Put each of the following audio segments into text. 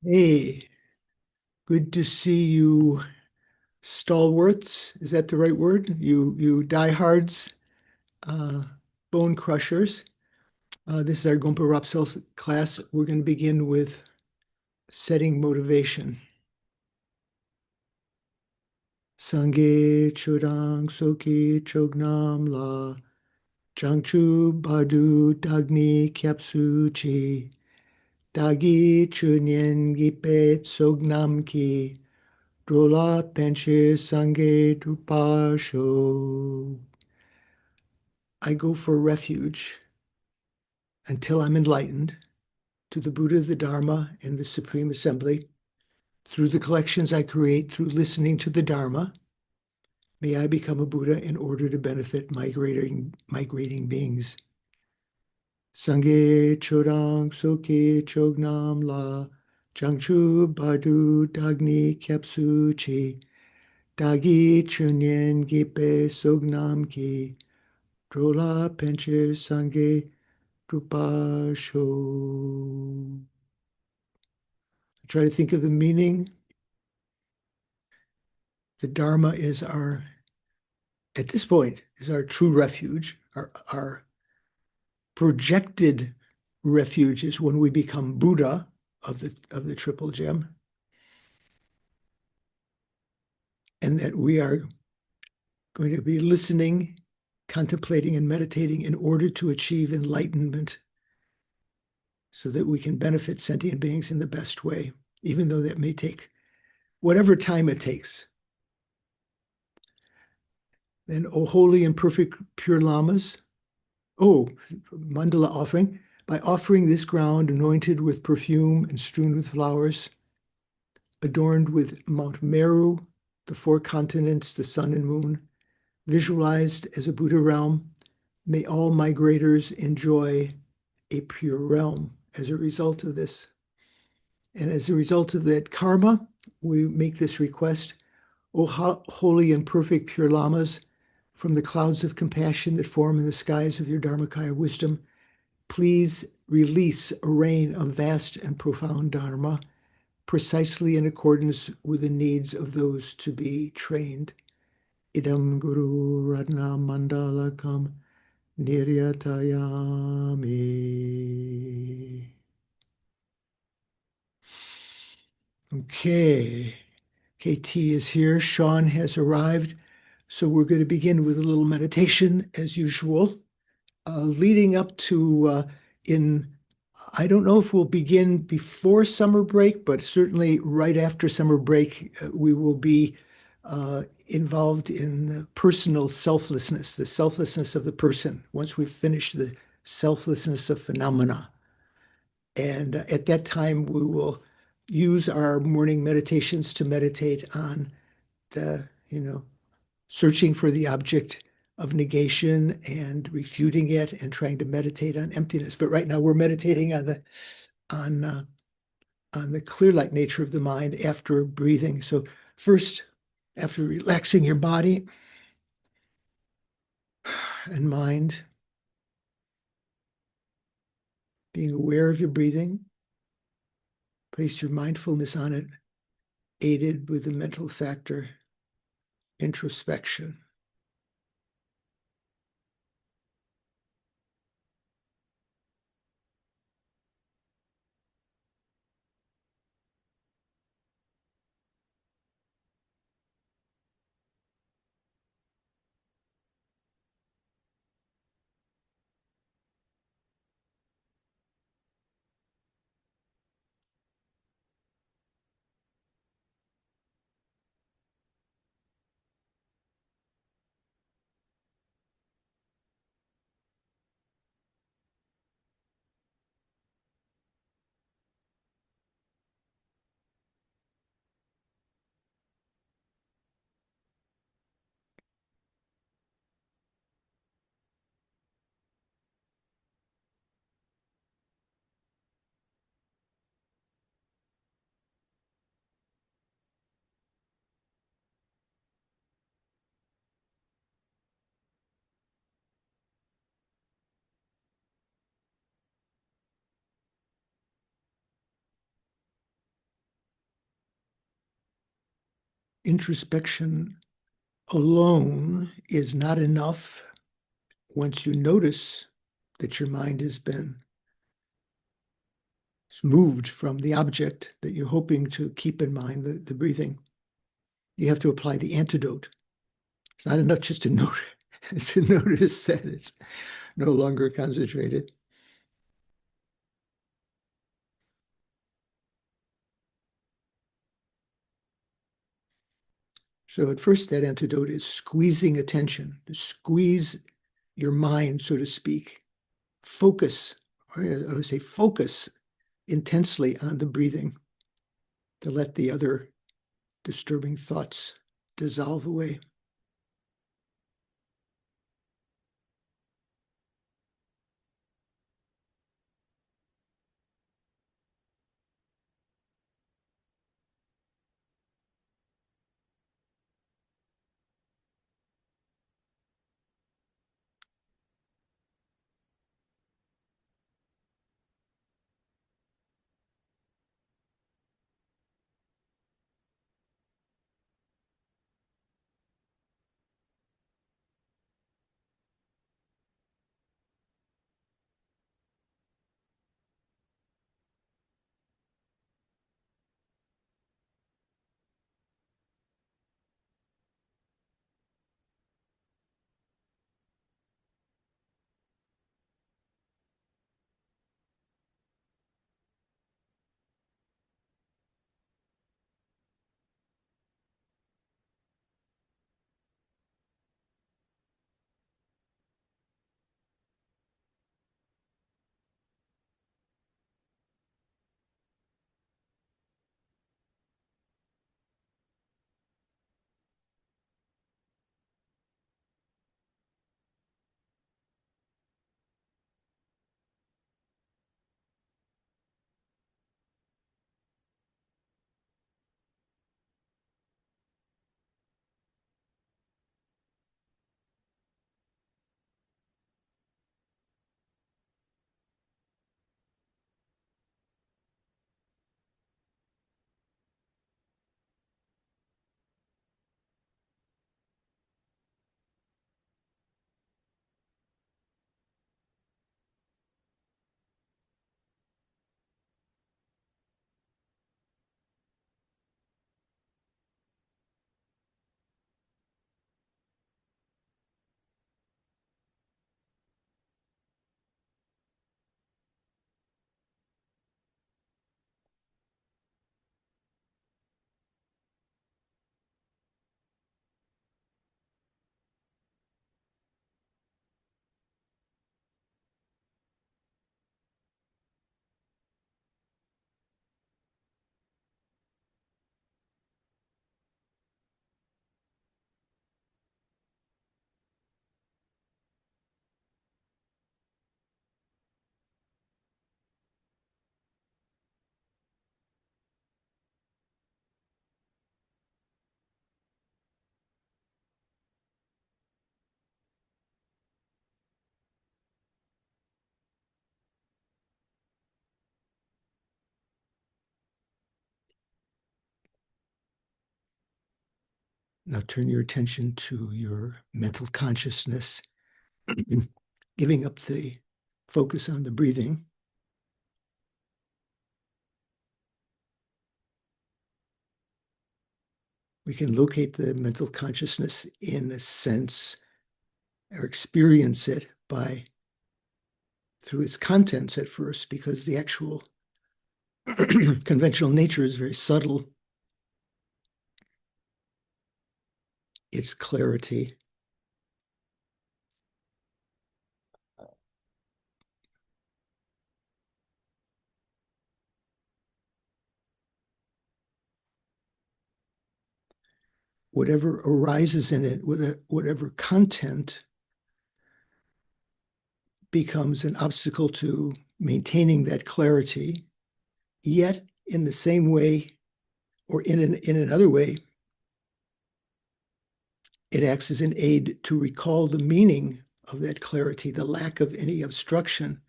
Hey, good to see you, stalwarts. Is that the right word? You diehards, uh, bone crushers. This is our Gompa Rapsel class. We're going to begin with setting motivation. Sangye chodang soki chognam la jangchu badu dagni kyapsu chi dagi chunyen gipe tsognam ki drola penche sangye drupasho. I go for refuge until I'm enlightened to the Buddha, the Dharma, and the Supreme Assembly. Through the collections I create, through listening to the Dharma, may I become a Buddha in order to benefit migrating beings. Sangye chodang soke chognam la jangchu badu dagni kyapsu chi dagi chunyen gipe sognam ki drola penche sangye Drupasho. Try to think of the meaning. The Dharma is at this point, is our true refuge. Our projected refuge is when we become Buddha of the Triple Gem, and that we are going to be listening, contemplating, and meditating in order to achieve enlightenment so that we can benefit sentient beings in the best way, even though that may take whatever time it takes. Then, O holy and perfect pure lamas, mandala offering. By offering this ground anointed with perfume and strewn with flowers, adorned with Mount Meru, the four continents, the sun and moon, visualized as a Buddha realm, may all migrators enjoy a pure realm as a result of this. And as a result of that karma, we make this request, O holy and perfect pure lamas, from the clouds of compassion that form in the skies of your Dharmakaya wisdom, please release a rain of vast and profound Dharma, precisely in accordance with the needs of those to be trained. Idam Guru Ratna Mandalakam Niryatayami. Okay, KT is here. Sean has arrived. So we're going to begin with a little meditation as usual, leading up to I don't know if we'll begin before summer break, but certainly right after summer break, we will be involved in personal selflessness, the selflessness of the person, once we've finished the selflessness of phenomena. And at that time, we will use our morning meditations to meditate on the, searching for the object of negation and refuting it and trying to meditate on emptiness. But right now we're meditating on the clear light nature of the mind after breathing. So first, after relaxing your body and mind, being aware of your breathing, place your mindfulness on it, aided with the mental factor introspection. introspection alone is not enough. Once you notice that your mind has been moved from the object that you're hoping to keep in mind, the breathing, you have to apply the antidote. It's not enough just to notice that it's no longer concentrated. So at first, that antidote is squeezing attention, to squeeze your mind, so to speak. Focus, or I would say focus intensely on the breathing to let the other disturbing thoughts dissolve away. Now turn your attention to your mental consciousness, giving up the focus on the breathing. We can locate the mental consciousness in a sense or experience it through its contents at first, because the actual conventional nature is very subtle. Its clarity, whatever arises in it, whatever content becomes an obstacle to maintaining that clarity, yet in the same way, or in another way, it acts as an aid to recall the meaning of that clarity, the lack of any obstruction.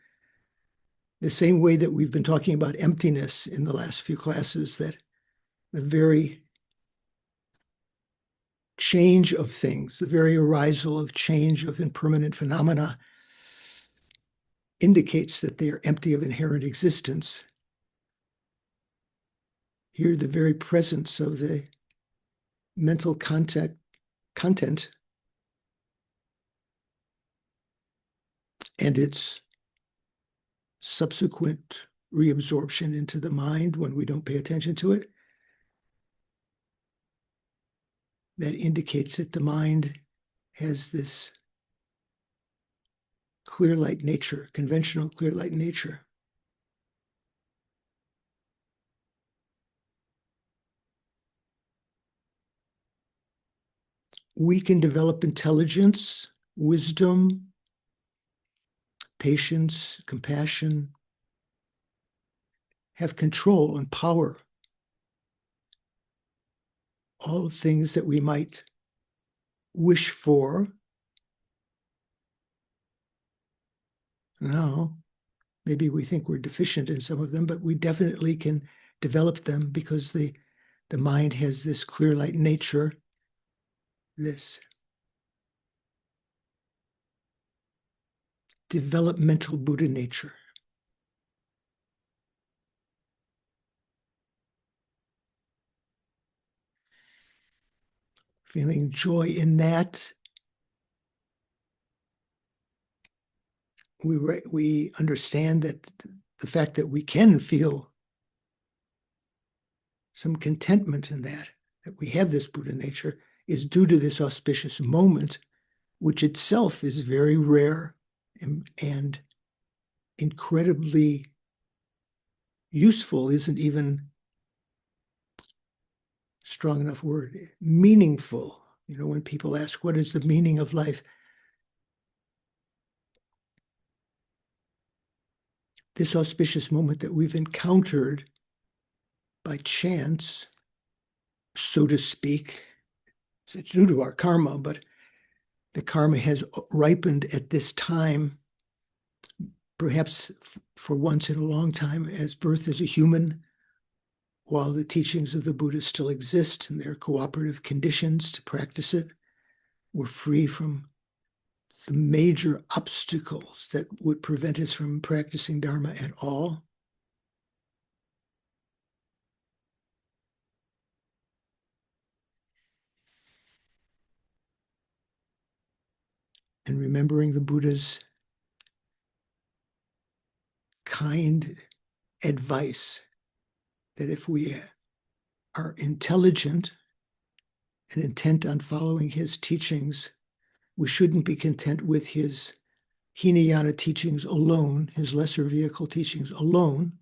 The same way that we've been talking about emptiness in the last few classes, that the very change of things, the very arisal of change of impermanent phenomena, indicates that they are empty of inherent existence. Here, the very presence of the mental content and its subsequent reabsorption into the mind when we don't pay attention to it, that indicates that the mind has this clear light nature, conventional clear light nature. We can develop intelligence, wisdom, patience, compassion, have control and power, all things that we might wish for. Now, maybe we think we're deficient in some of them, but we definitely can develop them because the mind has this clear light nature, this developmental Buddha nature. Feeling joy in that, we understand that the fact that we can feel some contentment in that we have this Buddha nature, is due to this auspicious moment, which itself is very rare and incredibly useful, isn't even strong enough word, meaningful. You know, when people ask, what is the meaning of life? This auspicious moment that we've encountered by chance, so to speak, it's due to our karma, but the karma has ripened at this time, perhaps for once in a long time, as birth as a human, while the teachings of the Buddha still exist and there are cooperative conditions to practice it. We're free from the major obstacles that would prevent us from practicing Dharma at all. And remembering the Buddha's kind advice that if we are intelligent and intent on following his teachings, we shouldn't be content with his Hinayana teachings alone, his lesser vehicle teachings alone.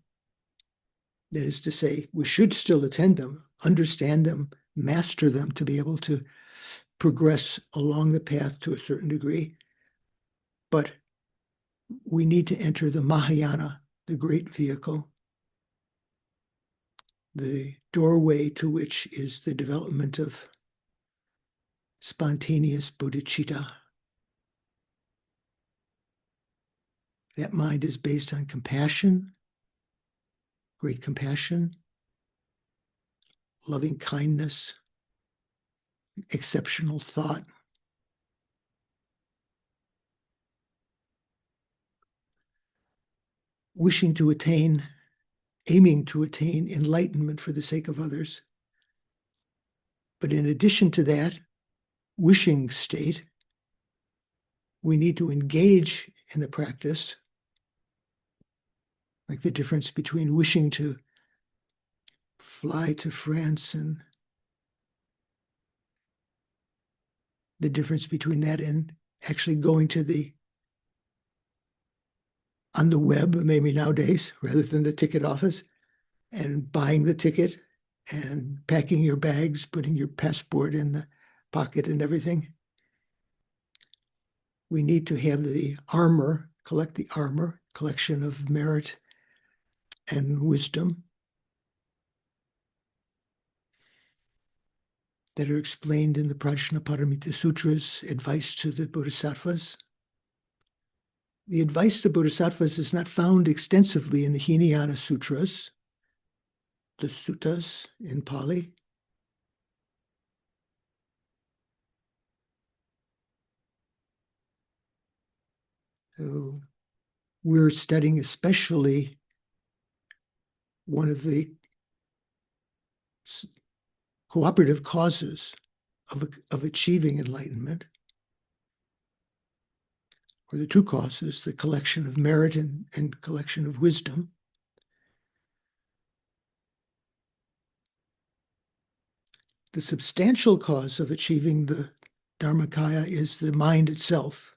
That is to say, we should still attend them, understand them, master them to be able to progress along the path to a certain degree. But we need to enter the Mahayana, the great vehicle, the doorway to which is the development of spontaneous bodhicitta. That mind is based on compassion, great compassion, loving kindness, exceptional thought. Wishing to attain, aiming to attain enlightenment for the sake of others. But in addition to that wishing state, we need to engage in the practice, like the difference between wishing to fly to France and the difference between that and actually going to on the web, maybe nowadays, rather than the ticket office, and buying the ticket and packing your bags, putting your passport in the pocket and everything. We need to have the armor, collect the armor, collection of merit and wisdom that are explained in the Prajnaparamita Sutras, advice to the Bodhisattvas. The advice to Bodhisattvas is not found extensively in the Hinayana Sutras, the suttas in Pali. So we're studying especially one of the cooperative causes of achieving enlightenment, or the two causes, the collection of merit and collection of wisdom. The substantial cause of achieving the Dharmakaya is the mind itself.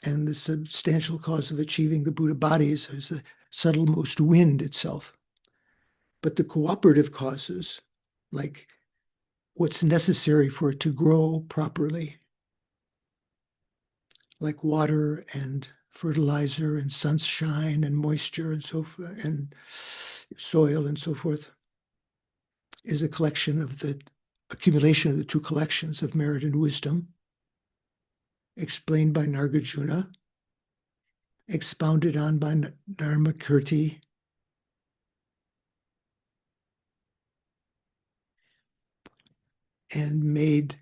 And the substantial cause of achieving the Buddha bodies is the subtlemost wind itself. But the cooperative causes, like what's necessary for it to grow properly, like water and fertilizer and sunshine and moisture and so forth, and soil and so forth, is a collection of the accumulation of the two collections of merit and wisdom, explained by Nagarjuna, expounded on by Chandrakirti, and made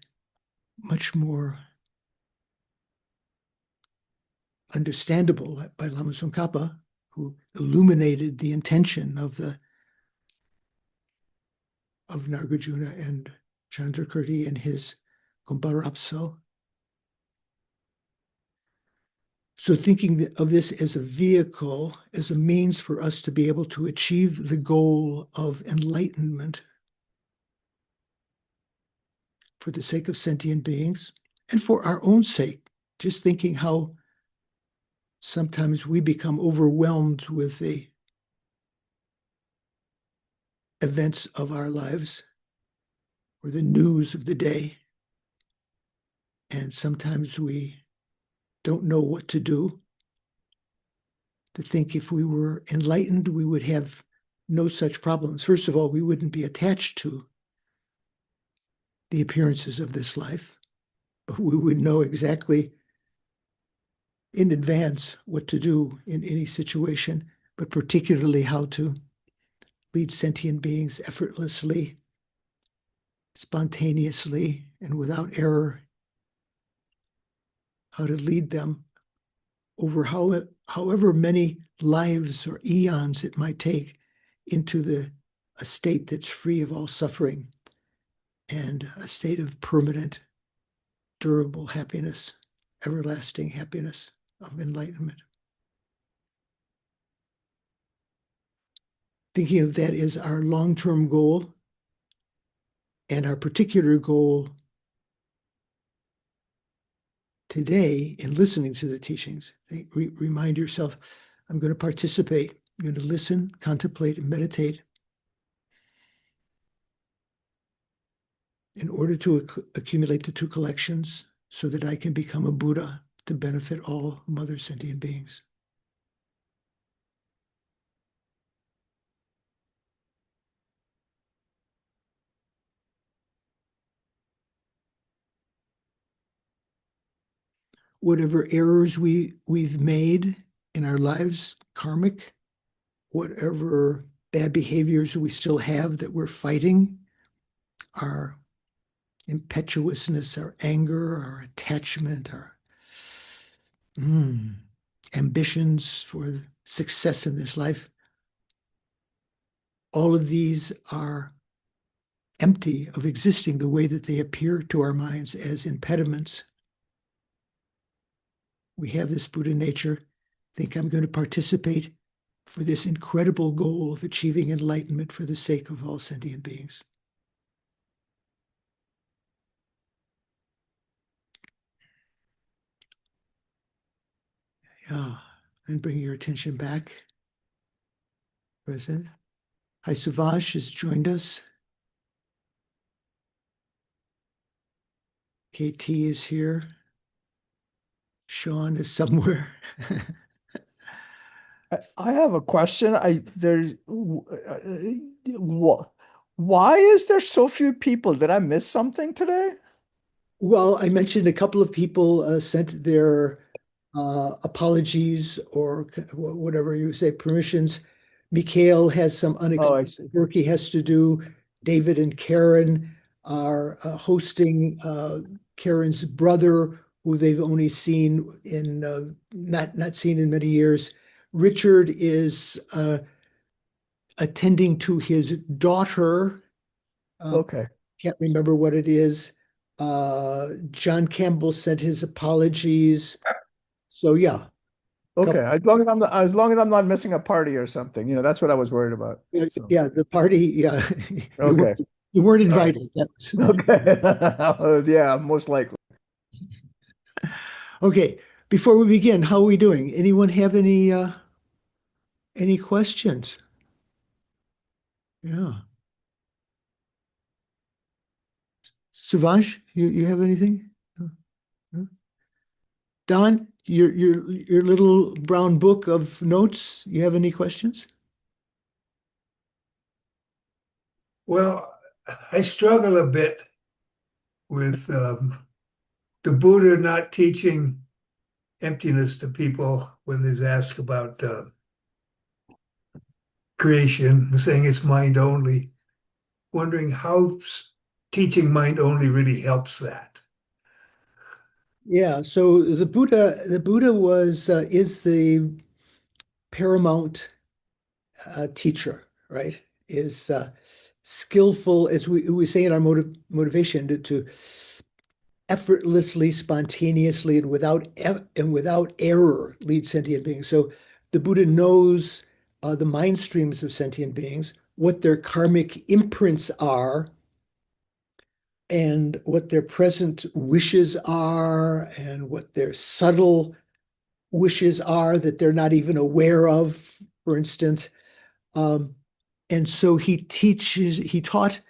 much more understandable by Lama Khapa, who illuminated the intention of Nagarjuna and Chandrakirti in his Gombarapso. So thinking of this as a vehicle, as a means for us to be able to achieve the goal of enlightenment for the sake of sentient beings and for our own sake, just thinking how sometimes we become overwhelmed with the events of our lives or the news of the day. And sometimes we don't know what to do. To think if we were enlightened, we would have no such problems. First of all, we wouldn't be attached to the appearances of this life, but we would know exactly in advance what to do in any situation, but particularly how to lead sentient beings effortlessly, spontaneously, and without error, how to lead them over however many lives or eons it might take into a state that's free of all suffering and a state of permanent, durable happiness, everlasting happiness of enlightenment. Thinking of that as our long-term goal and our particular goal today in listening to the teachings. Remind yourself, I'm going to participate. I'm going to listen, contemplate, and meditate in order to accumulate the two collections so that I can become a Buddha to benefit all mother sentient beings. Whatever errors we've made in our lives, karmic, whatever bad behaviors we still have that we're fighting, our impetuousness, our anger, our attachment, our ambitions for success in this life, all of these are empty of existing the way that they appear to our minds as impediments. We have this Buddha nature. Think I'm going to participate for this incredible goal of achieving enlightenment for the sake of all sentient beings. Yeah, and bring your attention back. Present. Hi, Suvash has joined us. KT is here. Sean is somewhere. I have a question. Why is there so few people? Did I miss something today? Well, I mentioned a couple of people sent their apologies or whatever you say, permissions. Mikhail has some Oh, I unexpected see. work he has to do. David and Karen are hosting Karen's brother, who they've only seen in not seen in many years. Richard is attending to his daughter. Okay. Can't remember what it is. John Campbell sent his apologies. So yeah, Okay. couple, As long as I'm not missing a party or something, that's what I was worried about. So, yeah, the party. Yeah, you okay. you weren't All right. invited. That was, Okay. Yeah, most likely. okay. Before we begin, how are we doing? Anyone have any questions? Yeah, Suvansh, you have anything? No? No? Don, your little brown book of notes. You have any questions? Well, I struggle a bit with the Buddha not teaching emptiness to people when there's asked about creation, saying it's mind only, wondering how teaching mind only really helps that. Yeah, so the Buddha was is the paramount teacher, right? Is skillful, as we say in our motivation, to effortlessly, spontaneously, and without error lead sentient beings. So the Buddha knows the mind streams of sentient beings, what their karmic imprints are, and what their present wishes are, and what their subtle wishes are that they're not even aware of, for instance. Um, and so he taught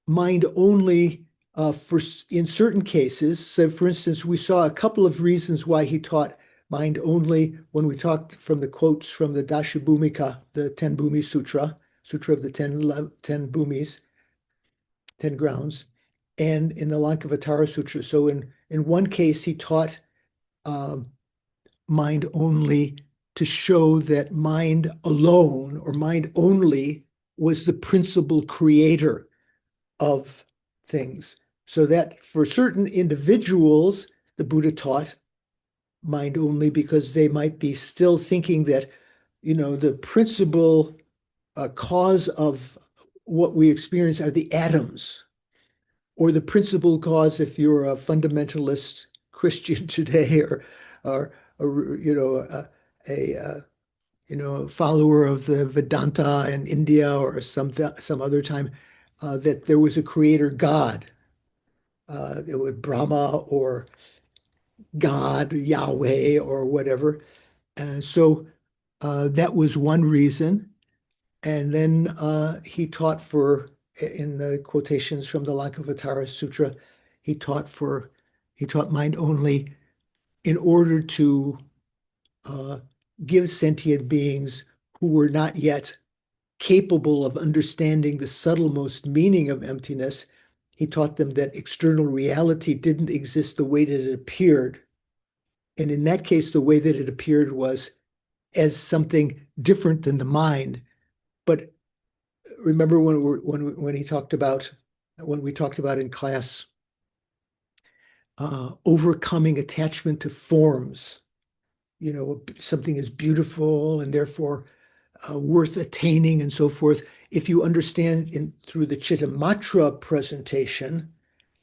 mind only in certain cases. So, for instance, we saw a couple of reasons why he taught mind only when we talked from the quotes from the Dashabhumika, the Ten Bhumi Sutra, Sutra of the Ten Bhumis, 10 grounds, and in the Lankavatara Sutra. So, in one case, he taught um, mind only to show that mind alone or mind only was the principal creator of things. So that for certain individuals, the Buddha taught mind only because they might be still thinking that, the principal cause of what we experience are the atoms, or the principal cause if you're a fundamentalist Christian today, or a follower of the Vedanta in India, or some other time, that there was a creator God. It was Brahma or God, Yahweh, or whatever. So that was one reason. And then he taught in the quotations from the Lankavatara Sutra, he taught mind only in order to uh, give sentient beings who were not yet capable of understanding the subtlemost meaning of emptiness. He taught them that external reality didn't exist the way that it appeared. And in that case, the way that it appeared was as something different than the mind. But remember when he talked about when we talked about in class overcoming attachment to forms. Something is beautiful and therefore worth attaining and so forth. If you understand through the Chittamatra presentation,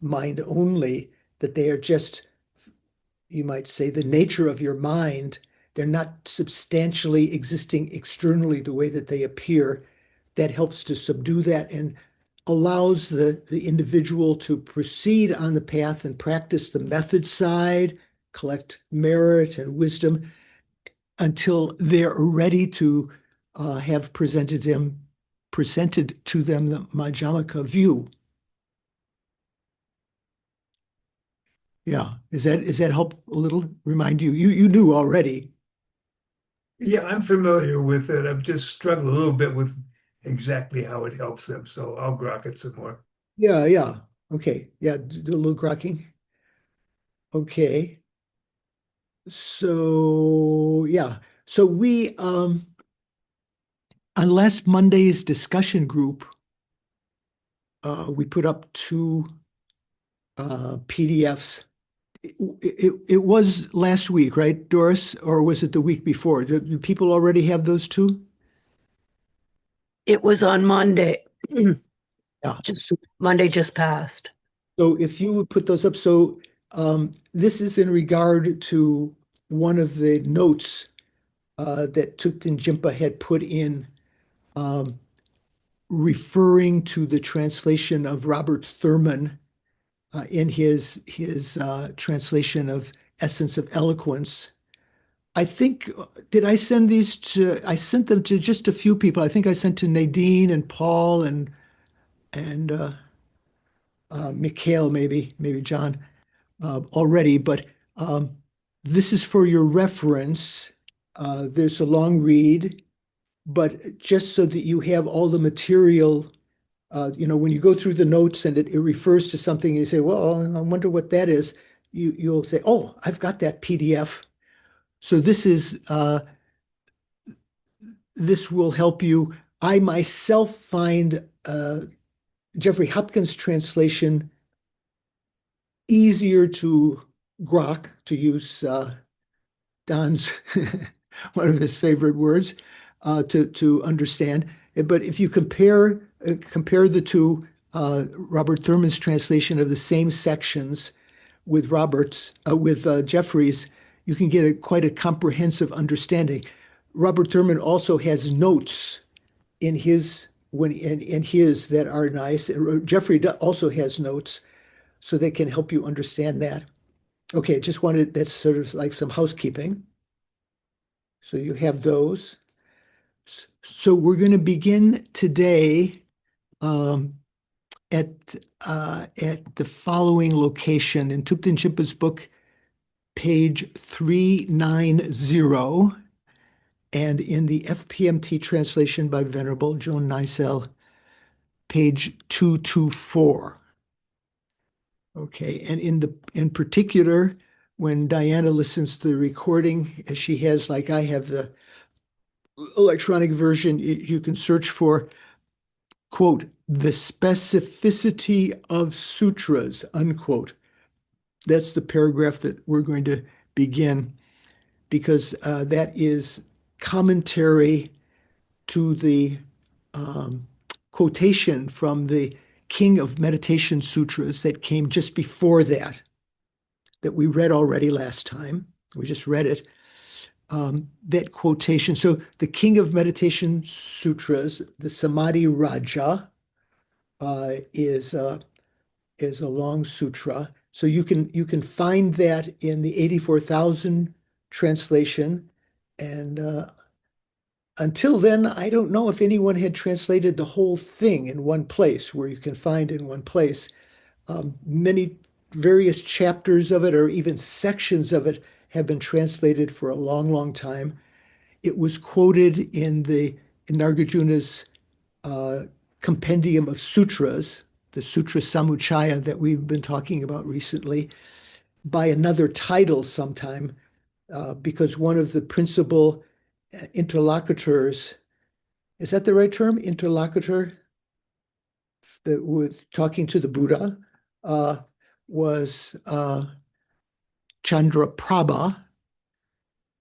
mind only, that they are just, you might say, the nature of your mind. They're not substantially existing externally the way that they appear. That helps to subdue that and allows the individual to proceed on the path and practice the method side, collect merit and wisdom until they're ready to have presented to them the Madhyamaka view. Yeah, is that help a little? Remind you knew already. Yeah, I'm familiar with it. I've just struggled a little bit with exactly how it helps them. So I'll grok it some more. Yeah, yeah. Okay, yeah, do a little grokking. Okay, so yeah, so we on last Monday's discussion group, we put up two PDFs It was last week, right, Doris? Or was it the week before? Do people already have those two? It was on Monday. Yeah. Just Monday just passed. So if you would put those up, so this is in regard to one of the notes that Thupten Jinpa had put in, um, referring to the translation of Robert Thurman in his translation of Essence of Eloquence. I think, did I send these to? I sent them to just a few people. I think I sent to Nadine and Paul and Mikhail, maybe John already. But um, this is for your reference. There's a long read, but just so that you have all the material. When you go through the notes and it refers to something, you say, "Well, I wonder what that is." You'll say, "Oh, I've got that PDF." So this will help you. I myself find Jeffrey Hopkins' translation easier to grok, to use Don's one of his favorite words, to understand. But if you compare the two, Robert Thurman's translation of the same sections with Jeffrey's, you can get quite a comprehensive understanding. Robert Thurman also has notes in his that are nice. Jeffrey also has notes, so they can help you understand that. Okay, just wanted that's sort of like some housekeeping. So you have those. So we're going to begin today um, at the following location in Thupten Jinpa's book, page 390, and in the FPMT translation by Venerable Joan Nysel, page 224. Okay, and in particular, when Diana listens to the recording, as she has, like I have the electronic version, you can search for, quote, the specificity of sutras, unquote. That's the paragraph that we're going to begin, because that is commentary to the quotation from the King of Meditation Sutras that came just before that we read already last time. We just read it. That quotation. So the King of Meditation Sutras, the Samadhi Raja, is a long sutra. So you can find that in the 84,000 translation, and until then, I don't know if anyone had translated the whole thing in one place, where you can find in one place. Many various chapters of it, or even sections of it, have been translated for a long, long time. It was quoted in Nagarjuna's compendium of sutras, the Sutra Samuchaya that we've been talking about recently, by another title sometime, because one of the principal interlocutors, is that the right term? Interlocutor, that was talking to the Buddha, was Chandraprabha.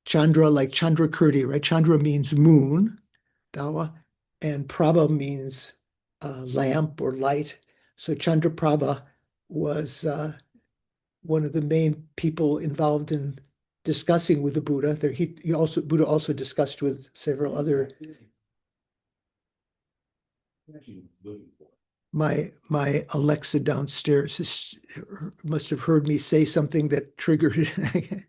Chandra, like Chandrakirti, right? Chandra means moon, Dawa, and Prabha means lamp or light. So Chandraprabha was one of the main people involved in discussing with the Buddha. Buddha also discussed with several other. My Alexa downstairs must have heard me say something that triggered it.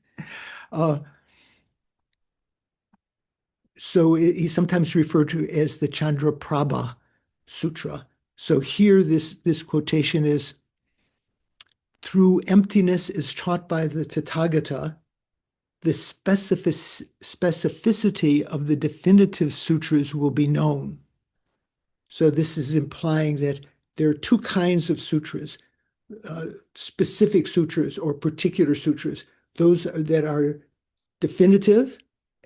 So he's sometimes referred to as the Chandraprabha Sutra. So here this quotation is, through emptiness is taught by the Tathagata, the specificity of the definitive sutras will be known. So this is implying that there are two kinds of sutras, specific sutras or particular sutras, those that are definitive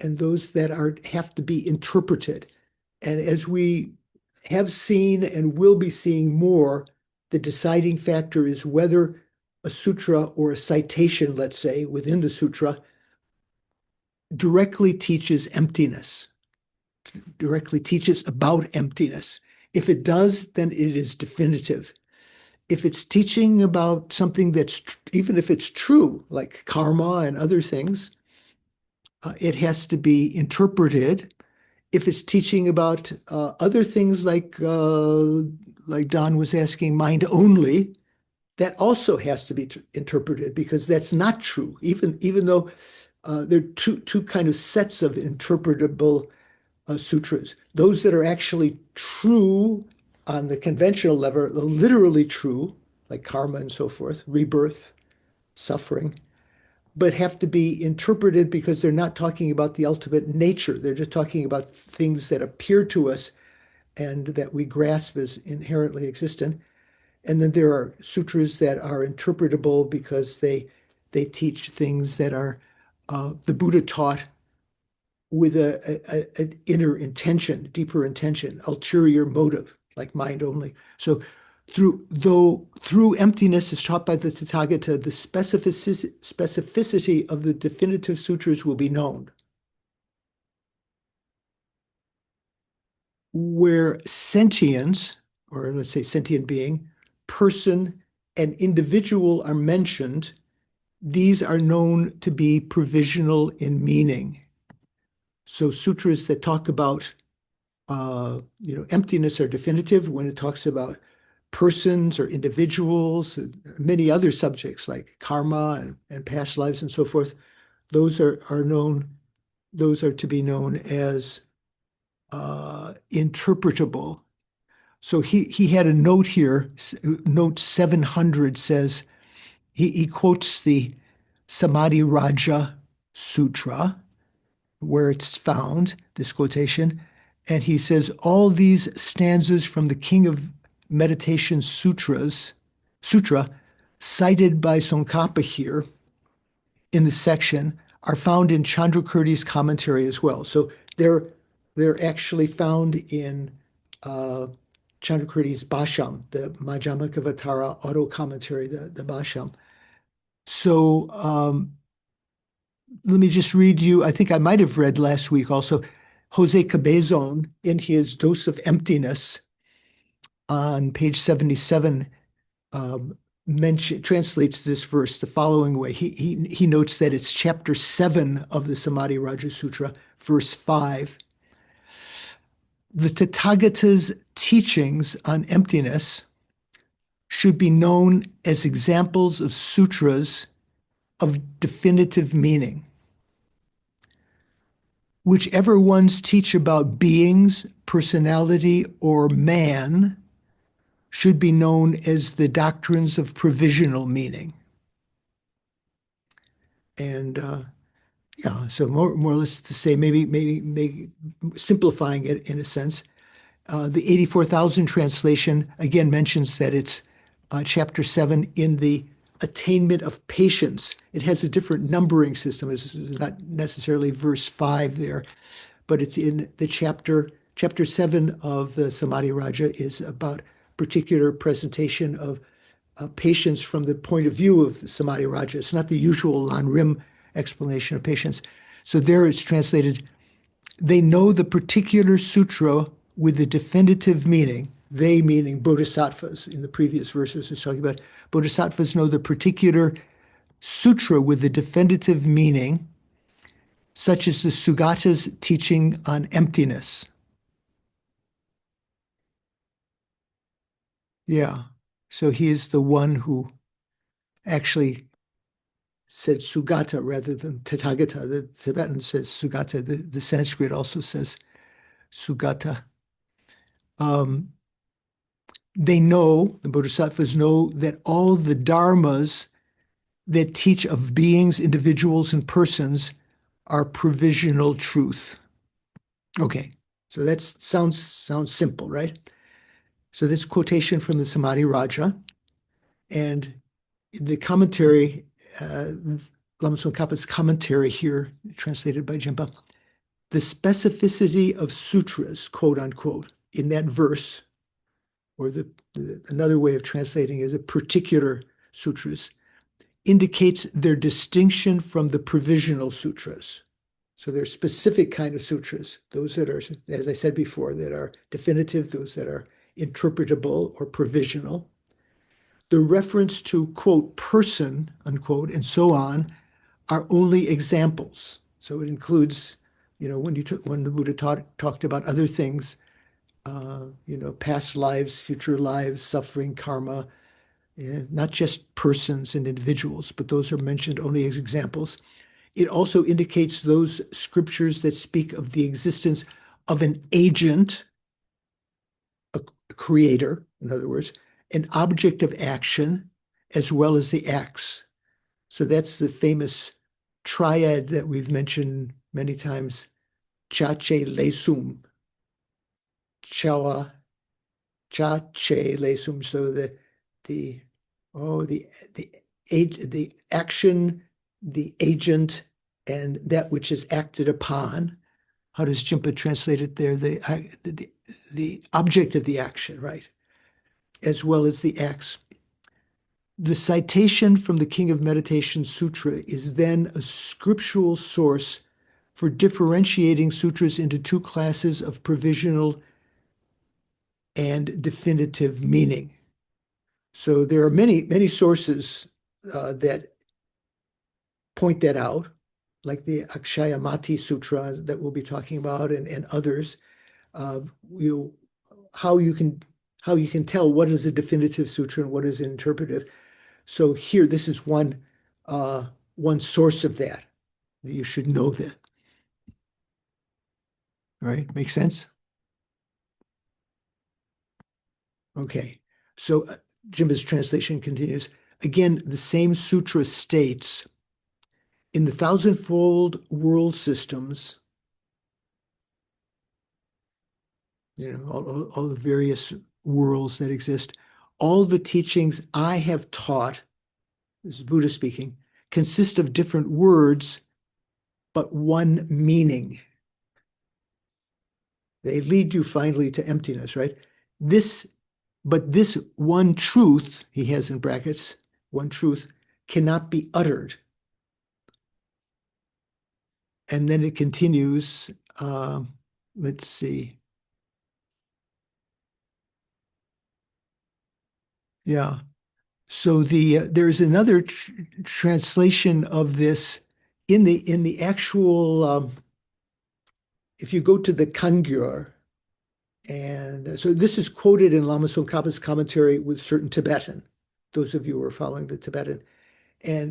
and those that have to be interpreted. And as we have seen and will be seeing more, the deciding factor is whether a sutra or a citation, let's say, within the sutra, directly teaches emptiness, directly teaches about emptiness. If it does, then it is definitive. If it's teaching about something that's, even if it's true, like karma and other things, it has to be interpreted. If it's teaching about other things like Don was asking, mind only, that also has to be interpreted because that's not true. Even though there are two kind of sets of interpretable sutras. Those that are actually true on the conventional level, literally true, like karma and so forth, rebirth, suffering, but have to be interpreted because they're not talking about the ultimate nature. They're just talking about things that appear to us and that we grasp as inherently existent. And then there are sutras that are interpretable because they teach things that are the Buddha taught with an inner intention, deeper intention, ulterior motive, like mind only. So through emptiness as taught by the Tathagata, the specificity of the definitive sutras will be known. Where sentience, or let's say sentient being, person, and individual are mentioned, these are known to be provisional in meaning. So sutras that talk about emptiness are definitive. When it talks about persons or individuals, many other subjects like karma and past lives and so forth, those are known. Those are to be known as interpretable. So he had a note here. Note 700 says he quotes the Samadhi Raja Sutra, where it's found, this quotation, and he says, all these stanzas from the King of Meditation Sutra, cited by Tsongkhapa here in the section, are found in Chandrakirti's commentary as well. So they're actually found in Chandrakirti's Bhasham, the Madhyamakavatara auto commentary, the Bhasham. So let me just read you, I think I might have read last week also, Jose Cabezon in his Dose of Emptiness on page 77 translates this verse the following way. He notes that it's chapter 7 of the Samadhi Raja Sutra, verse 5. The Tathagata's teachings on emptiness should be known as examples of sutras of definitive meaning. Whichever ones teach about beings, personality, or man should be known as the doctrines of provisional meaning. And so more or less to say, maybe simplifying it in a sense, the 84,000 translation again mentions that it's chapter 7 in the attainment of patience. It has a different numbering system. It's not necessarily verse 5 there, but it's in the chapter 7 of the Samadhi Raja is about particular presentation of patience from the point of view of the Samadhi Raja. It's not the usual Lanrim explanation of patience. So there it's translated, they know the particular sutra with the definitive meaning, they meaning bodhisattvas in the previous verses is talking about, bodhisattvas know the particular sutra with the definitive meaning, such as the Sugata's teaching on emptiness. Yeah, so he is the one who actually said Sugata rather than Tathagata. The Tibetan says Sugata. The Sanskrit also says Sugata. They know, the bodhisattvas know, that all the dharmas that teach of beings, individuals, and persons are provisional truth. Okay, so that sounds simple, right? So this quotation from the Samadhi Raja, and the commentary, Lama Tsongkhapa's commentary here, translated by Jimpa, the specificity of sutras, quote unquote, in that verse, or another way of translating is a particular sutras, indicates their distinction from the provisional sutras. So there are specific kind of sutras, those that are, as I said before, that are definitive, those that are interpretable or provisional. The reference to, quote, person, unquote, and so on are only examples. So it includes, when the Buddha talked about other things, past lives, future lives, suffering, karma, not just persons and individuals, but those are mentioned only as examples. It also indicates those scriptures that speak of the existence of an agent, a creator, in other words, an object of action, as well as the acts. So that's the famous triad that we've mentioned many times, cha-che lesum, chawa, cha-che lesum. So the action, the agent, and that which is acted upon. How does Jimpa translate it there? The object of the action, right? As well as the acts. The citation from the King of Meditation Sutra is then a scriptural source for differentiating sutras into two classes of provisional and definitive meaning. So there are many sources that point that out, like the Akshayamati Sutra that we'll be talking about, and others. How you can tell what is a definitive sutra and what is an interpretive. So here, this is one source of that. You should know that. All right, makes sense? Okay, so Jimba's translation continues. Again, the same sutra states, in the thousandfold world systems, all the various worlds that exist, all the teachings I have taught, this is Buddha speaking, consist of different words, but one meaning. They lead you finally to emptiness, right? But this one truth, he has in brackets, one truth, cannot be uttered. And then it continues, let's see. Yeah. So there's another translation of this in the actual, if you go to the Kangyur, and so this is quoted in Lama Tsongkhapa's commentary with certain Tibetan, those of you who are following the Tibetan.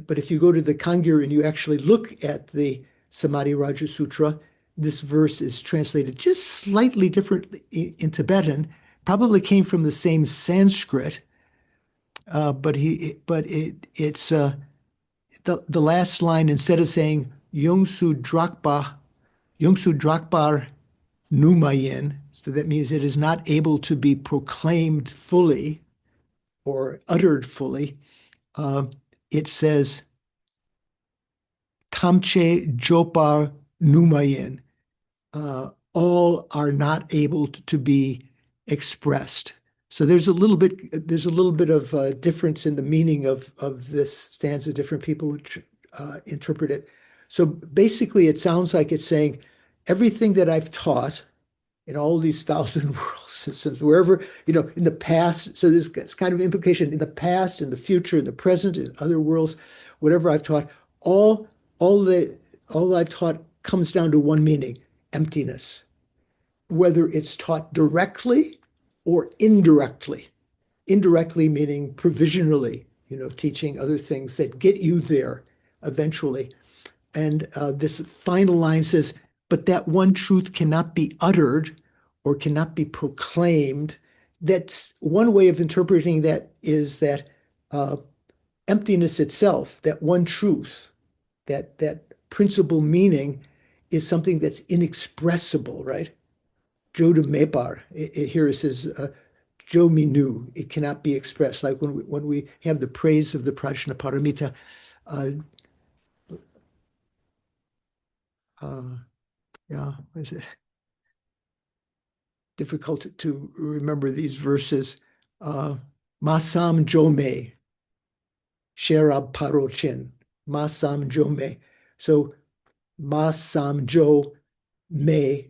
But if you go to the Kangyur and you actually look at the Samadhi Raja Sutra, this verse is translated just slightly differently in Tibetan, probably came from the same Sanskrit, but it's the last line, instead of saying Yongsu Drakpa Numayin, so that means it is not able to be proclaimed fully or uttered fully. It says Tamche Jopar Numayin. All are not able to be expressed. So there's a little bit of difference in the meaning of this stanza. Different people interpret it. So basically, it sounds like it's saying everything that I've taught in all these thousand world systems, wherever, in the past. So there's kind of implication in the past, in the future, in the present, in other worlds, whatever I've taught, all I've taught comes down to one meaning: emptiness. Whether it's taught directly or indirectly. Indirectly meaning provisionally, teaching other things that get you there eventually. And this final line says, but that one truth cannot be uttered or cannot be proclaimed. That's one way of interpreting that, is that emptiness itself, that one truth, that principal meaning, is something that's inexpressible, right? Joda Mepar, here it says, Jo Minu, it cannot be expressed. Like when we have the praise of the Prajnaparamita, yeah, is it difficult to remember these verses? Masam Jome, Sherab Parochin, Ma Sam Jo Me. So Ma Sam Jo Me,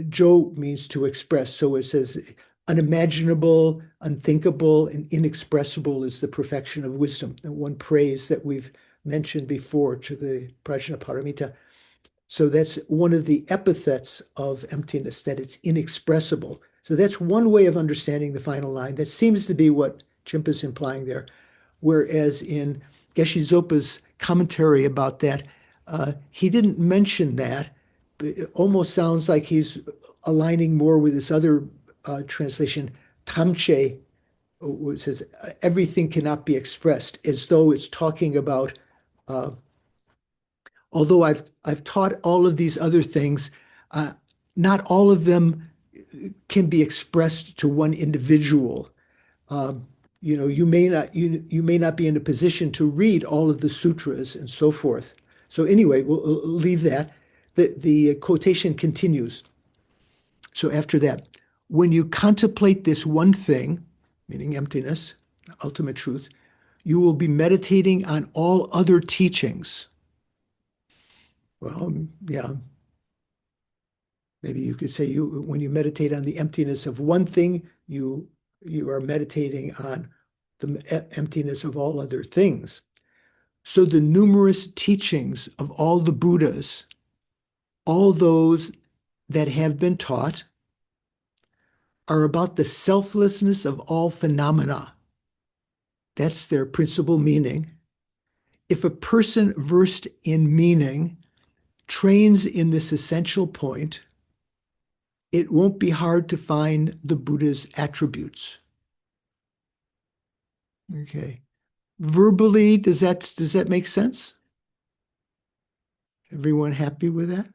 Jo means to express. So it says unimaginable, unthinkable, and inexpressible is the perfection of wisdom. And one praise that we've mentioned before to the Prajnaparamita. So that's one of the epithets of emptiness, that it's inexpressible. So that's one way of understanding the final line. That seems to be what Chimpa's implying there. Whereas in Geshe Zopa's commentary about that, he didn't mention that. It almost sounds like he's aligning more with this other translation, Tamche, which says everything cannot be expressed, as though it's talking about although I've taught all of these other things, not all of them can be expressed to one individual. You may not be in a position to read all of the sutras and so forth. So anyway, we'll leave that. The quotation continues. So after that, when you contemplate this one thing, meaning emptiness, ultimate truth, you will be meditating on all other teachings. Well, yeah. Maybe you could say when you meditate on the emptiness of one thing, you are meditating on the emptiness of all other things. So the numerous teachings of all the Buddhas, all those that have been taught, are about the selflessness of all phenomena. That's their principal meaning. If a person versed in meaning trains in this essential point, it won't be hard to find the Buddha's attributes. Okay. Verbally, does that make sense? Everyone happy with that?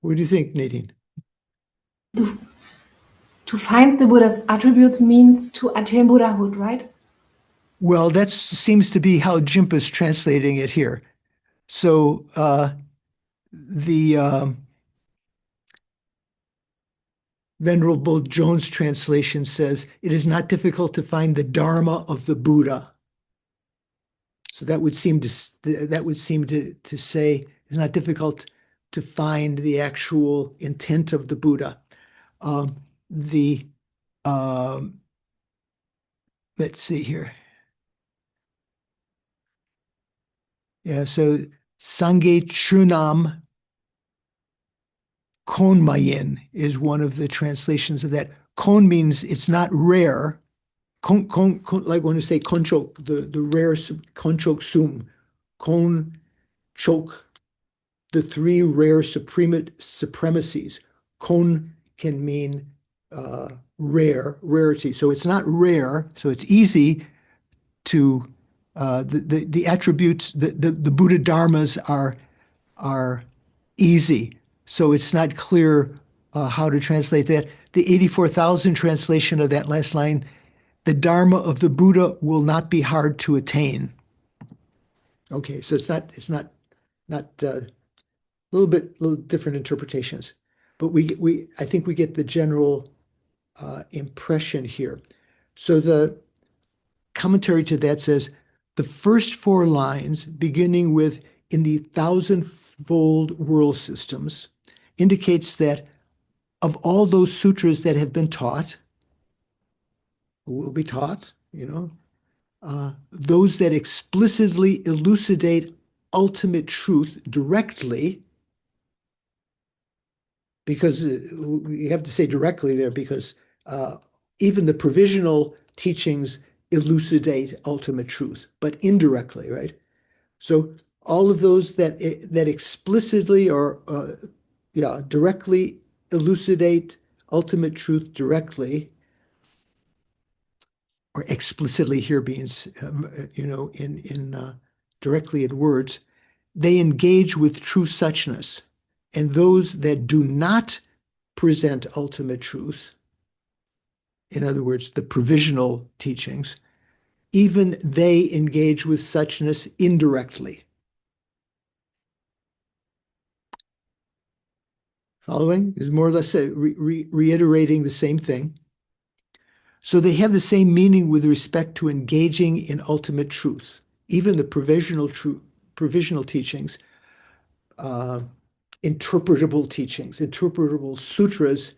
What do you think, Nadine? To find the Buddha's attributes means to attain Buddhahood, right? Well, that seems to be how Jimpa's translating it here. So the Venerable Jones translation says, it is not difficult to find the Dharma of the Buddha. So that would seem to say it's not difficult to find the actual intent of the Buddha. Let's see here. Yeah, so Sangye Chunam Konmayin is one of the translations of that. Kon means it's not rare. Kon, like when you say konchok, the rare konchok sum, kon chok, the three rare supremacies. Kon can mean rarity. So it's not rare. So it's easy to the attributes. The Buddha dharmas are easy. So it's not clear how to translate that. The 84,000 translation of that last line, the Dharma of the Buddha will not be hard to attain. Okay, so it's not a little different interpretations, but I think we get the general impression here. So the commentary to that says the first four lines, beginning with in the thousandfold world systems, indicates that of all those sutras that have been taught, will be taught, those that explicitly elucidate ultimate truth directly, because you have to say directly there, because even the provisional teachings elucidate ultimate truth, but indirectly, right? So all of those that explicitly or directly elucidate ultimate truth directly, or explicitly here means, in directly in words, they engage with true suchness. And those that do not present ultimate truth, in other words, the provisional teachings, even they engage with suchness indirectly. Following is more or less reiterating the same thing. So they have the same meaning with respect to engaging in ultimate truth. Even the provisional teachings, interpretable teachings, interpretable sutras,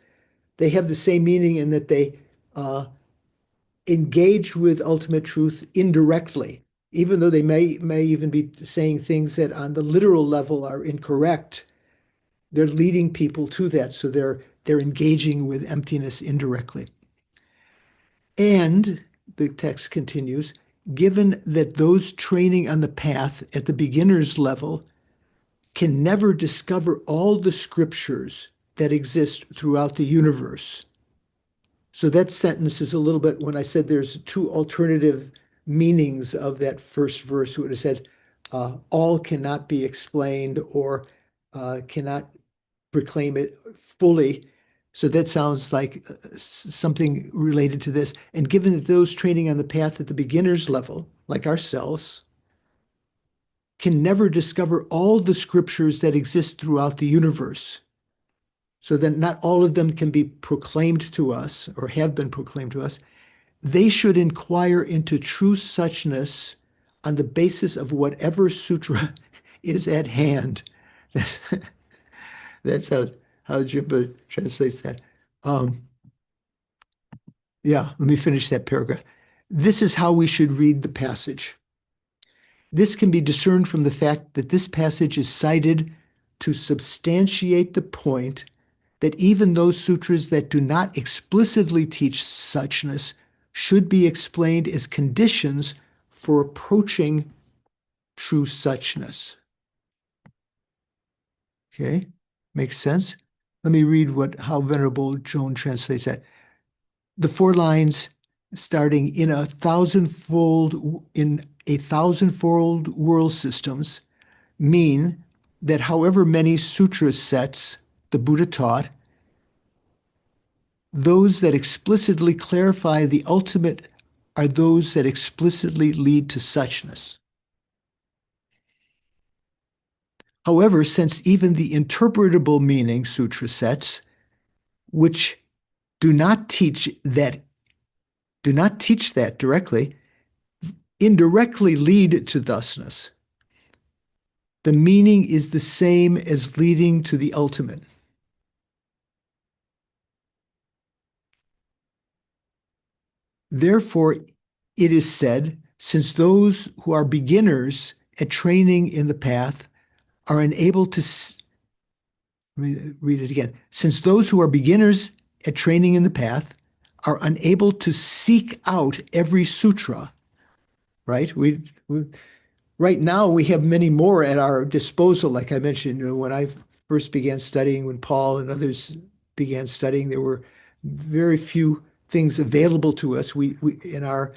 they have the same meaning in that they engage with ultimate truth indirectly, even though they may even be saying things that on the literal level are incorrect. They're leading people to that, so they're engaging with emptiness indirectly. And the text continues, given that those training on the path at the beginner's level can never discover all the scriptures that exist throughout the universe. So that sentence is a little bit, when I said there's two alternative meanings of that first verse, it would have said, all cannot be explained or cannot proclaim it fully. So that sounds like something related to this. And given that those training on the path at the beginner's level, like ourselves, can never discover all the scriptures that exist throughout the universe, so that not all of them can be proclaimed to us or have been proclaimed to us, they should inquire into true suchness on the basis of whatever sutra is at hand. That's how Jimpa translates that. Yeah, let me finish that paragraph. This is how we should read the passage. This can be discerned from the fact that this passage is cited to substantiate the point that even those sutras that do not explicitly teach suchness should be explained as conditions for approaching true suchness. Okay, makes sense? Let me read how Venerable Joan translates that. The 4 lines starting in a thousandfold world systems mean that however many sutra sets the Buddha taught, those that explicitly clarify the ultimate are those that explicitly lead to suchness. However, since even the interpretable meaning sutra sets, which do not teach that directly, indirectly lead to thusness, the meaning is the same as leading to the ultimate. Therefore, it is said, since those who are beginners at training in the path are unable to, let me read it again. Since those who are beginners at training in the path are unable to seek out every sutra, right? Right now, we have many more at our disposal. Like I mentioned, when I first began studying, when Paul and others began studying, there were very few things available to us. We in our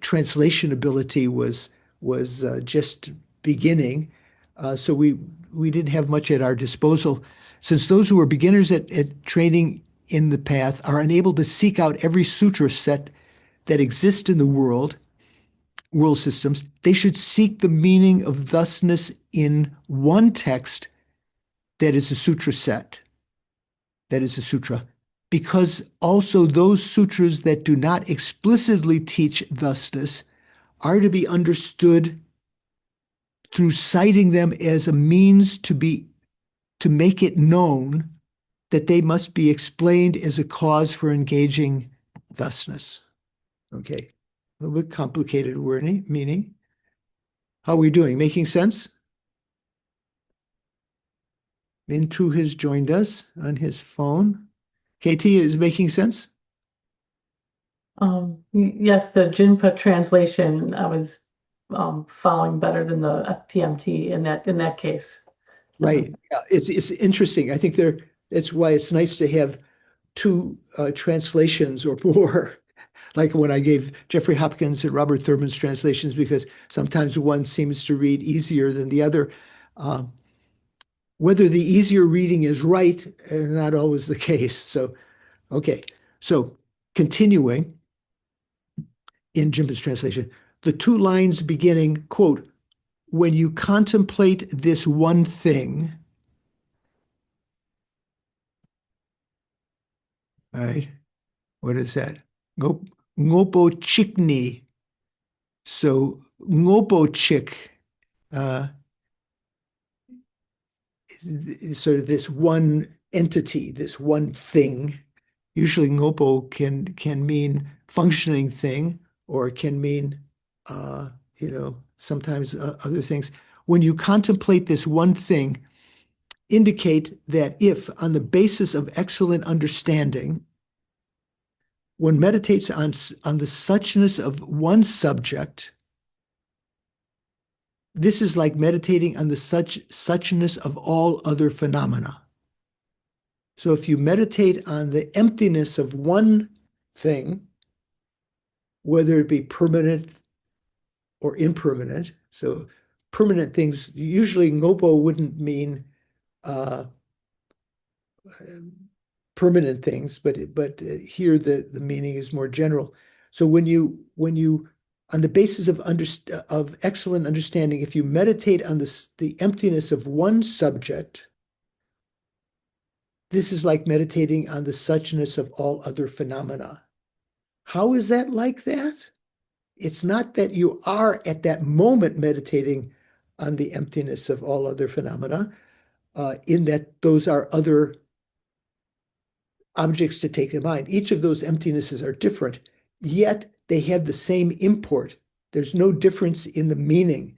translation ability was just beginning, so we didn't have much at our disposal. Since those who are beginners at training in the path are unable to seek out every sutra set that exists in the world systems, they should seek the meaning of thusness in one text that is a sutra set, that is a sutra, because also those sutras that do not explicitly teach thusness are to be understood through citing them as a means to make it known that they must be explained as a cause for engaging thusness. Okay, a little bit complicated meaning. How are we doing? Making sense? Mintu has joined us on his phone. KT, is making sense? Yes, the Jinpa translation I was following better than the FPMT in that case. Right. Yeah, it's interesting. I think that's why it's nice to have 2 translations or more. Like when I gave Jeffrey Hopkins and Robert Thurman's translations, because sometimes one seems to read easier than the other. Whether the easier reading is right is not always the case. So, okay. So continuing in Jimpa's translation, the 2 lines beginning, quote, when you contemplate this one thing, all right, what is that? Ngopo chikni. So ngopo chik is sort of this one entity, this one thing. Usually ngopo can mean functioning thing, or it can mean sometimes other things. When you contemplate this one thing, indicate that if, on the basis of excellent understanding, one meditates on the suchness of one subject, this is like meditating on the suchness of all other phenomena. So if you meditate on the emptiness of one thing, whether it be permanent or impermanent, so permanent things, usually ngopo wouldn't mean permanent things, but here the meaning is more general. So when you on the basis of excellent understanding, if you meditate on the emptiness of one subject, this is like meditating on the suchness of all other phenomena. How is that like that? It's not that you are at that moment meditating on the emptiness of all other phenomena, in that those are other objects to take in mind. Each of those emptinesses are different, yet they have the same import. There's no difference in the meaning.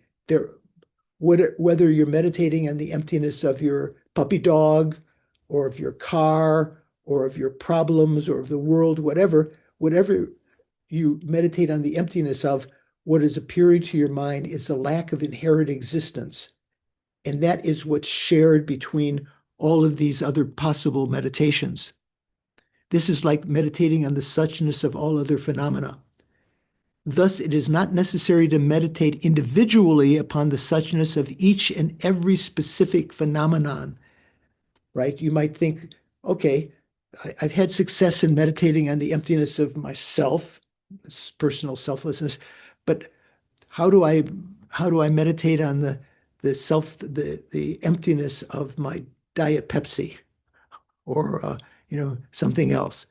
Whether you're meditating on the emptiness of your puppy dog, or of your car, or of your problems, or of the world, whatever you meditate on the emptiness of, what is appearing to your mind is the lack of inherent existence. And that is what's shared between all of these other possible meditations. This is like meditating on the suchness of all other phenomena. Thus, it is not necessary to meditate individually upon the suchness of each and every specific phenomenon, right? You might think, okay, I've had success in meditating on the emptiness of myself, this personal selflessness, but how do I meditate on the emptiness of my Diet Pepsi, or something else?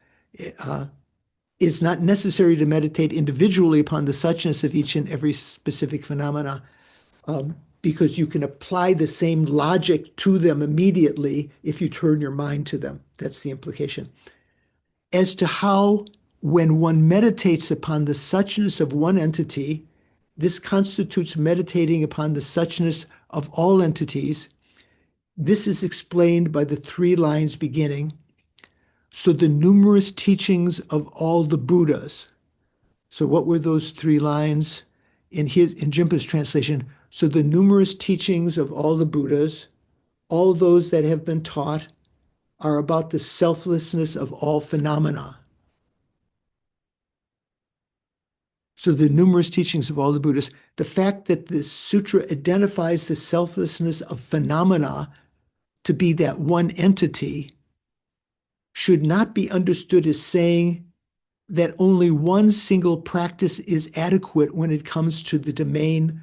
It's not necessary to meditate individually upon the suchness of each and every specific phenomena, because you can apply the same logic to them immediately if you turn your mind to them. That's the implication. As to how, when one meditates upon the suchness of one entity, this constitutes meditating upon the suchness of all entities, this is explained by the 3 lines beginning, so the numerous teachings of all the Buddhas. So what were those 3 lines in Jinpa's translation? So the numerous teachings of all the Buddhas, all those that have been taught, are about the selflessness of all phenomena. So the numerous teachings of all the Buddhas, the fact that this sutra identifies the selflessness of phenomena to be that one entity should not be understood as saying that only one single practice is adequate when it comes to the domain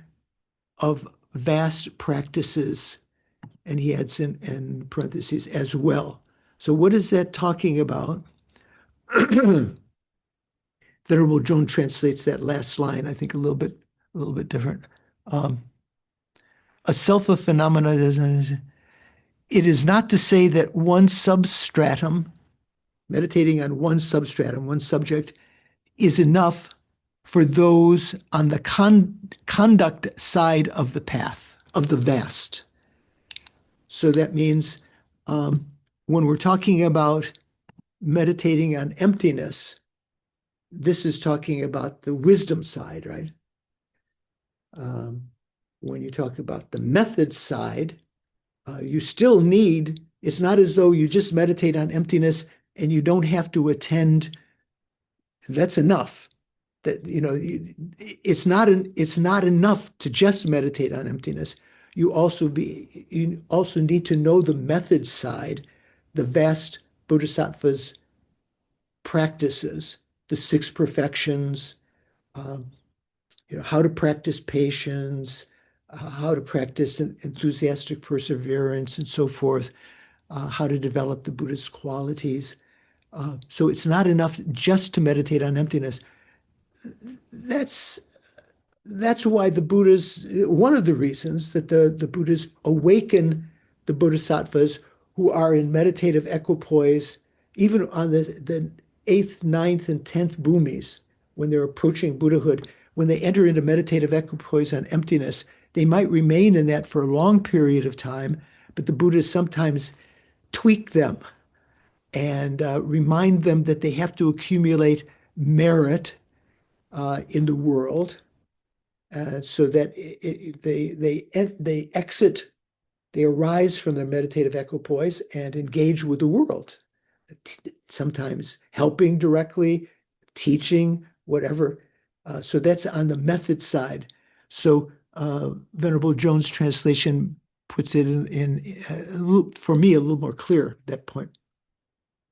of vast practices. And he adds in parentheses, as well. So what is that talking about? Venerable Joan translates that last line, I think, a little bit different. A self of phenomena it is not to say that one substratum, meditating on one substratum, one subject, is enough for those on the conduct side of the path, of the vast. So that means when we're talking about meditating on emptiness, this is talking about the wisdom side, right? When you talk about the method side, you still need, it's not as though you just meditate on emptiness and you don't have to attend. That's enough. That, it's not enough to just meditate on emptiness. You also need to know the method side, the vast bodhisattvas practices, the 6 perfections, how to practice patience, how to practice enthusiastic perseverance, and so forth, how to develop the Buddhist qualities. So it's not enough just to meditate on emptiness. That's why the Buddhas, one of the reasons that the Buddhas awaken the Bodhisattvas who are in meditative equipoise, even on the 8th, 9th, and 10th bhumis, when they're approaching Buddhahood, when they enter into meditative equipoise on emptiness, they might remain in that for a long period of time, but the Buddhas sometimes tweak them and remind them that they have to accumulate merit in the world so that they exit, they arise from their meditative equipoise and engage with the world, sometimes helping directly, teaching, whatever. So that's on the method side. So Venerable Jones' translation puts it for me, a little more clear, that point.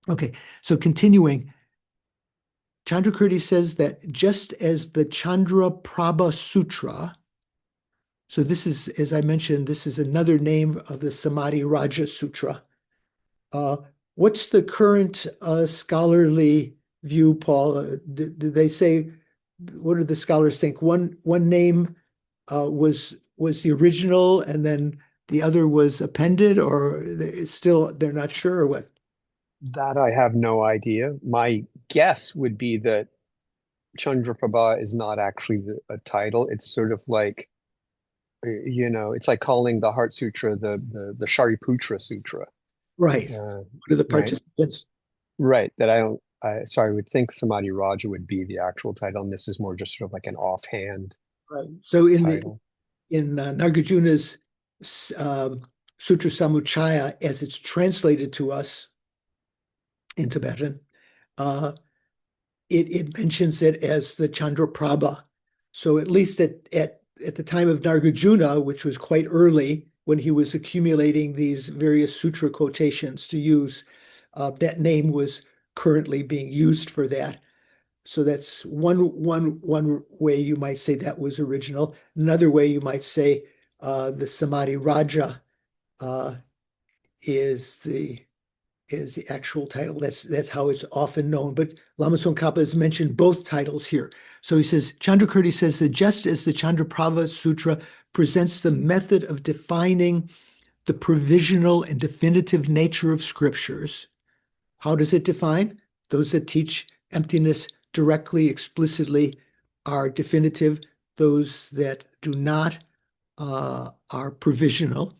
Okay, so continuing, Chandrakirti says that just as the Chandraprabha Sutra, so this is, as I mentioned, this is another name of the Samadhi Raja Sutra. What's the current scholarly view, Paul? Do they say, what do the scholars think? One name was the original and then the other was appended, or they're not sure, or what? That I have no idea. My guess would be that Chandraprabha is not actually a title. It's sort of like, it's like calling the Heart Sutra the Shariputra Sutra. Right. What are the participants? Right. That I would think Samadhi Raja would be the actual title, and this is more just sort of like an offhand. Right. So in title. Nagarjuna's Sutra Samuchaya, as it's translated to us in Tibetan, it mentions it as the Chandraprabha. So at least at the time of Nagarjuna, which was quite early, when he was accumulating these various sutra quotations to use, that name was currently being used for that. So that's one way you might say that was original. Another way you might say the Samadhi Raja is the actual title. That's how it's often known. But Lama Tsongkhapa has mentioned both titles here. So he says, Chandrakirti says that just as the Chandraprabha Sutra presents the method of defining the provisional and definitive nature of scriptures, how does it define? Those that teach emptiness directly, explicitly, are definitive. Those that do not are provisional.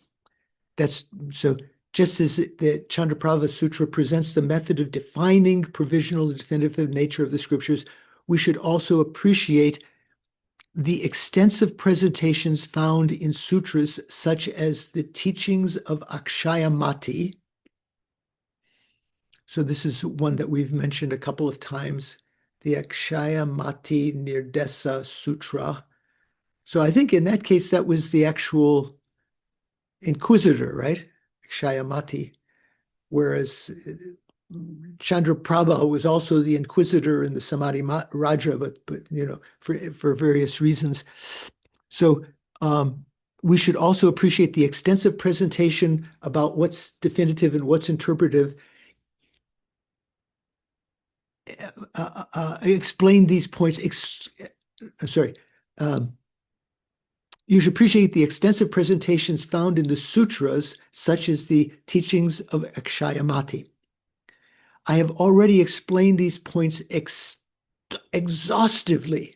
That's so. Just as the Chandraprabha Sutra presents the method of defining provisional and definitive nature of the scriptures, we should also appreciate the extensive presentations found in sutras such as the teachings of Akshayamati. So this is one that we've mentioned a couple of times, the Akshayamati Nirdesa Sutra. So I think in that case, that was the actual inquisitor, right? Akshayamati, whereas Chandraprabha was also the inquisitor in the Samadhi Raja, but for various reasons. So we should also appreciate the extensive presentation about what's definitive and what's interpretive. Explain these points. You should appreciate the extensive presentations found in the sutras, such as the teachings of Akshayamati. I have already explained these points exhaustively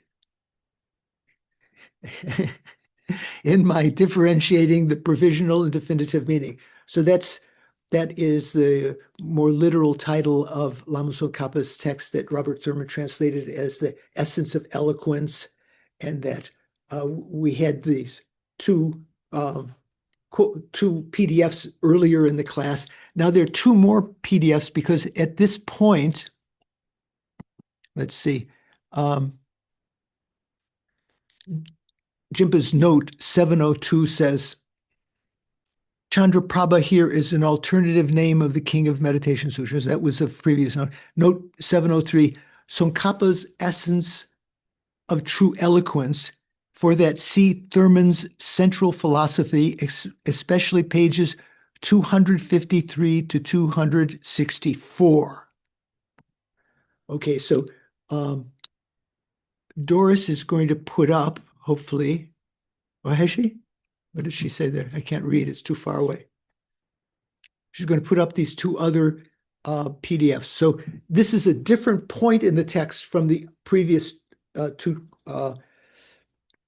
in my differentiating the provisional and definitive meaning. So that is the more literal title of Lama Tsongkhapa's text that Robert Thurman translated as the essence of eloquence, and that we had these two PDFs earlier in the class. Now there are two more PDFs because at this point, let's see, Jimpa's note 702 says, Chandraprabha here is an alternative name of the King of Meditation Sutras. That was a previous note. Note 703, Tsongkhapa's essence of true eloquence. For that, see Thurman's Central Philosophy, especially pages 253 to 264. Okay, so Doris is going to put up, hopefully, or has she? What did she say there? I can't read, it's too far away. She's going to put up these two other PDFs. So this is a different point in the text from the previous two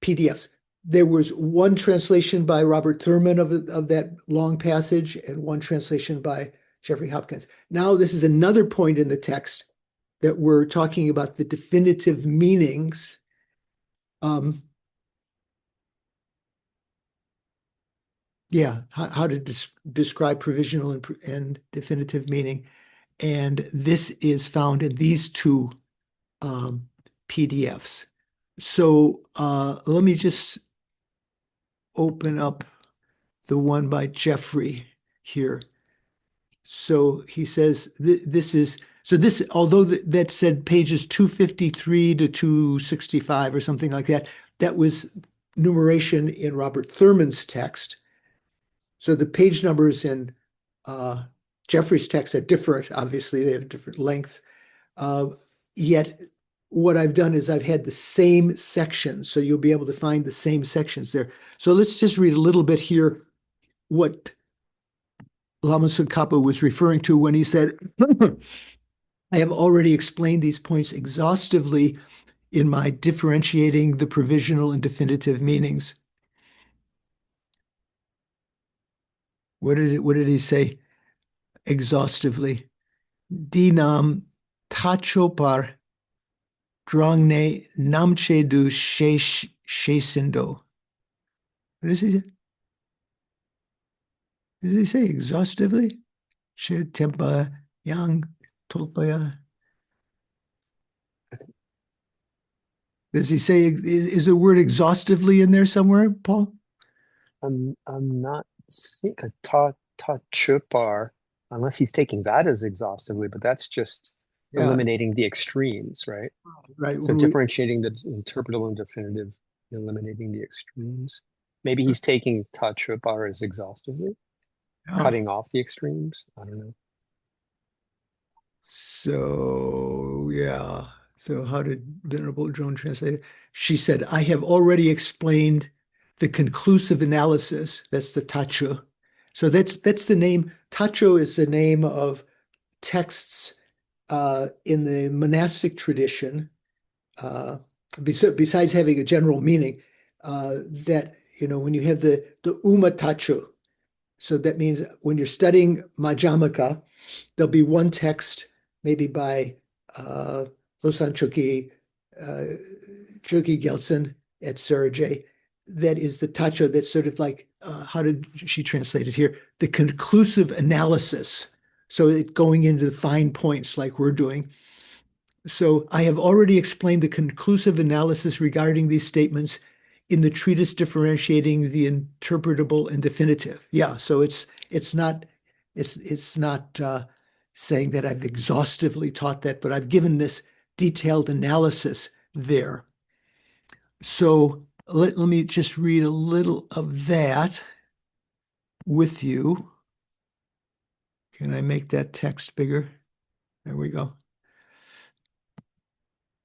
PDFs. There was one translation by Robert Thurman of that long passage and one translation by Jeffrey Hopkins. Now this is another point in the text that we're talking about the definitive meanings. Yeah, how to describe provisional and definitive meaning. And this is found in these two PDFs. So let me just open up the one by Jeffrey here. So he says this, although that said pages 253 to 265 or something like that, that was numeration in Robert Thurman's text. So the page numbers in Jeffrey's text are different. Obviously, they have different length. Yet what I've done is I've had the same sections, so you'll be able to find the same sections there. So let's just read a little bit here what Lama Tsongkhapa was referring to when he said, I have already explained these points exhaustively in my differentiating the provisional and definitive meanings. What did he say exhaustively? Dinam tachopar drangne namchedu shesindo. What does he say? Does he say exhaustively? Tempa yang tolpaya. Does he say, is the word exhaustively in there somewhere, Paul? I'm not seeing a ta chupar, unless he's taking that as exhaustively, but that's just eliminating the extremes, right? Right. So differentiating the interpretable and definitive, eliminating the extremes. Maybe he's taking ta chupar as exhaustively, cutting off the extremes. I don't know. So, yeah. So how did Venerable Joan translate it? She said, I have already explained the conclusive analysis. That's the tacho. So that's the name. Tacho is the name of texts in the monastic tradition, besides having a general meaning, that, when you have the Uma Tacho, so that means when you're studying Majjhimaka, there'll be one text, maybe by Losang Chökyi Gyaltsen at Sergey, that is the tacho that's sort of like, how did she translate it here? The conclusive analysis. So it going into the fine points like we're doing. So I have already explained the conclusive analysis regarding these statements in the treatise differentiating the interpretable and definitive. Yeah, so it's not saying that I've exhaustively taught that, but I've given this detailed analysis there. So let me just read a little of that with you. Can I make that text bigger? There we go.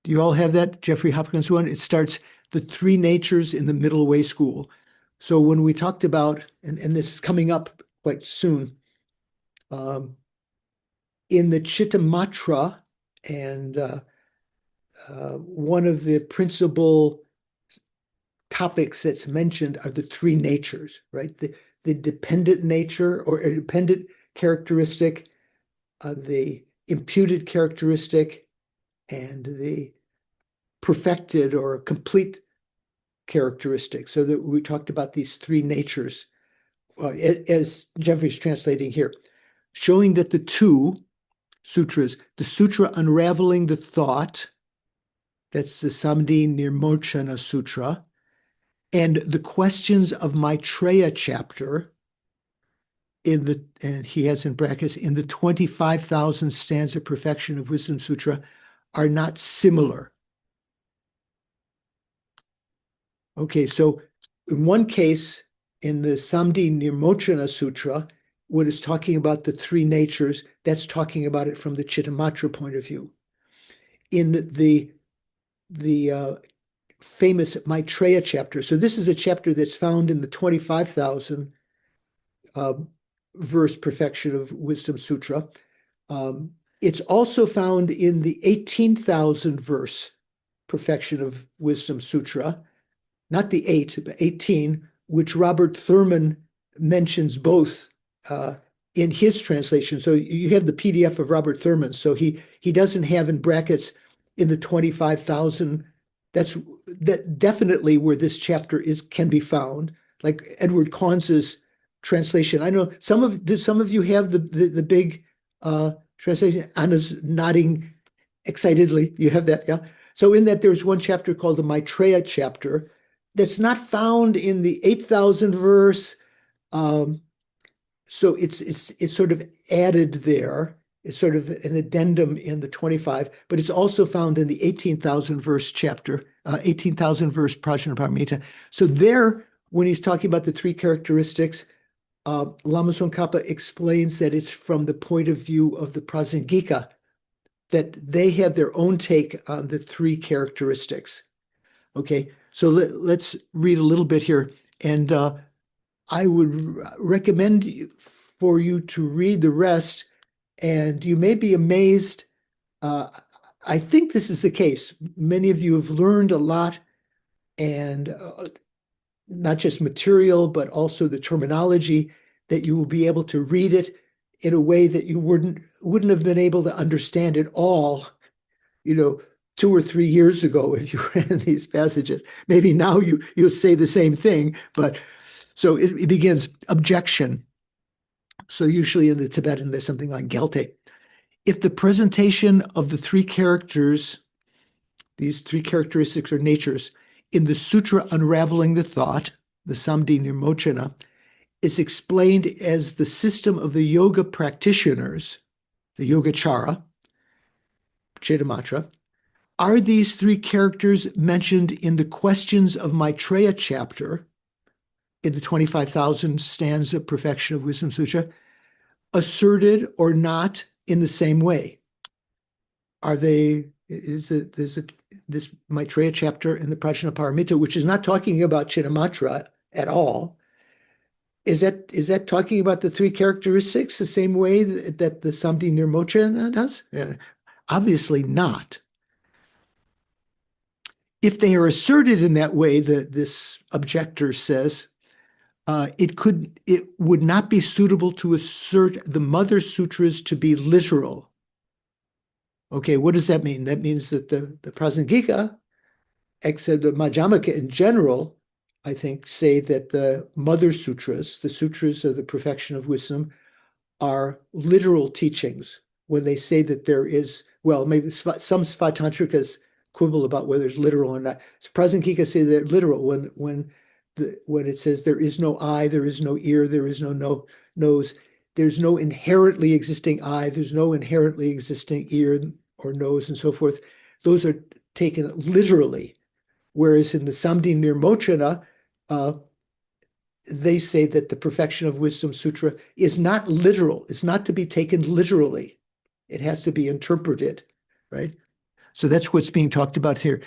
Do you all have that? Jeffrey Hopkins one? It starts the three natures in the middle way school. So when we talked about, and this is coming up quite soon, in the Chittamatra, and one of the principal topics that's mentioned are the three natures, right? The dependent nature or a dependent characteristic, the imputed characteristic, and the perfected or complete characteristic. So that we talked about these three natures, as Jeffrey's translating here, showing that the two sutras, the sutra unraveling the thought, that's the Samdi Nirmochana Sutra, and the questions of Maitreya chapter and he has in brackets, in the 25,000 stanza perfection of Wisdom Sutra are not similar. Okay, so in one case, in the Samdi Nirmochana Sutra, when it's talking about the three natures, that's talking about it from the Chittamatra point of view. in the famous Maitreya chapter. So this is a chapter that's found in the 25,000 verse Perfection of Wisdom Sutra. It's also found in the 18,000 verse Perfection of Wisdom Sutra, not the 8, but 18, which Robert Thurman mentions both in his translation. So you have the PDF of Robert Thurman. So he doesn't have in brackets in the 25,000. That definitely where this chapter can be found, like Edward Conze's translation. I know some of you have the big translation. Anna's nodding excitedly. You have that, yeah? So in that, there's one chapter called the Maitreya chapter that's not found in the 8,000 verse. So it's sort of added there. It's sort of an addendum in the 25, but it's also found in the 18,000 verse chapter, 18,000 verse Prajnaparamita. So there, when he's talking about the three characteristics, Lama Tsongkhapa explains that it's from the point of view of the Prasangika, that they have their own take on the three characteristics. Okay, so let's read a little bit here. And I would recommend for you to read the rest, and you may be amazed. I think this is the case. Many of you have learned a lot, and not just material, but also the terminology, that you will be able to read it in a way that you wouldn't have been able to understand it all, 2 or 3 years ago if you read these passages. Maybe now you'll say the same thing, but so it begins, objection. So usually in the Tibetan, there's something like gelte. If the presentation of the three characters, these three characteristics or natures, in the Sutra Unraveling the Thought, the Samdhi Nirmochana, is explained as the system of the yoga practitioners, the Yogacara, Chittamatra, are these three characters mentioned in the Questions of Maitreya chapter, in the 25,000 stanza Perfection of Wisdom Sutra, asserted or not in the same way? Are they, this Maitreya chapter in the Prajnaparamita, which is not talking about Chittamatra at all, is that talking about the three characteristics the same way that the Samdhi Nirmochana does? Obviously not. If they are asserted in that way, this objector says, it would not be suitable to assert the Mother Sutras to be literal. Okay, what does that mean? That means that the Prasangika, except the Madhyamaka in general, I think, say that the Mother Sutras, the Sutras of the Perfection of Wisdom, are literal teachings when they say that there is, well, maybe some Svatantrikas quibble about whether it's literal or not. So Prasangika say they're literal when it says there is no eye, there is no ear, there is no nose, there's no inherently existing eye, there's no inherently existing ear or nose and so forth. Those are taken literally. Whereas in the Samdhi Nirmochana, they say that the Perfection of Wisdom Sutra is not literal. It's not to be taken literally. It has to be interpreted, right? So that's what's being talked about here.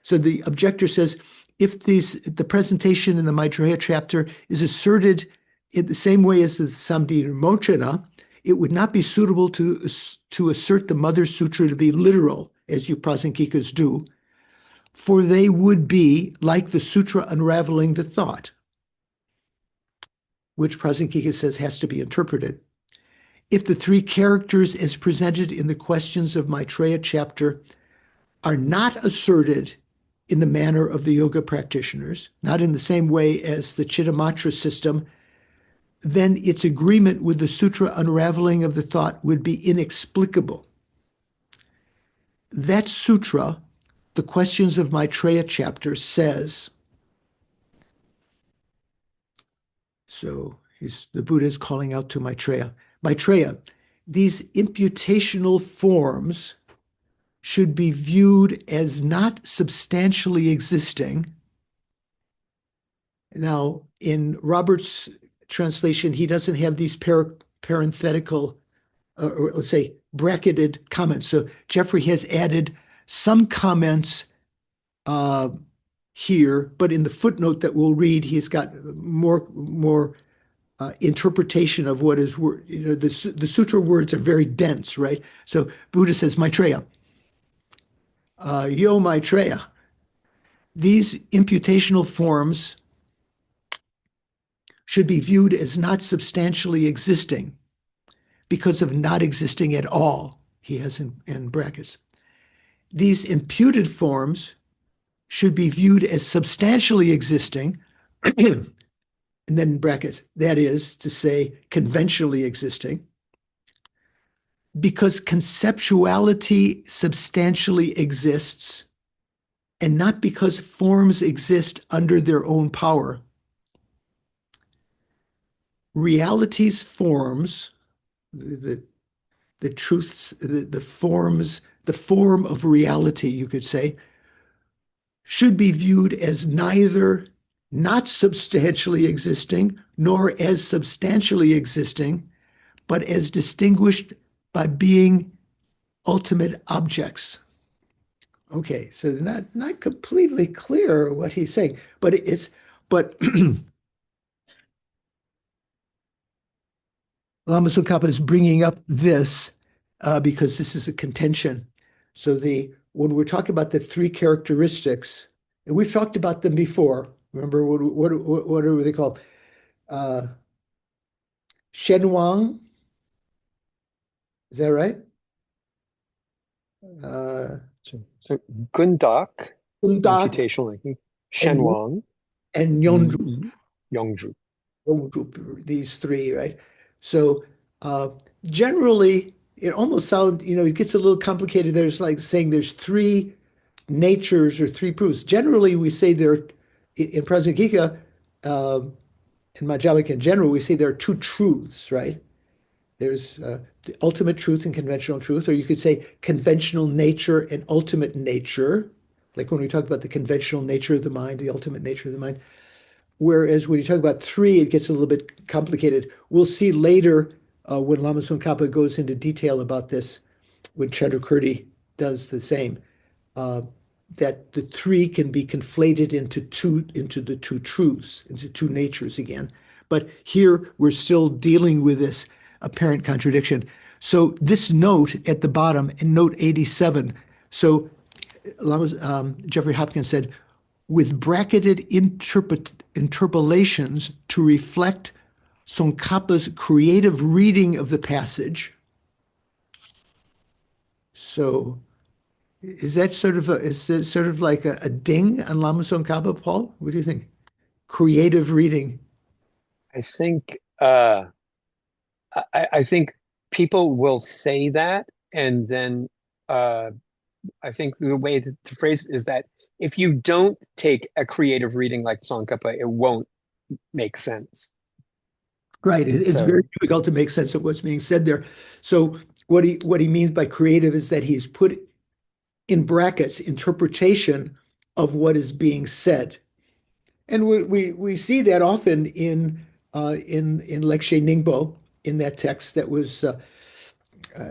So the objector says, if the presentation in the Maitreya chapter is asserted in the same way as the Samdhi Nirmochana, it would not be suitable to assert the Mother Sutra to be literal, as you Prasangikas do, for they would be like the Sutra Unraveling the Thought, which Prasangika says has to be interpreted. If the three characters as presented in the Questions of Maitreya chapter are not asserted in the manner of the yoga practitioners, not in the same way as the Chittamatra system, then its agreement with the Sutra Unraveling of the Thought would be inexplicable. That sutra, the Questions of Maitreya chapter, says, so the Buddha is calling out to Maitreya. Maitreya, these imputational forms should be viewed as not substantially existing. Now, in Robert's translation, he doesn't have these parenthetical, or let's say bracketed comments. So Jeffrey has added some comments here, but in the footnote that we'll read, he's got more interpretation of what is word. The sutra words are very dense, right? So Buddha says, Maitreya, yo Maitreya, these imputational forms should be viewed as not substantially existing because of not existing at all, he has in brackets. These imputed forms should be viewed as substantially existing, and then in brackets, that is to say, conventionally existing, because conceptuality substantially exists, and not because forms exist under their own power. Reality's forms, the truths, the forms, the form of reality, you could say, should be viewed as neither not substantially existing nor as substantially existing, but as distinguished by being ultimate objects. Okay, so not completely clear what he's saying, but Lama Tsongkhapa is bringing up this because this is a contention. So when we're talking about the three characteristics, and we've talked about them before. Remember what are they called? Shenwang, is that right? So Gundak, Undak, imputational, Shenwang, and Nyondru. Yongju. These three, right? So generally, it almost sounds, it gets a little complicated. There's like saying there's three natures or three proofs. Generally, we say there, in Prasangika, in Madhyamaka in general, we say there are two truths, right? There's the ultimate truth and conventional truth, or you could say conventional nature and ultimate nature, like when we talk about the conventional nature of the mind, the ultimate nature of the mind. Whereas when you talk about three, it gets a little bit complicated. We'll see later when Lama Tsongkhapa goes into detail about this, when Chandrakirti does the same, that the three can be conflated into the two truths, into two natures again. But here we're still dealing with this apparent contradiction. So this note at the bottom, in note 87, so Jeffrey Hopkins said, with bracketed interpolations to reflect Tsongkhapa's creative reading of the passage. So is that sort of like a ding on Lama Tsongkhapa, Paul? What do you think? Creative reading. I think I think people will say that, and then I think the way to phrase it is that if you don't take a creative reading like Tsongkhapa, it won't make sense. Right. It's very difficult to make sense of what's being said there. So what he means by creative is that he's put in brackets interpretation of what is being said. And we see that often in Lekshe Ningbo, in that text that was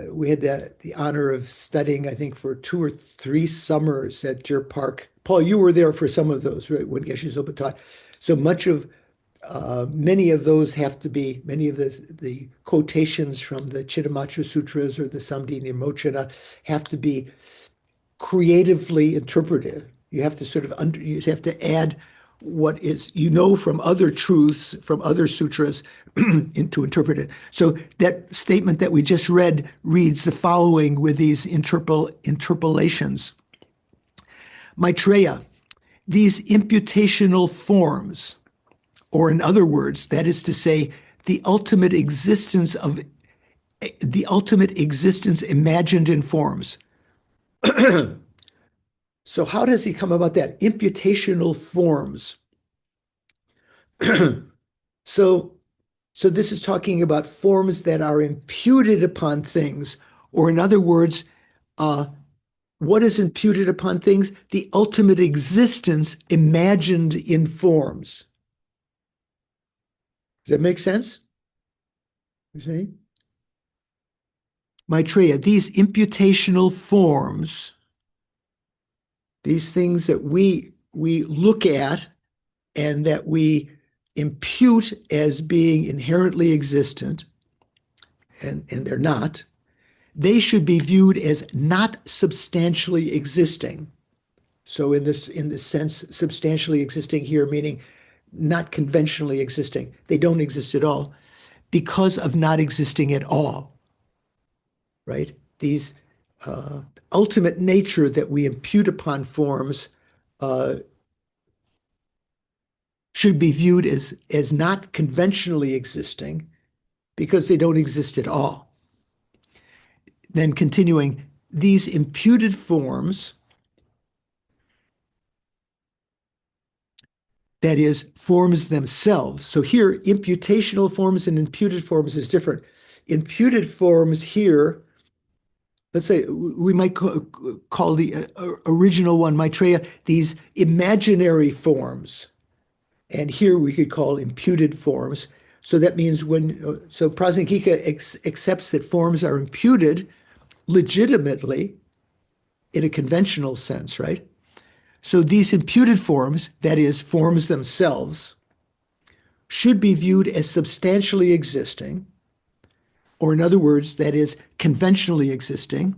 we had the honor of studying, I think, for 2 or 3 summers at Deer Park. Paul, you were there for some of those, right, when Geshe Zopa taught. So many of those have to be, many of the quotations from the Chittamatra Sutras or the Samdhini Mochana have to be creatively interpreted. You have to you have to add what is, from other truths, from other sutras, to interpret it. So that statement that we just read reads the following with these interpolations. Maitreya, these imputational forms, or in other words, that is to say, the ultimate existence imagined in forms. So how does he come about that? Imputational forms. So this is talking about forms that are imputed upon things, or in other words, what is imputed upon things? The ultimate existence imagined in forms. Does that make sense? You see? Maitreya, these imputational forms these things that we look at and that we impute as being inherently existent, and they're not, they should be viewed as not substantially existing. So in this sense, substantially existing here, meaning not conventionally existing. They don't exist at all because of not existing at all, right? These ultimate nature that we impute upon forms should be viewed as not conventionally existing because they don't exist at all. Then continuing, these imputed forms, that is, forms themselves. So here, imputational forms and imputed forms is different. Imputed forms here, let's say we might call the original one, Maitreya, these imaginary forms. And here we could call imputed forms. So that means so Prasangika accepts that forms are imputed legitimately in a conventional sense, right? So these imputed forms, that is, forms themselves, should be viewed as substantially existing, or in other words, that is, conventionally existing,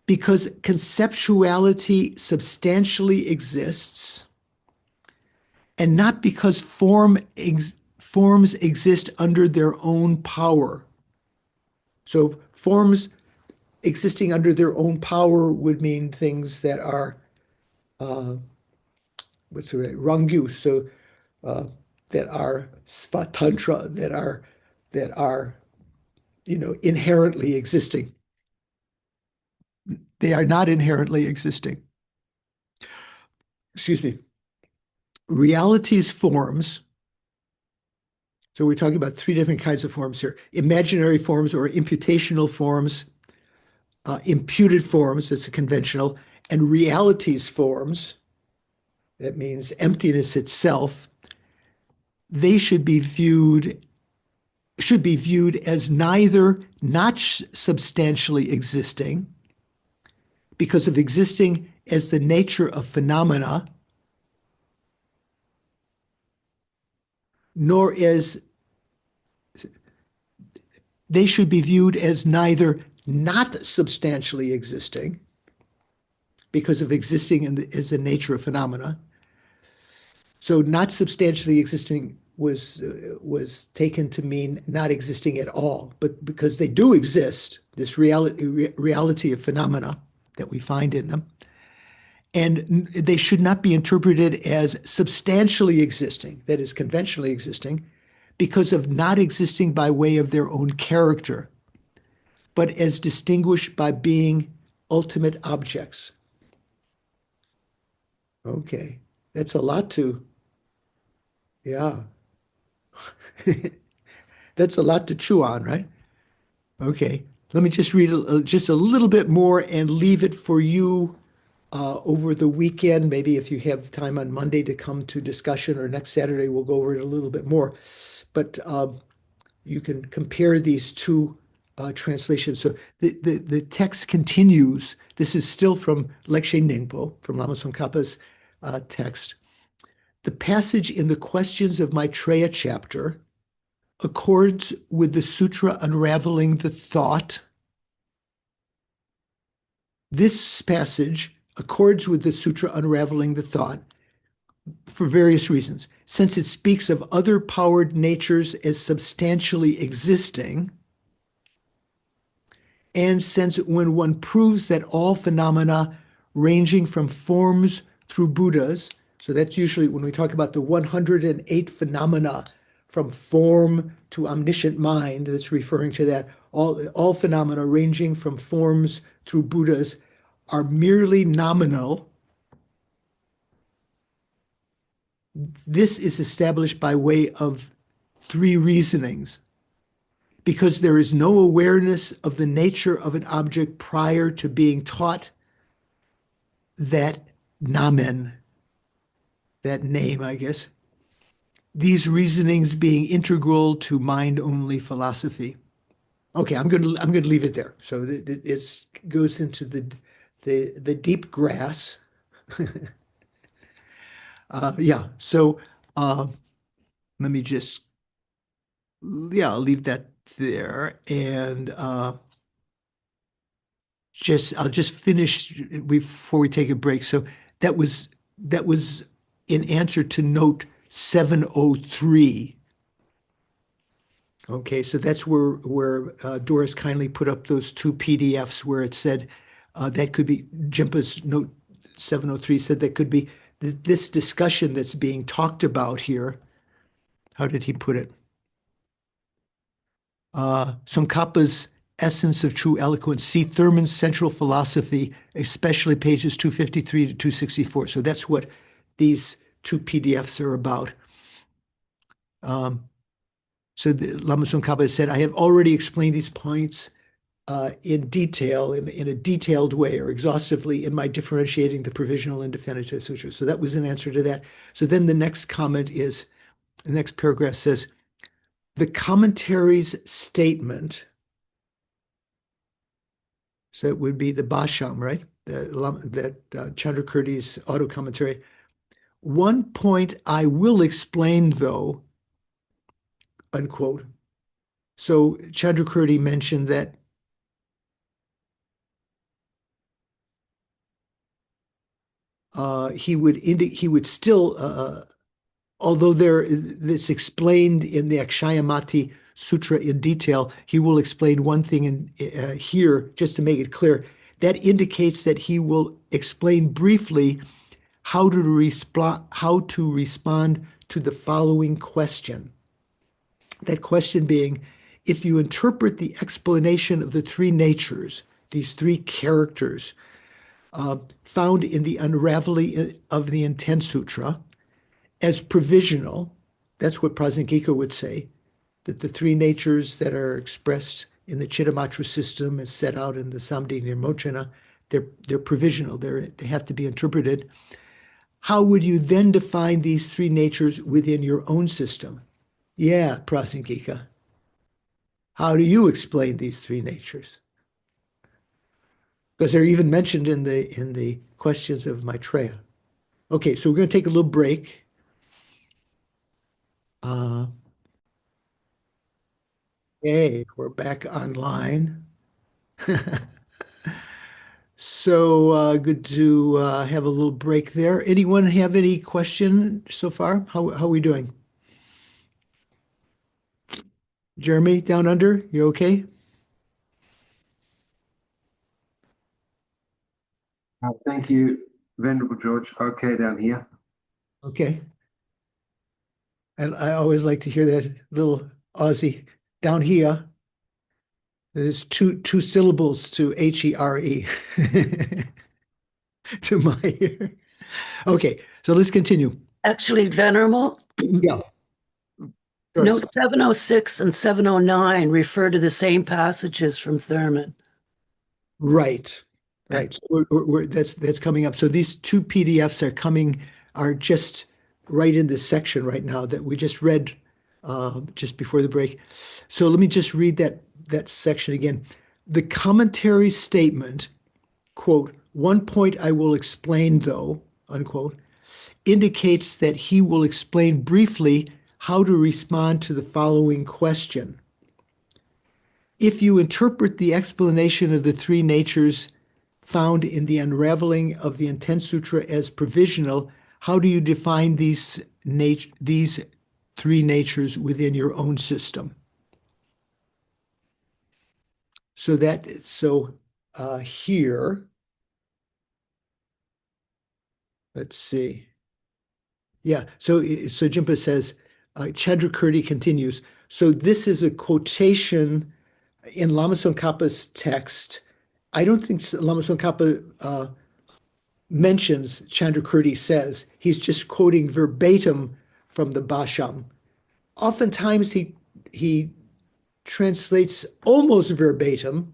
because conceptuality substantially exists, and not because forms exist under their own power. So forms existing under their own power would mean things that are what's the right rangyu, so that are svatantra, that are inherently existing. They are not inherently existing. Excuse me. Reality's forms. So we're talking about three different kinds of forms here: imaginary forms or imputational forms, imputed forms, that's a conventional, and reality's forms. That means emptiness itself. They should be viewed as neither not substantially existing because of existing as the nature of phenomena, nor as they should be viewed as neither not substantially existing because of existing as the nature of phenomena. So not substantially existing was taken to mean not existing at all, but because they do exist, this reality of phenomena that we find in them, and they should not be interpreted as substantially existing, that is conventionally existing, because of not existing by way of their own character, but as distinguished by being ultimate objects. Okay, that's a lot to, yeah. That's a lot to chew on, right? Okay, let me just read just a little bit more and leave it for you over the weekend. Maybe if you have time on Monday to come to discussion, or next Saturday, we'll go over it a little bit more. But you can compare these two translations. So the text continues. This is still from Lekshe Ningpo, from Lama Tsongkhapa's text. The passage in the Questions of Maitreya chapter accords with the sutra unraveling the thought. This passage accords with the sutra unraveling the thought for various reasons. Since it speaks of other powered natures as substantially existing, and since when one proves that all phenomena ranging from forms through Buddhas, so that's usually when we talk about the 108 phenomena from form to omniscient mind, that's referring to that. All phenomena ranging from forms through Buddhas are merely nominal. This is established by way of three reasonings. Because there is no awareness of the nature of an object prior to being taught that namen, that name, I guess. These reasonings being integral to mind-only philosophy. Okay, I'm going to leave it there. So it goes into the deep grass Yeah, so let me just, yeah, I'll leave that there. And I'll just finish before we take a break. So that was in answer to note 703. Okay, so that's where Doris kindly put up those two PDFs where it said that could be Jimpa's note 703 said that could be this discussion that's being talked about here. How did he put it? Tsongkhapa's Essence of True Eloquence. See Thurman's Central Philosophy, especially pages 253 to 264. So that's what these two PDFs are about. So Lama Tsongkhapa said, I have already explained these points in detail, in a detailed way or exhaustively in my differentiating the provisional and definitive sutras. So that was an answer to that. So then the next comment is, the next paragraph says, the commentary's statement, so it would be the Basham, right? That Chandrakirti's auto commentary. One point I will explain, though, unquote. So Chandrakirti mentioned that he would still, although this explained in the Akshayamati Sutra in detail, he will explain one thing here just to make it clear. That indicates that he will explain briefly how to respond to the following question. That question being, if you interpret the explanation of the three natures, these three characters, found in the Unraveling of the Intent Sutra as provisional, that's what Prasangika would say, that the three natures that are expressed in the Chittamatra system as set out in the Samdhi Nirmochana, they're provisional, they have to be interpreted. How would you then define these three natures within your own system? Yeah, Prasangika. How do you explain these three natures? Because they're even mentioned in the questions of Maitreya. Okay, so we're going to take a little break. Okay, we're back online. So good to have a little break there. Anyone have any question so far? How are we doing? Jeremy, down under, you okay? Thank you, Venerable George. Okay, down here. Okay. And I always like to hear that little Aussie down here. There's two syllables to HERE to my ear. Okay, so let's continue. Actually, Venerable, Yeah. note 706 and 709 refer to the same passages from Thurman. Right. Right. So that's coming up. So these two PDFs are just right in this section right now that we just read just before the break. So let me just read that section again. The commentary statement, quote, one point I will explain though, unquote, indicates that he will explain briefly how to respond to the following question. If you interpret the explanation of the three natures found in the Unraveling of the Intent Sutra as provisional, how do you define these three natures within your own system? So here, let's see. Yeah, so Jimpa says, Chandrakirti continues. So this is a quotation in Lama Tsongkhapa's text. I don't think Lama Tsongkhapa mentions Chandrakirti says. He's just quoting verbatim from the Basham. Oftentimes he translates almost verbatim,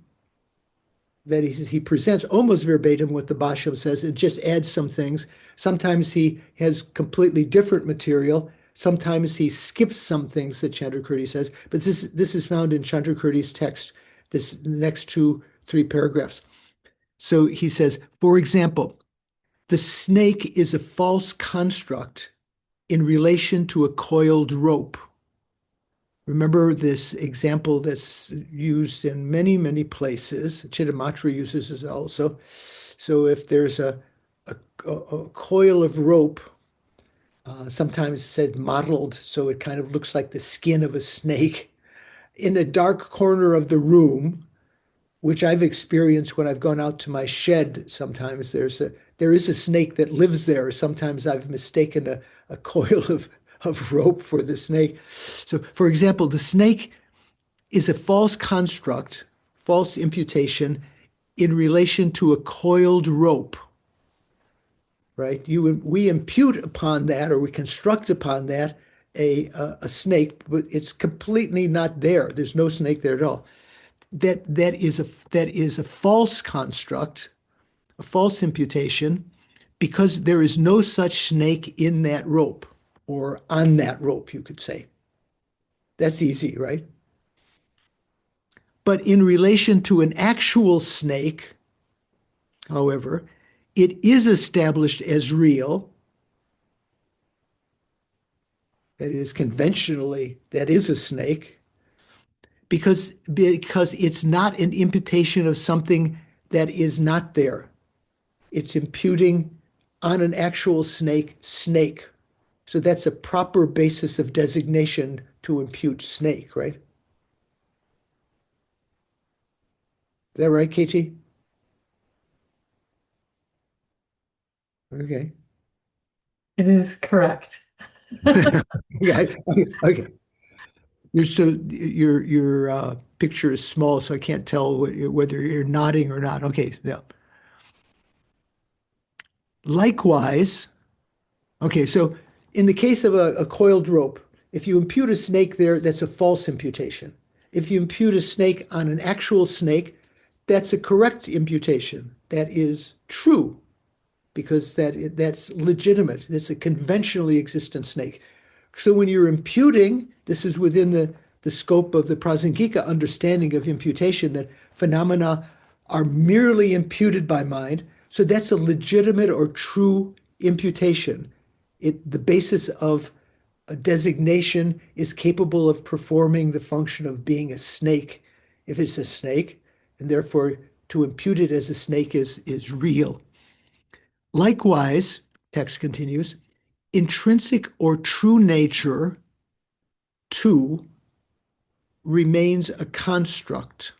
that he presents almost verbatim what the Basham says and just adds some things. Sometimes he has completely different material. Sometimes he skips some things that Chandrakirti says, but this is found in Chandrakirti's text, the next 2-3 paragraphs. So he says, for example, the snake is a false construct in relation to a coiled rope. Remember this example that's used in many, many places. Chittamatra uses this also. So if there's a coil of rope, sometimes said mottled, so it kind of looks like the skin of a snake, in a dark corner of the room, which I've experienced when I've gone out to my shed. Sometimes there is a snake that lives there. Sometimes I've mistaken a coil of rope for the snake. So, for example, the snake is a false construct, false imputation in relation to a coiled rope, right? We impute upon that, or we construct upon that a snake, but it's completely not there. There's no snake there at all. That is a false construct, a false imputation, because there is no such snake in that rope, or on that rope, you could say. That's easy, right? But in relation to an actual snake, however, it is established as real. That is, conventionally, that is a snake, because it's not an imputation of something that is not there. It's imputing on an actual snake. So that's a proper basis of designation to impute snake, right? Is that right, KT? Okay. It is correct. Okay. Okay. Your picture is small, so I can't tell whether you're nodding or not. Okay, yeah. Likewise, okay, so in the case of a coiled rope, if you impute a snake there, that's a false imputation. If you impute a snake on an actual snake, that's a correct imputation. That is true, because that's legitimate. That's a conventionally existent snake. So when you're imputing, this is within the scope of the Prasangika understanding of imputation, that phenomena are merely imputed by mind. So that's a legitimate or true imputation. The basis of a designation is capable of performing the function of being a snake, if it's a snake, and therefore to impute it as a snake is real. Likewise, text continues, intrinsic or true nature, too, remains a construct.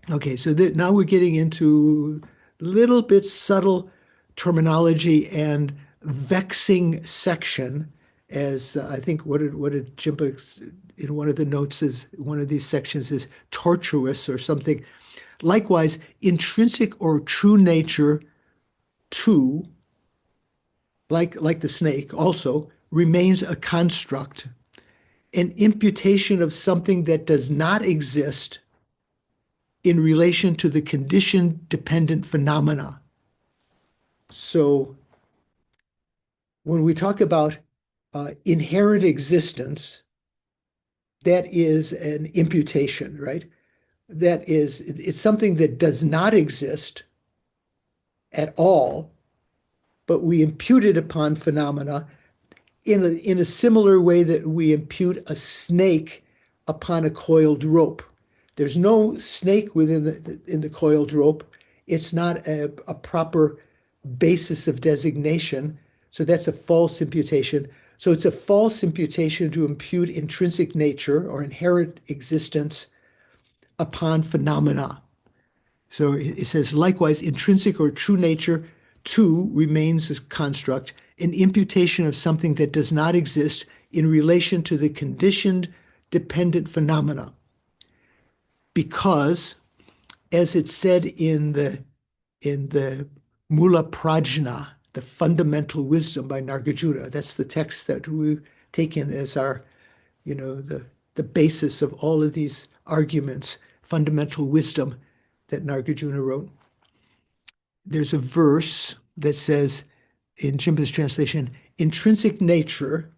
Okay, so now we're getting into little bit subtle terminology and vexing section, as I think what did Jimpa in one of the notes is, one of these sections is tortuous or something. Likewise, intrinsic or true nature, too, like the snake also, remains a construct, an imputation of something that does not exist in relation to the condition-dependent phenomena. So when we talk about inherent existence, that is an imputation, right? It's something that does not exist at all, but we impute it upon phenomena in a similar way that we impute a snake upon a coiled rope. There's no snake within the coiled rope. It's not a proper basis of designation. So that's a false imputation. So it's a false imputation to impute intrinsic nature or inherent existence upon phenomena. So it says, likewise, intrinsic or true nature, too, remains a construct, an imputation of something that does not exist in relation to the conditioned dependent phenomena. Because, as it's said in the Mula Prajna, the fundamental wisdom by Nagarjuna, that's the text that we've taken as our, the basis of all of these arguments, fundamental wisdom that Nagarjuna wrote. There's a verse that says, in Jimpa's translation, intrinsic nature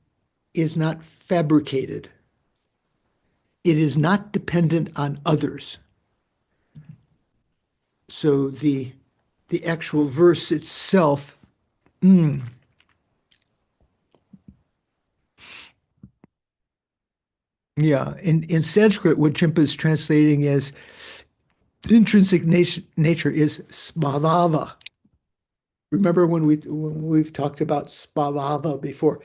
is not fabricated. It is not dependent on others. So the the actual verse itself. Mm. Yeah, in Sanskrit, what Chimpa is translating as intrinsic nature is svabhava. Remember when we've talked about svabhava before?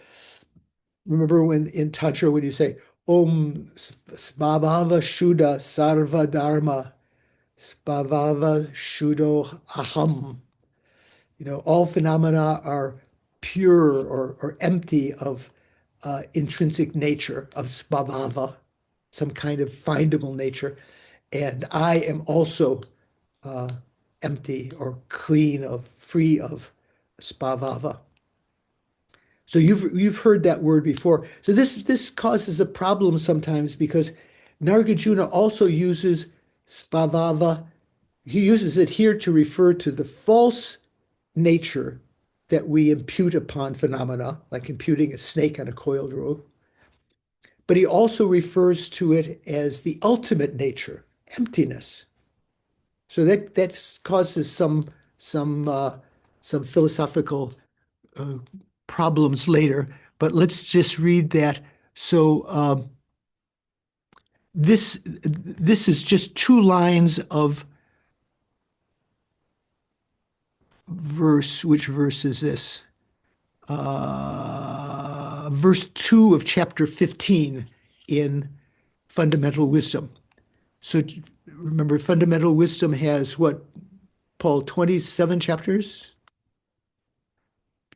Remember when in Tantra when you say Om Svabhava Shuddha Sarva Dharma Svabhava Shuddho Aham. All phenomena are pure or empty of intrinsic nature, of svabhava, some kind of findable nature. And I am also empty or clean of, free of svabhava. So you've heard that word before. So this causes a problem sometimes because Nagarjuna also uses svabhava. He uses it here to refer to the false nature that we impute upon phenomena, like imputing a snake on a coiled rope. But he also refers to it as the ultimate nature, emptiness. So that causes some philosophical problems later. But let's just read that. So this is just 2 lines of verse. Which verse is this? Verse 2 of chapter 15 in Fundamental Wisdom. So remember, Fundamental Wisdom has what, Paul, 27 chapters?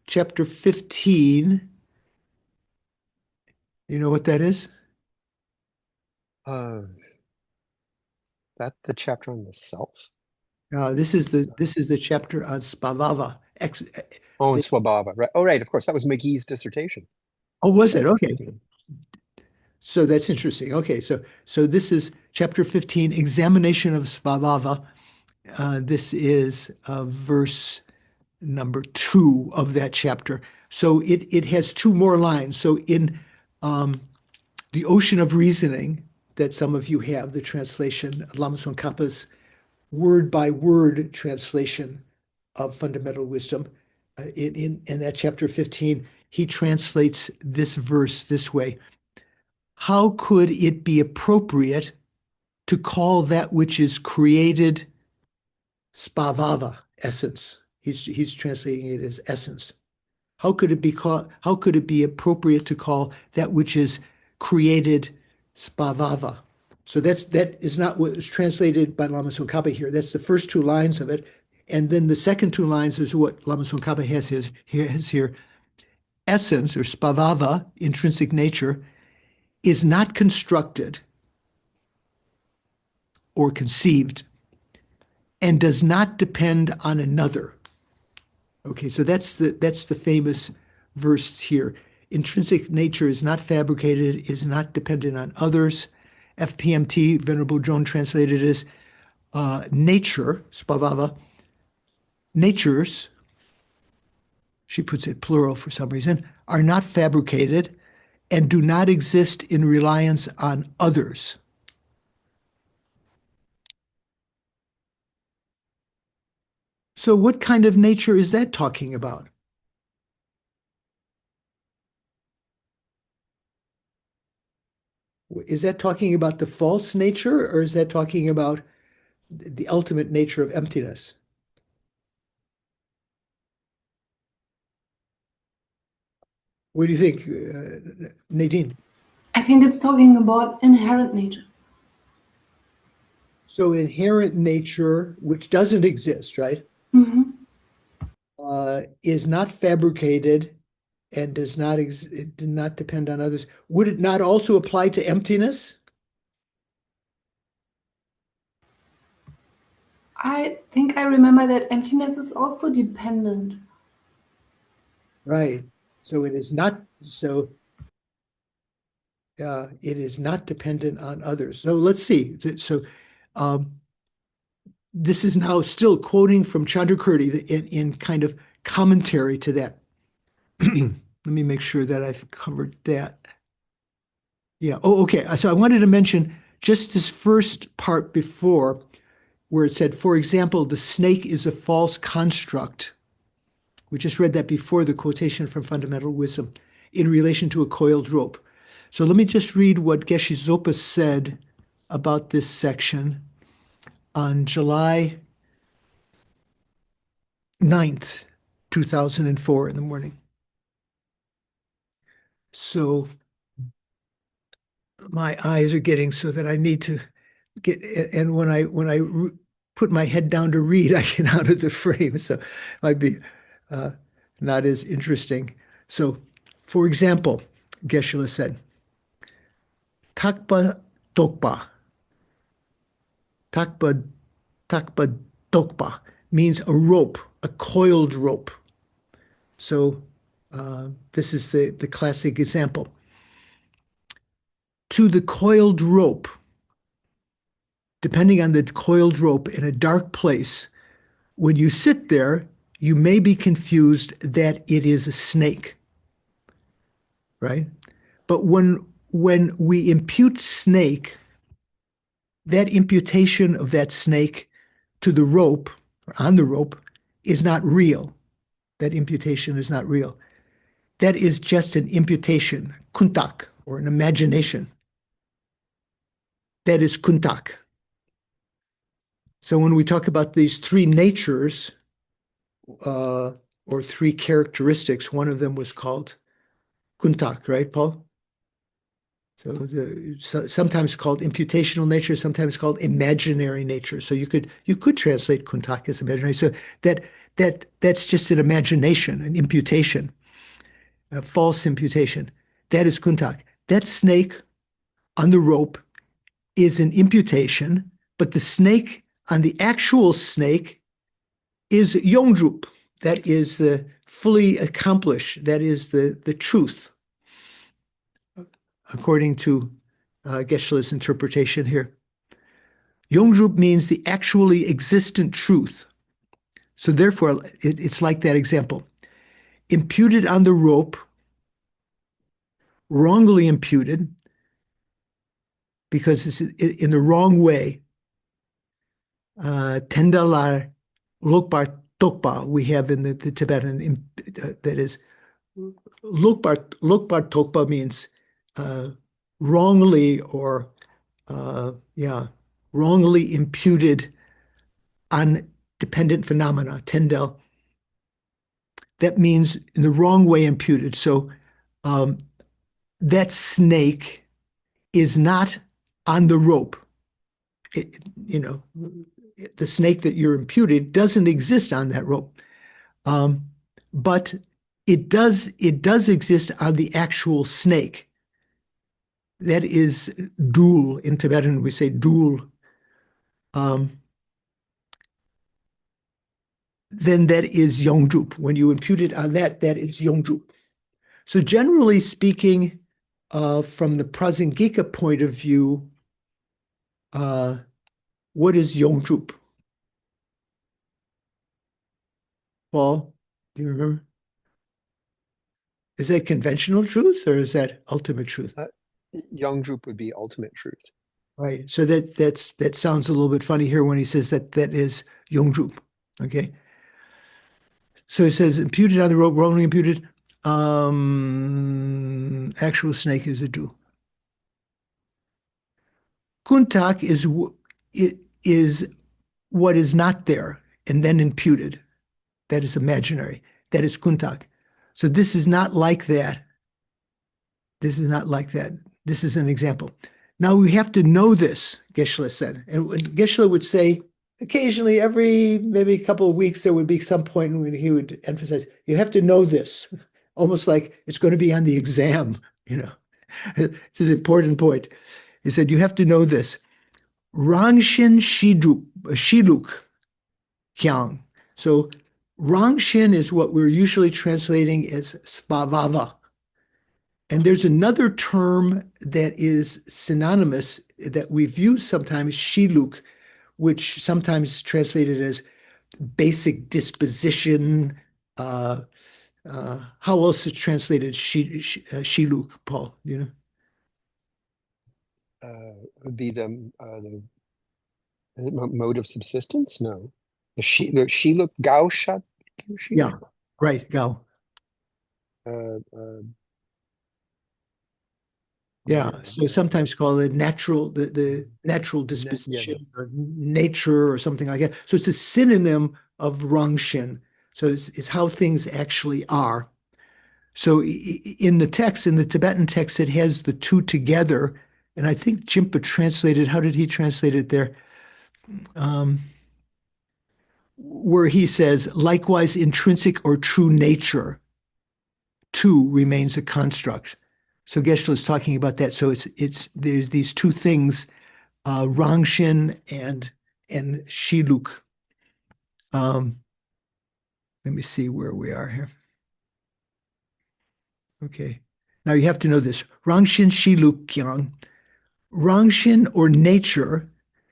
Chapter 15, you know what that is? That the chapter on the self? This is the chapter on Spavava. Oh, and Swabhava, right? Oh, right, of course. That was McGee's dissertation. Oh, was it? Okay. So that's interesting. Okay, so this is chapter 15, examination of Svabhava. This is verse number 2 of that chapter. So it has 2 more lines. So in the Ocean of Reasoning that some of you have, the translation, Lama Tsongkhapa's word-by-word translation of Fundamental Wisdom, in that chapter 15, he translates this verse this way. How could it be appropriate to call that which is created spavava, essence? He's translating it as essence. How could it be appropriate to call that which is created spavava? So that is not what is translated by Lama Tsongkhapa here. That's the first 2 lines of it. And then the second 2 lines is what Lama Tsongkhapa has here. Essence, or spavava, intrinsic nature, is not constructed or conceived and does not depend on another. Okay, so that's the famous verse here. Intrinsic nature is not fabricated, is not dependent on others. FPMT, Venerable Joan translated as nature, spavava, natures, she puts it plural for some reason, are not fabricated and do not exist in reliance on others. So what kind of nature is that talking about? Is that talking about the false nature, or is that talking about the ultimate nature of emptiness? What do you think, Nadine? I think it's talking about inherent nature. So inherent nature, which doesn't exist, right? Mm-hmm. Is not fabricated and does not depend on others. Would it not also apply to emptiness? I think I remember that emptiness is also dependent. Right. So it is not. So it is not dependent on others. So let's see. So this is now still quoting from Chandrakirti in kind of commentary to that. Let me make sure that I've covered that. Yeah. Oh, okay. So I wanted to mention just this first part before. where it said, for example, the snake is a false construct. We just read that before, the quotation from Fundamental Wisdom, in relation to a coiled rope. So let me just read what Geshe Zopa said about this section on July 9th, 2004 in the morning. So my eyes are getting so that I need to get, and when I put my head down to read, I get out of the frame. So it might be not as interesting. So, for example, Geshe said, Takpa Tokpa. Takpa Tokpa means a rope, a coiled rope. So this is the classic example. To the coiled rope, depending on the coiled rope in a dark place, when you sit there, you may be confused that it is a snake, right? But when we impute snake, that imputation of that snake to the rope, or on the rope, is not real. That imputation is not real. That is just an imputation, kuntak, or an imagination. That is kuntak. So when we talk about these three natures, or three characteristics, one of them was called kuntak, right, Paul? So sometimes called imputational nature, sometimes called imaginary nature. So you could translate kuntak as imaginary. So that's just an imagination, an imputation, a false imputation. That is kuntak. That snake on the rope is an imputation, but the snake on the actual snake is yongdrup. That is the fully accomplished. That is the truth, according to Geshe-la's interpretation here. Yongdrup means the actually existent truth. So therefore, it's like that example. Imputed on the rope, wrongly imputed, because it's in the wrong way. Tendalar lokbar tokpa, we have in the Tibetan, that is, lokbar tokpa means wrongly or, wrongly imputed on dependent phenomena, tendel. That means in the wrong way imputed. So that snake is not on the rope. The snake that you're imputed doesn't exist on that rope. But it does exist on the actual snake. That is dul. In Tibetan, we say dul. Then that is yongdrup. When you impute it on that is yongdrup. So generally speaking, from the Prasangika point of view, what is yongdrup? Paul, do you remember? Is that conventional truth or is that ultimate truth? Yongdrup would be ultimate truth. Right. So that sounds a little bit funny here when he says that is yongdrup. Okay. So he says imputed on the rope, wrongly imputed. Actual snake is a do. Kuntak is what is not there and then imputed. That is imaginary. That is kuntak. So this is not like that. This is not like that. This is an example. Now we have to know this, Geshe said. And Geshe would say, occasionally, every maybe a couple of weeks, there would be some point when he would emphasize, you have to know this, almost like it's going to be on the exam. It's an important point. He said, you have to know this. Rangshin Shiluk Kyang. So Rangshin is what we're usually translating as spavava. And there's another term that is synonymous that we've used sometimes, shiluk, which sometimes is translated as basic disposition. How else is translated shiluk, Paul? Would be the Mode of subsistence? No. The Shiluk Gausha? Yeah, right, Go. Uh, Yeah, so sometimes called it natural, the natural disposition or nature or something like that. So it's a synonym of Rangshin. So it's how things actually are. So in the text, in the Tibetan text, it has the two together. And I think Jimpa translated, how did he translate it there? Where he says, likewise, intrinsic or true nature, too, remains a construct. So Geshe is talking about that. So there's these two things, Rangshin and Shiluk. Let me see where we are here. Okay. Now you have to know this. Rangshin Shiluk Kyang. Rangshin or nature,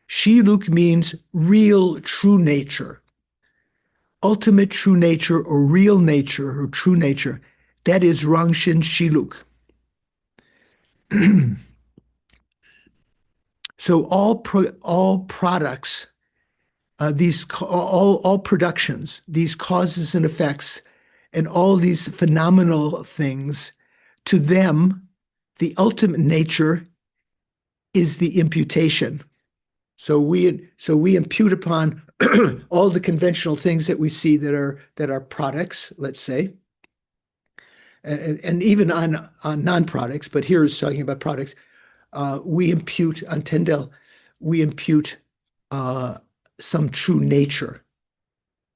Shiluk means real true nature. Ultimate true nature or real nature or true nature. That is Rangshin Shiluk. So all products, all productions, these causes and effects, and all these phenomenal things, to them, the ultimate nature is the imputation. So we impute upon all the conventional things that we see that are products, let's say, and even on non-products. But here is talking about products. We impute on Tyndale, we impute some true nature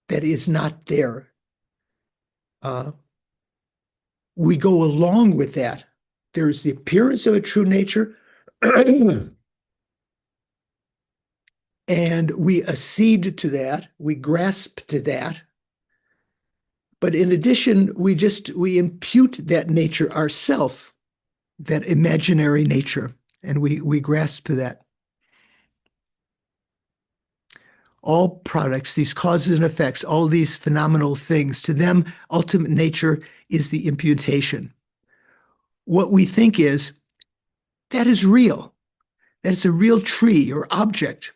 that is not there. We go along with that. There's the appearance of a true nature, and we accede to that, we grasp to that. But in addition, we impute that nature ourself, that imaginary nature, and we grasp to that. All products, these causes and effects, all these phenomenal things, to them, ultimate nature is the imputation. What we think is, that is real. That is a real tree or object.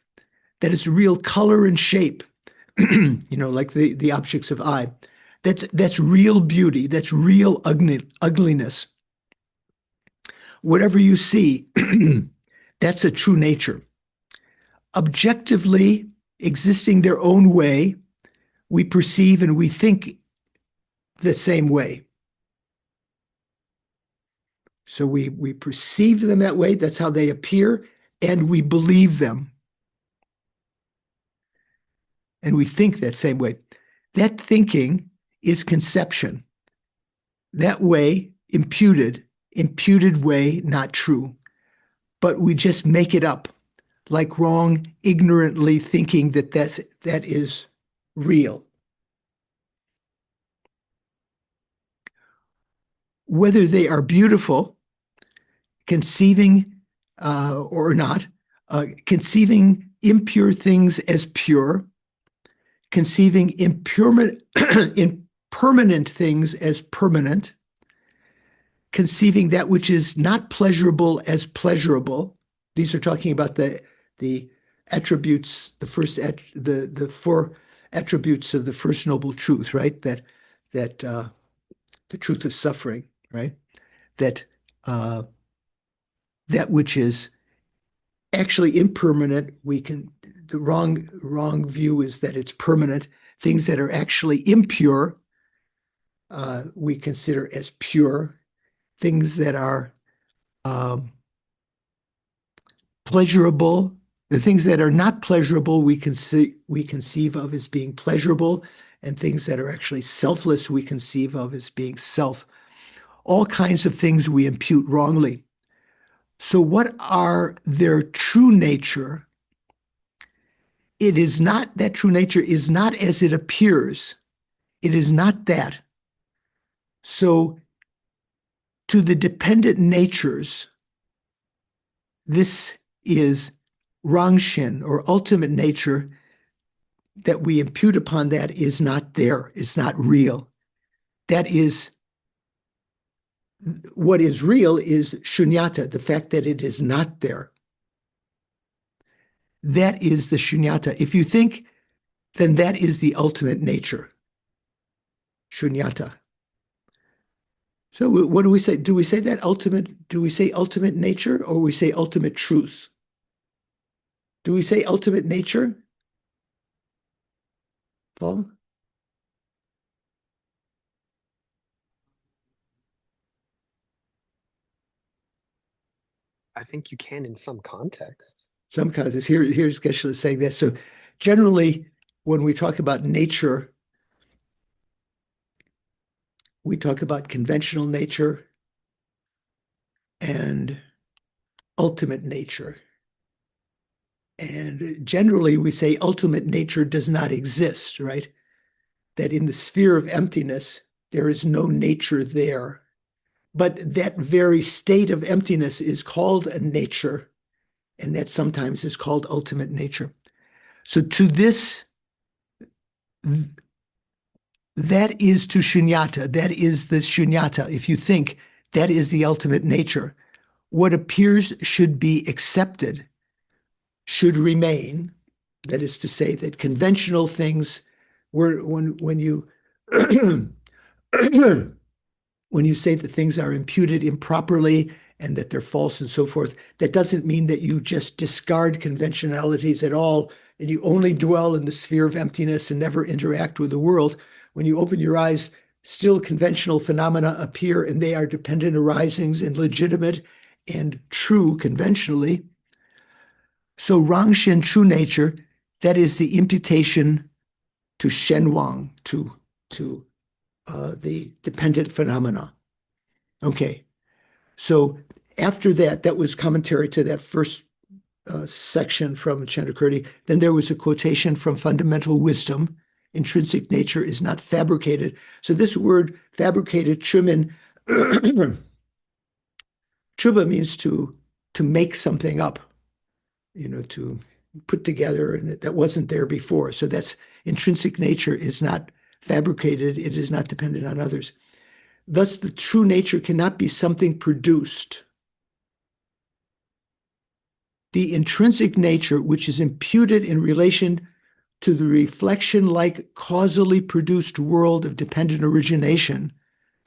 That is a real color and shape, like the objects of eye. That's real beauty. That's real ugliness. Whatever you see, that's a true nature. Objectively, existing their own way, we perceive and we think the same way. So we perceive them that way. That's how they appear, and we believe them. And we think that same way. That thinking is conception. That way, imputed way, not true. But we just make it up, like wrong, ignorantly thinking that is real. Whether they are beautiful, conceiving or not, conceiving impure things as pure, conceiving impermanent things as permanent, conceiving that which is not pleasurable as pleasurable. These are talking about the attributes, the four attributes of the First Noble Truth, right? That the truth of suffering, right? That which is actually impermanent, the wrong view is that it's permanent. Things that are actually impure, we consider as pure. Things that are pleasurable, the things that are not pleasurable, we conceive of as being pleasurable, and things that are actually selfless, we conceive of as being self. All kinds of things we impute wrongly. So what are their true nature? It is not, that true nature is not as it appears. It is not that. So to the dependent natures, this is Rangshin, or ultimate nature, that we impute upon that is not there, is not real. That is, what is real is shunyata, the fact that it is not there. that is the shunyata. If you think, then that is the ultimate nature, shunyata. So what do we say? Do we say that ultimate, do we say ultimate nature, or we say ultimate truth? Do we say ultimate nature, Paul? I think you can in some context. Some context. Here's Geshe saying that. So generally, when we talk about nature, we talk about conventional nature and ultimate nature. And generally, we say ultimate nature does not exist, right? That in the sphere of emptiness, there is no nature there. But that very state of emptiness is called a nature, and that sometimes is called ultimate nature. So to this, that is to shunyata, that is the shunyata. If you think that is the ultimate nature, what appears should be accepted, should remain. That is to say that conventional things, when you when you say that things are imputed improperly and that they're false and so forth, that doesn't mean that you just discard conventionalities at all and you only dwell in the sphere of emptiness and never interact with the world. When you open your eyes, still conventional phenomena appear, and they are dependent arisings and legitimate and true conventionally. So Rangshen, true nature, that is the imputation to Shenwang, to the dependent phenomena. Okay, so after that, that was commentary to that first section from Chandrakirti. Then there was a quotation from Fundamental Wisdom. Intrinsic nature is not fabricated. So this word fabricated, chumin, chuba means to make something up, to put together, and that wasn't there before. So that's intrinsic nature is not fabricated. It is not dependent on others. Thus, the true nature cannot be something produced. The intrinsic nature, which is imputed in relation to the reflection-like causally produced world of dependent origination,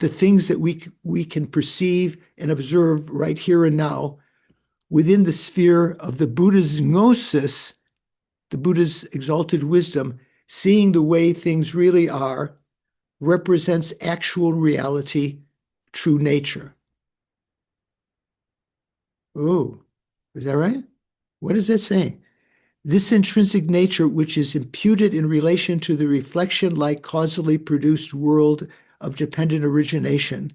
the things that we can perceive and observe right here and now, within the sphere of the Buddha's gnosis, the Buddha's exalted wisdom, seeing the way things really are, represents actual reality, true nature. Oh, is that right? What is that saying? This intrinsic nature, which is imputed in relation to the reflection-like causally produced world of dependent origination.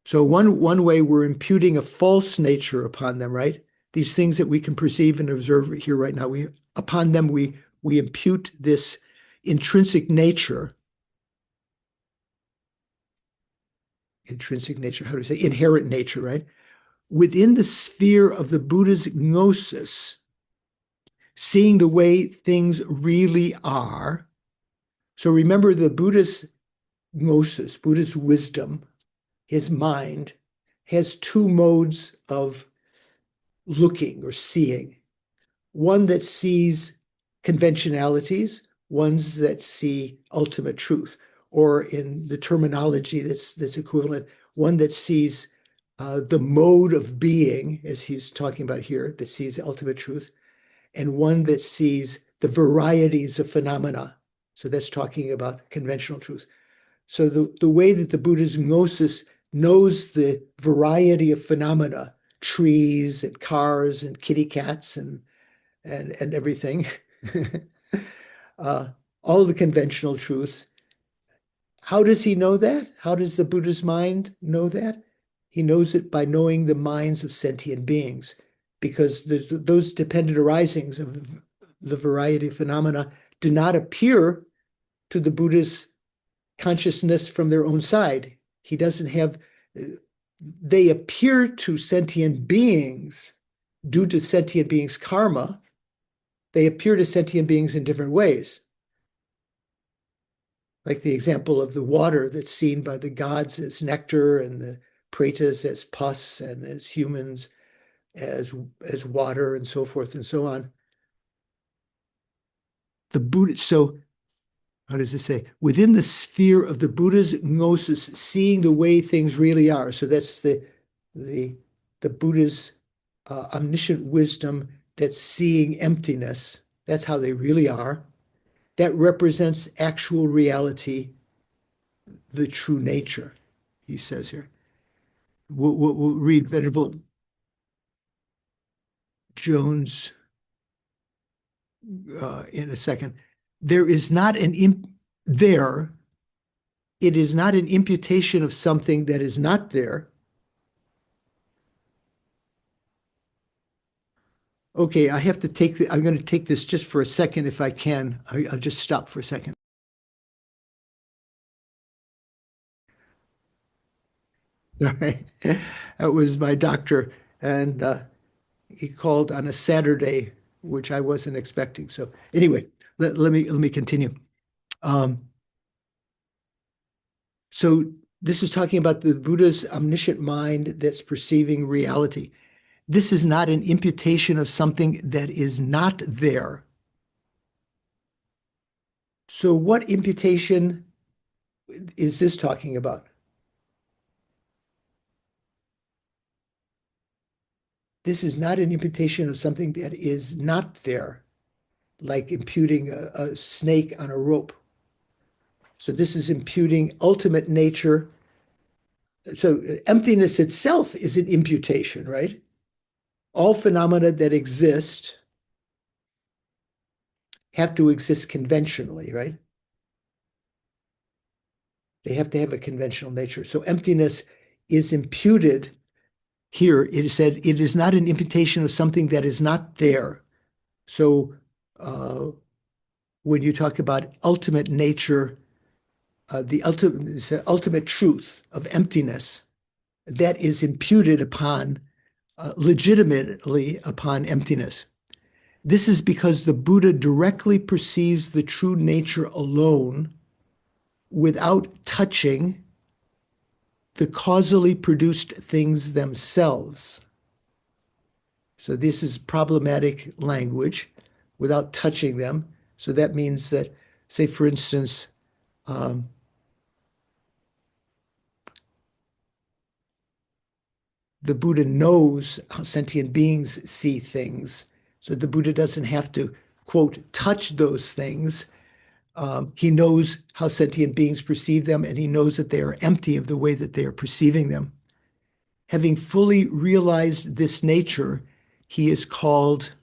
So one way we're imputing a false nature upon them, right? These things that we can perceive and observe here right now, upon them we impute this intrinsic nature. Intrinsic nature, how do we say? Inherent nature, right? Within the sphere of the Buddha's gnosis, seeing the way things really are. So remember, the Buddha's gnosis, Buddha's wisdom, his mind, has two modes of looking or seeing. One that sees conventionalities, ones that see ultimate truth, or in the terminology that's equivalent, one that sees the mode of being, as he's talking about here, that sees ultimate truth, and one that sees the varieties of phenomena. So that's talking about conventional truth. So the way that the Buddha's gnosis knows the variety of phenomena, trees and cars and kitty cats and everything, all the conventional truths. How does he know that? How does the Buddha's mind know that? He knows it by knowing the minds of sentient beings, because those dependent arisings of the variety of phenomena do not appear to the Buddha's consciousness from their own side. He doesn't have, they appear to sentient beings due to sentient beings' karma. They appear to sentient beings in different ways. Like the example of the water that's seen by the gods as nectar and the pretas as pus and as humans as water and so forth and so on. The Buddha, so how does it say? Within the sphere of the Buddha's gnosis, seeing the way things really are. So that's the Buddha's omniscient wisdom that's seeing emptiness. That's how they really are. That represents actual reality, the true nature, he says here. We'll read Venerable Jones in a second. It is not an imputation of something that is not there. Okay, I'm going to take this just for a second if I can. I'll just stop for a second. All right. That was my doctor, and he called on a Saturday, which I wasn't expecting. So anyway, let me continue. So this is talking about the Buddha's omniscient mind that's perceiving reality. This is not an imputation of something that is not there. So what imputation is this talking about? This is not an imputation of something that is not there, like imputing a snake on a rope. So this is imputing ultimate nature. So emptiness itself is an imputation, right? All phenomena that exist have to exist conventionally, right? They have to have a conventional nature. So emptiness is imputed. Here it is said it is not an imputation of something that is not there. So when you talk about ultimate nature, the ultimate truth of emptiness, that is imputed upon, legitimately upon emptiness. This is because the Buddha directly perceives the true nature alone without touching the causally produced things themselves. So this is problematic language, without touching them. So that means that, say, for instance, the Buddha knows how sentient beings see things. So the Buddha doesn't have to, quote, touch those things. He knows how sentient beings perceive them, and he knows that they are empty of the way that they are perceiving them. Having fully realized this nature, he is called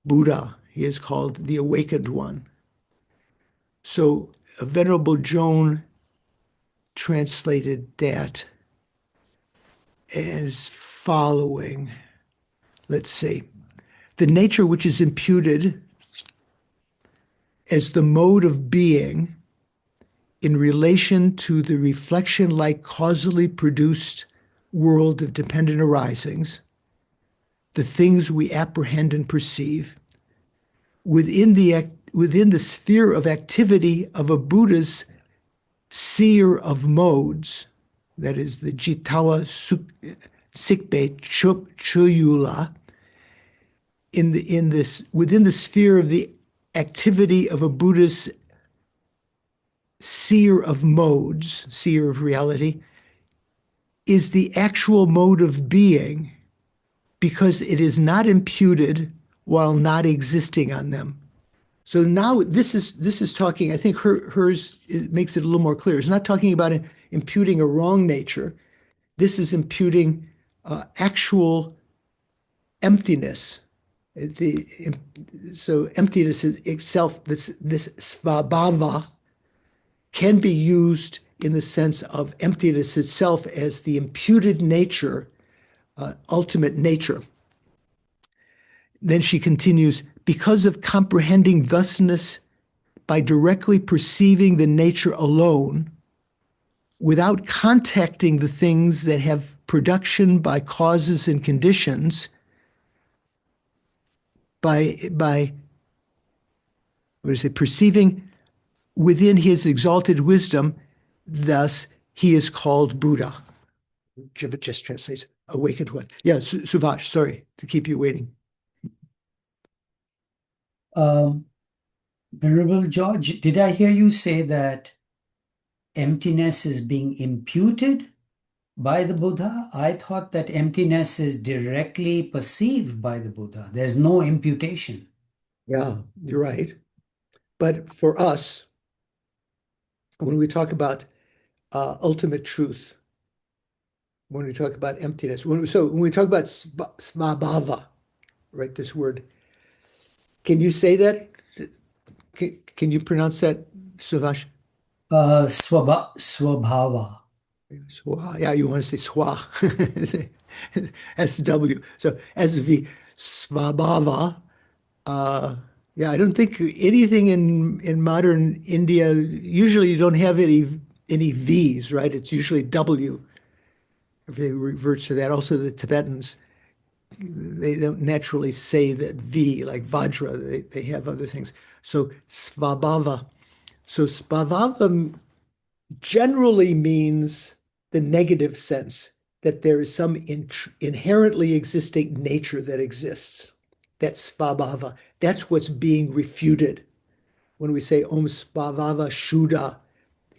Buddha. He is called the awakened one. So Venerable Joan translated that as following. Let's see. The nature which is imputed as the mode of being in relation to the reflection-like causally produced world of dependent arisings, the things we apprehend and perceive, within the sphere of activity of a Buddha's seer of modes, that is the Jitawa Sikpe Chuyula, within the sphere of the activity of a Buddha's seer of modes, seer of reality, is the actual mode of being, because it is not imputed while not existing on them. So now this is talking, I think hers makes it a little more clear. It's not talking about imputing a wrong nature. This is imputing actual emptiness. So emptiness itself, this svabhava, can be used in the sense of emptiness itself as the imputed nature, ultimate nature. Then she continues, because of comprehending thusness by directly perceiving the nature alone, without contacting the things that have production by causes and conditions, by perceiving within his exalted wisdom, thus he is called Buddha. Just translates. awakened one. Yeah, Suvash, sorry to keep you waiting. Venerable George, did I hear you say that emptiness is being imputed by the Buddha? I thought that emptiness is directly perceived by the Buddha. There's no imputation. Yeah, you're right. But for us, when we talk about ultimate truth, when we talk about emptiness, when we talk about svabhava, right, this word, can you say that? Can you pronounce that, Suvash? Swabhava. Swa, yeah, you want to say swa. SW. So SV, svabhava. Yeah, I don't think anything in modern India, usually you don't have any V's, right? It's usually W. Everything reverts to that. Also, the Tibetans, they don't naturally say that V, like Vajra. They have other things. So svabhava. So svabhava generally means the negative sense that there is some inherently existing nature that exists. That's svabhava. That's what's being refuted when we say Om Svabhava Shuddha,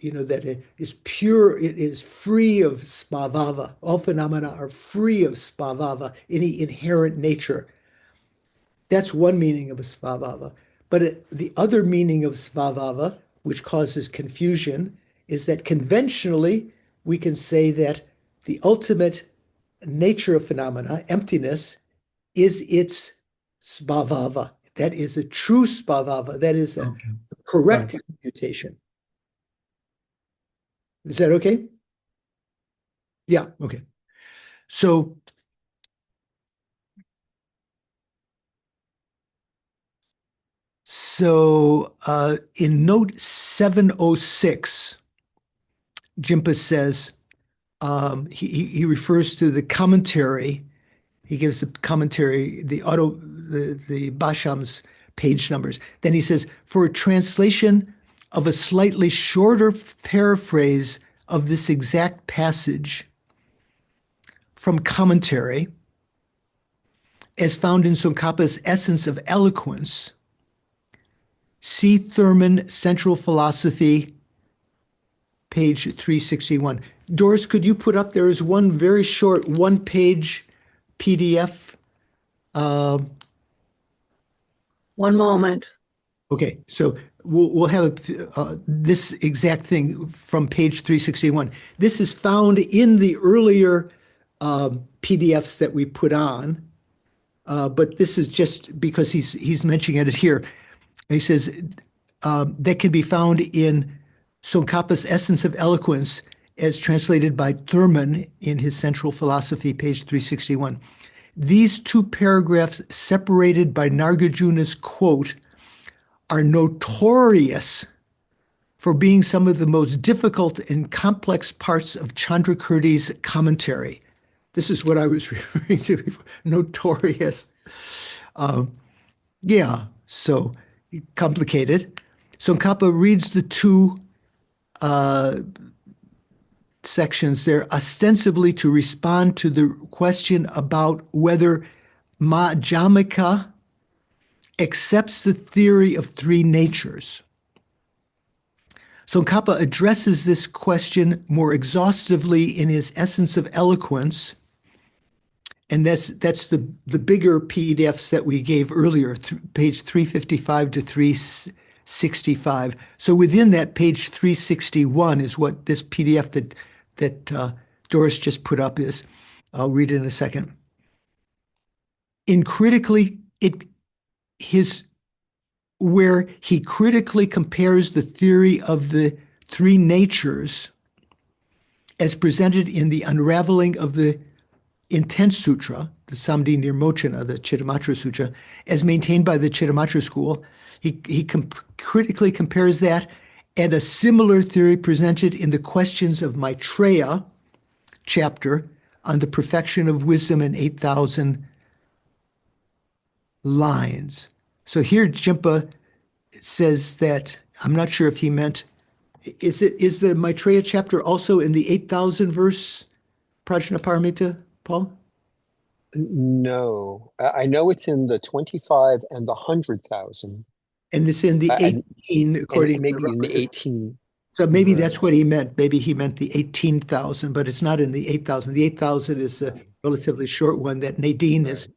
that it is pure, it is free of svabhava. All phenomena are free of svabhava, any inherent nature. That's one meaning of a svabhava. But the other meaning of svabhava, which causes confusion, is that conventionally we can say that the ultimate nature of phenomena, emptiness, is its svabhava. That is a true svabhava. That is a correct imputation. Is that okay? Yeah, okay. So in note 706, Jimpa says, he refers to the commentary. He gives the commentary, the Basham's page numbers. Then he says, for a translation of a slightly shorter paraphrase of this exact passage from commentary, as found in Tsongkhapa's Essence of Eloquence, see Thurman, Central Philosophy, page 361. Doris, could you put up, there is one very short one-page PDF. One moment. Okay, so we'll have this exact thing from page 361. This is found in the earlier PDFs that we put on, but this is just because he's mentioning it here. He says that can be found in Tsongkhapa's Essence of Eloquence as translated by Thurman in his Central Philosophy, page 361. These two paragraphs separated by Nagarjuna's quote are notorious for being some of the most difficult and complex parts of Chandrakirti's commentary. This is what I was referring to before, notorious. Yeah, so complicated. So Khapa reads the two sections there ostensibly to respond to the question about whether Madhyamika accepts the theory of three natures. So Khapa addresses this question more exhaustively in his Essence of Eloquence, and that's the bigger PDFs that we gave earlier, page 355 to 365. So within that, page 361 is what this PDF that Doris just put up is. I'll read it in a second. Where he critically compares the theory of the three natures as presented in the unraveling of the Intent Sutra, the Samdhi Nirmochana, the Chittamatra Sutra, as maintained by the Chittamatra school. He critically compares that and a similar theory presented in the Questions of Maitreya chapter on the perfection of wisdom in 8,000 lines. So here Jimpa says that, I'm not sure if he meant, is the Maitreya chapter also in the 8,000 verse Prajnaparamita, Paul? No, I know it's in the 25 and the 100,000, And it's in the and 18, according to maybe in the Robert. 18. So maybe Right. that's what he meant. Maybe he meant the 18,000, but it's not in the 8,000. The 8,000 is a relatively short one that Nadine has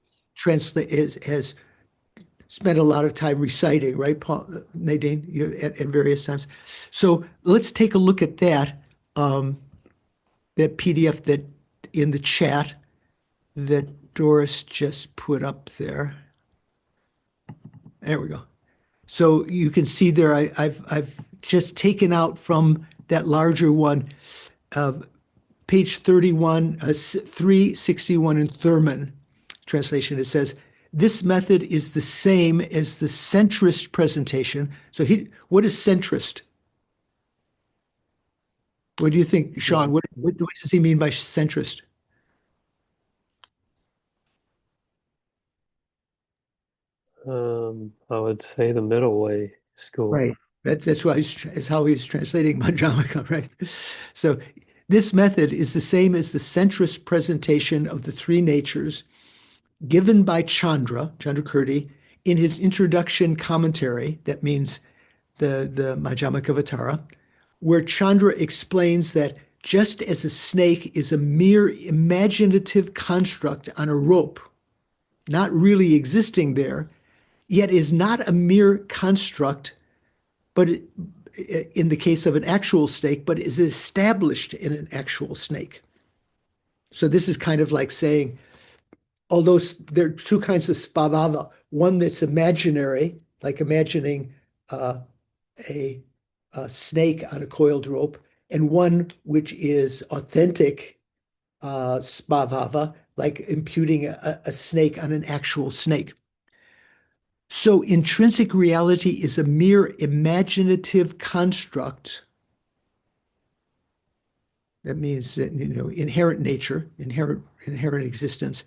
spent a lot of time reciting, right, Paul, Nadine, at various times. So let's take a look at that, that PDF that in the chat that Doris just put up there. There we go. So you can see there, I've just taken out from that larger one, page 31, 361 in Thurman translation. It says, this method is the same as the centrist presentation. So what is centrist? What do you think, Sean? What does he mean by centrist? I would say the middle way school. Right. That's why is how he's translating Madhyamaka, right? So this method is the same as the centrist presentation of the three natures given by Chandrakirti, in his introduction commentary, that means the Madhyamaka where Chandra explains that just as a snake is a mere imaginative construct on a rope, not really existing there, yet is not a mere construct, but in the case of an actual snake, but is established in an actual snake. So this is kind of like saying, although there are two kinds of svabhava, one that's imaginary, like imagining a snake on a coiled rope, and one which is authentic svabhava, like imputing a snake on an actual snake. So intrinsic reality is a mere imaginative construct. That means that, inherent nature, inherent existence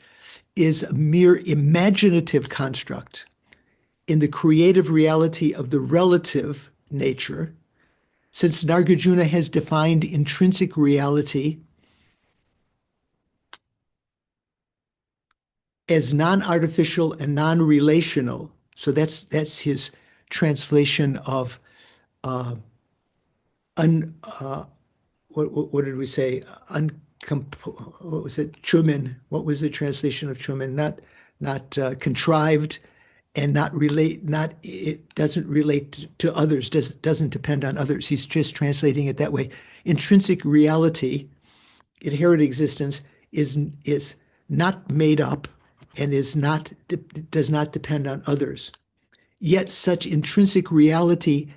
is a mere imaginative construct in the creative reality of the relative nature, since Nagarjuna has defined intrinsic reality as non-artificial and non-relational. So that's his translation of what did we say? What was it? Chumin. What was the translation of Chumin? Not contrived and not relate. Not it doesn't relate to others. Doesn't depend on others. He's just translating it that way. Intrinsic reality, inherent existence, is not made up and does not depend on others. Yet such intrinsic reality,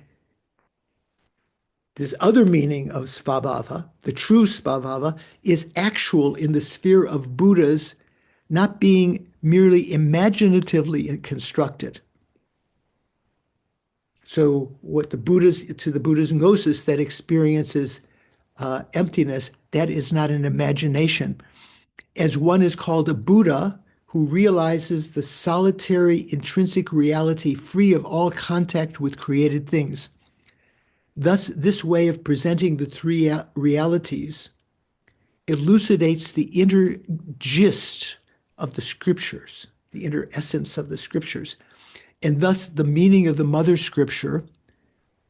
this other meaning of svabhava, the true svabhava, is actual in the sphere of Buddhas, not being merely imaginatively constructed. So what to the Buddha's gnosis that experiences emptiness, that is not an imagination. As one is called a Buddha who realizes the solitary intrinsic reality free of all contact with created things. Thus, this way of presenting the three realities elucidates the inner gist of the scriptures, the inner essence of the scriptures, and thus the meaning of the mother scripture,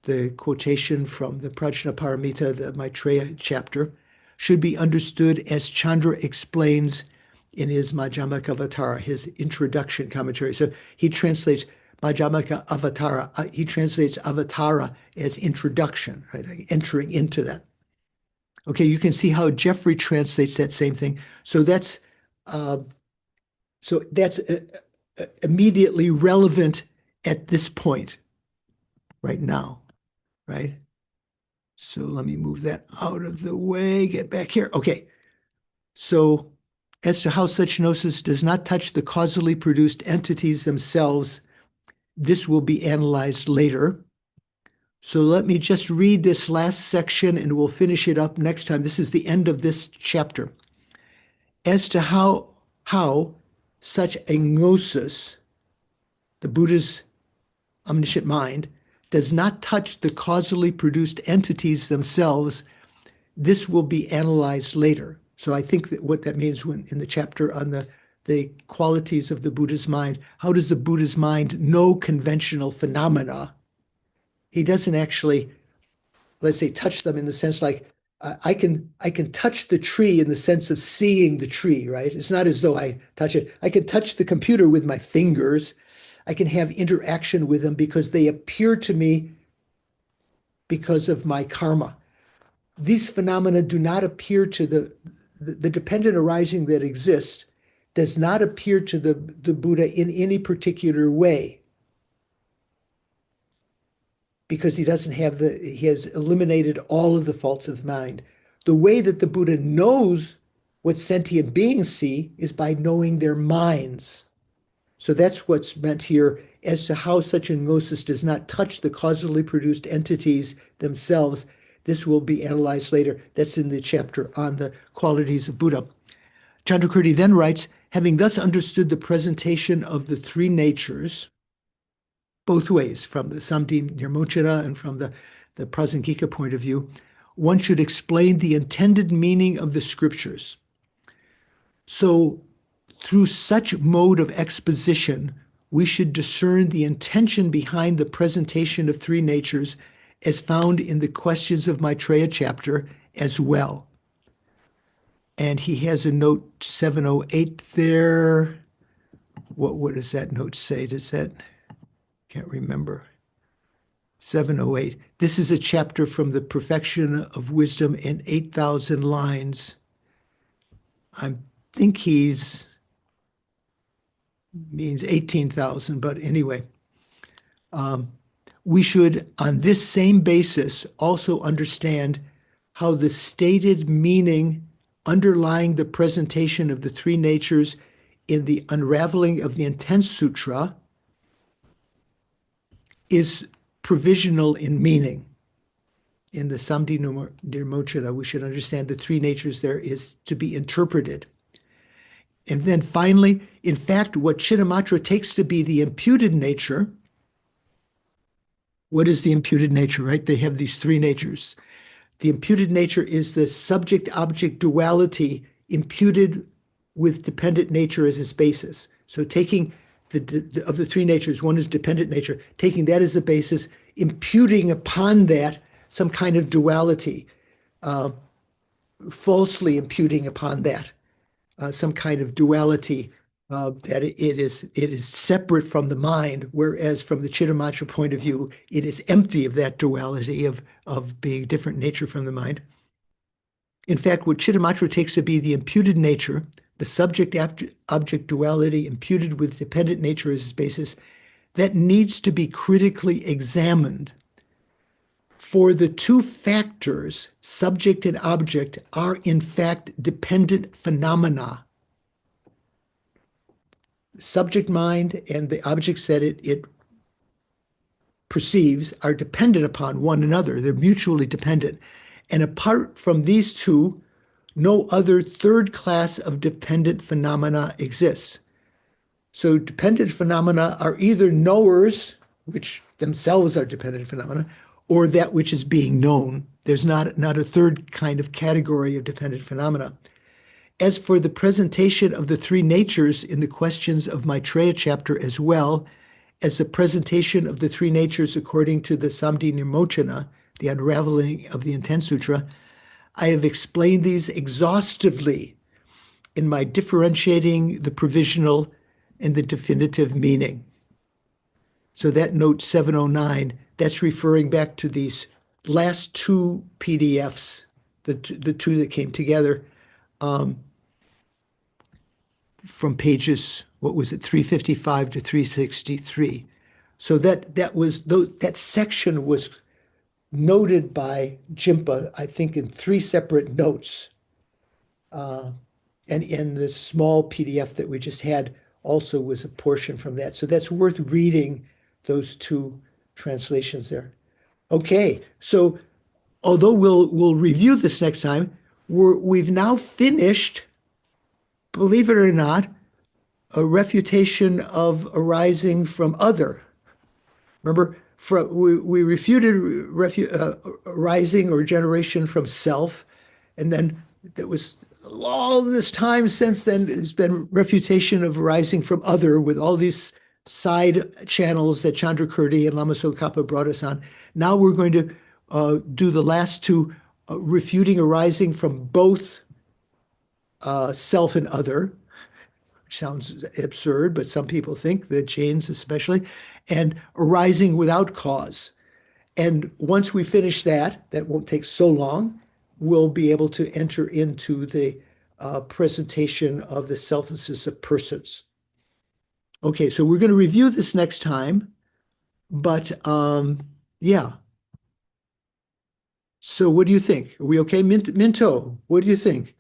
the quotation from the Prajnaparamita, the Maitreya chapter, should be understood as Chandra explains in his Madhyamaka, his introduction commentary. So he translates Madhyamaka, he translates avatara as introduction, right? Like entering into that. Okay, you can see how Jeffrey translates that same thing. So that's immediately relevant at this point, right now, right? So let me move that out of the way, get back here. Okay, so as to how such gnosis does not touch the causally produced entities themselves, this will be analyzed later. So let me just read this last section and we'll finish it up next time. This is the end of this chapter. As to how such a gnosis, the Buddha's omniscient mind, does not touch the causally produced entities themselves, this will be analyzed later. So I think that what that means in the chapter on the the qualities of the Buddha's mind. How does the Buddha's mind know conventional phenomena? He doesn't actually, let's say, touch them in the sense like I can touch the tree in the sense of seeing the tree, right? It's not as though I touch it. I can touch the computer with my fingers. I can have interaction with them because they appear to me because of my karma. These phenomena do not appear to the dependent arising that exists does not appear to the Buddha in any particular way, because he has eliminated all of the faults of the mind. The way that the Buddha knows what sentient beings see is by knowing their minds. So that's what's meant here as to how such a gnosis does not touch the causally produced entities themselves. This will be analyzed later. That's in the chapter on the qualities of Buddha. Chandrakirti then writes, having thus understood the presentation of the three natures, both ways, from the Samdhi Nirmochana and from the Prasangika point of view, one should explain the intended meaning of the scriptures. So through such mode of exposition, we should discern the intention behind the presentation of three natures as found in the Questions of Maitreya chapter as well. And he has a note 708 there. What does that note say? Can't remember. 708. This is a chapter from the Perfection of Wisdom in 8,000 lines. I think he's means 18,000, but anyway. We should, on this same basis, also understand how the stated meaning underlying the presentation of the three natures in the Unraveling of the Intent Sutra is provisional in meaning. In the Samdhi Nirmochana, we should understand the three natures there is to be interpreted. And then finally, in fact, what Chittamatra takes to be the imputed nature, what is the imputed nature, right? They have these three natures. The imputed nature is the subject-object duality imputed with dependent nature as its basis. So taking of the three natures, one is dependent nature, taking that as a basis, imputing upon that some kind of duality, falsely imputing upon that some kind of duality, that it is separate from the mind, whereas from the Chittamatra point of view, it is empty of that duality of being different nature from the mind. In fact, what Chittamatra takes to be the imputed nature, the subject-object duality imputed with dependent nature as its basis, that needs to be critically examined. For the two factors, subject and object, are in fact dependent phenomena. Subject mind and the objects that it perceives are dependent upon one another. They're mutually dependent. And apart from these two, no other third class of dependent phenomena exists. So dependent phenomena are either knowers, which themselves are dependent phenomena, or that which is being known. There's not a third kind of category of dependent phenomena. As for the presentation of the three natures in the Questions of Maitreya chapter, as well as the presentation of the three natures according to the Samdhi Nirmochana, the Unraveling of the Intent Sutra, I have explained these exhaustively in my differentiating the provisional and the definitive meaning. So that note 709, that's referring back to these last two PDFs, the two that came together, from pages, 355 to 363. So that section was noted by Jimpa, I think, in three separate notes. And in the small PDF that we just had also was a portion from that. So that's worth reading, those two translations there. Okay, so although we'll review this next time, we've now finished, believe it or not, a refutation of arising from other. Remember, we refuted arising or generation from self, and then that was all this time since then, there's been refutation of arising from other with all these side channels that Chandrakirti and Lama Tsongkhapa brought us on. Now we're going to do the last two, refuting arising from both self and other, which sounds absurd, but some people think, the Jains especially, and arising without cause. And once we finish that, that won't take so long, we'll be able to enter into the presentation of the selflessness of persons. Okay, so we're going to review this next time, but yeah. So what do you think? Are we okay? Minto, what do you think?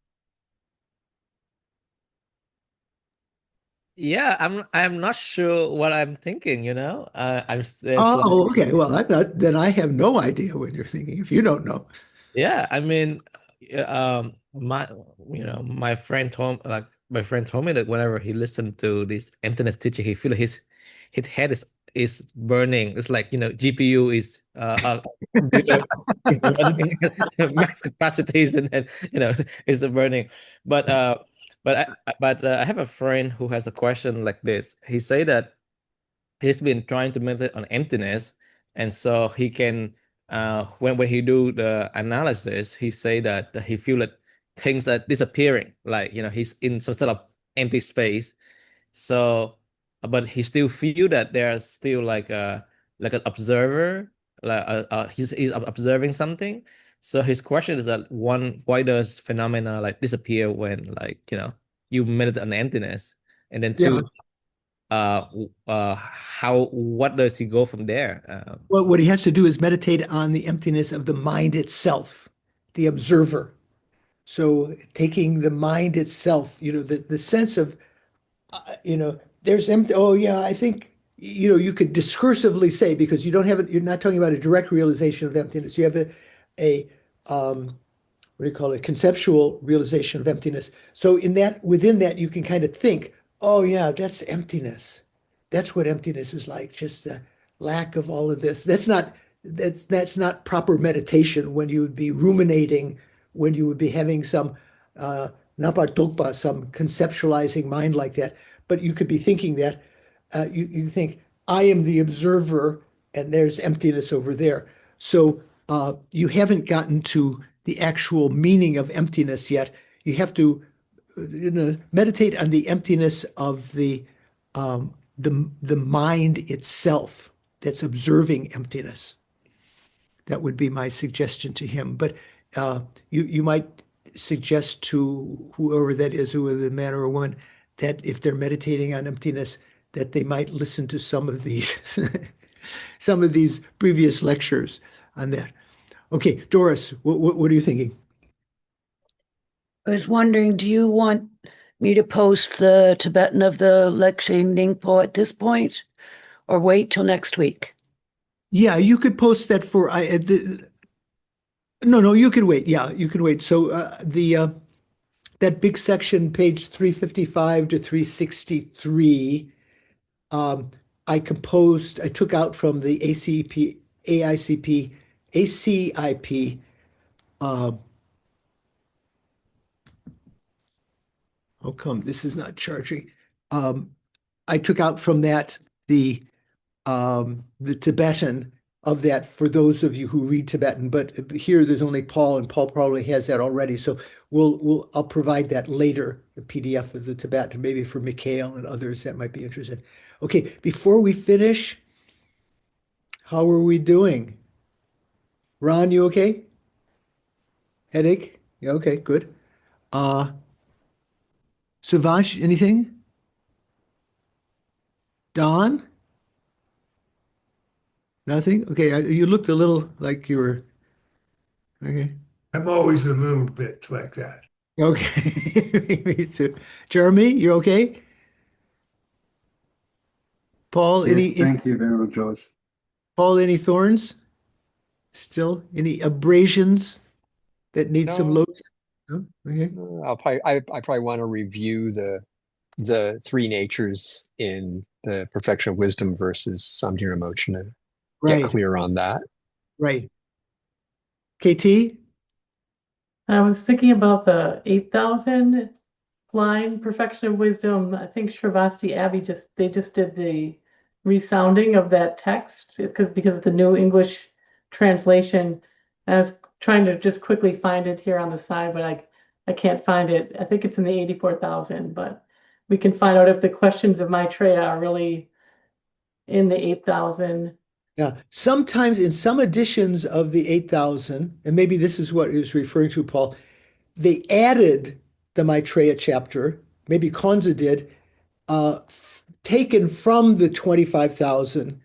Yeah, I'm not sure what I'm thinking, you know. There's like, Oh, okay. Well, then I have no idea what you're thinking if you don't know. yeah, I mean, my my friend told me that whenever he listened to this emptiness teaching, he feel like his head is burning. It's like, GPU is computer is running max capacities, and then is burning. But I have a friend who has a question like this. He say that he's been trying to meditate on emptiness, and so he can when he do the analysis, he say that he feel that things are disappearing, like he's in some sort of empty space. So but he still feel that there's still like an observer, like he's observing something. So his question is that, one, why does phenomena like disappear when, like, you meditate on emptiness? And then Yeah. two, what does he go from there? Well, what he has to do is meditate on the emptiness of the mind itself, the observer. So taking the mind itself, the sense of, there's empty. Oh yeah, I think, you could discursively say, because you don't have it, you're not talking about a direct realization of emptiness. You have a what do you call it, conceptual realization of emptiness. So within that, you can kind of think, oh yeah, that's emptiness. That's what emptiness is like, just the lack of all of this. That's not proper meditation, when you would be ruminating, when you would be having some napartokpa, some conceptualizing mind like that. But you could be thinking that you think, I am the observer and there's emptiness over there. So you haven't gotten to the actual meaning of emptiness yet. You have to meditate on the emptiness of the mind itself that's observing emptiness. That would be my suggestion to him. But you might suggest to whoever that is, whether a man or a woman, that if they're meditating on emptiness, that they might listen to some of these some of these previous lectures on that. Okay, Doris, what are you thinking? I was wondering, do you want me to post the Tibetan of the Lecture Ningpo at this point, or wait till next week? Yeah, you could post that for no, you could wait. Yeah, you could wait. So that big section, page 355 to 363, I took out from the ACIP. How come this is not charging? I took out from that the Tibetan of that for those of you who read Tibetan, but here there's only Paul, and Paul probably has that already. So I'll provide that later, the PDF of the Tibetan, maybe for Mikhail and others that might be interested. Okay, before we finish, how are we doing? Ron, you okay? Headache? Yeah, okay, good. Suvash, anything? Don? Nothing? Okay, you looked a little like you were, okay. I'm always a little bit like that. Okay, me too. Jeremy, you're okay? Paul, Yes, thank you, Venerable George. Paul, any thorns? Still? Any abrasions that need some No. lotion? No? Okay. I probably want to review the three natures in the Perfection of Wisdom versus Samdhira Motion and get Right, clear on that. right. KT? I was thinking about the 8,000 line perfection of wisdom. I think Shravasti Abbey they just did the resounding of that text because of the new English translation. I was trying to just quickly find it here on the side, but I can't find it. I think it's in the 84,000, but we can find out if the questions of Maitreya are really in the 8,000. Yeah, sometimes in some editions of the 8,000, and maybe this is what is referring to, Paul, they added the Maitreya chapter, maybe Konza did, taken from the 25,000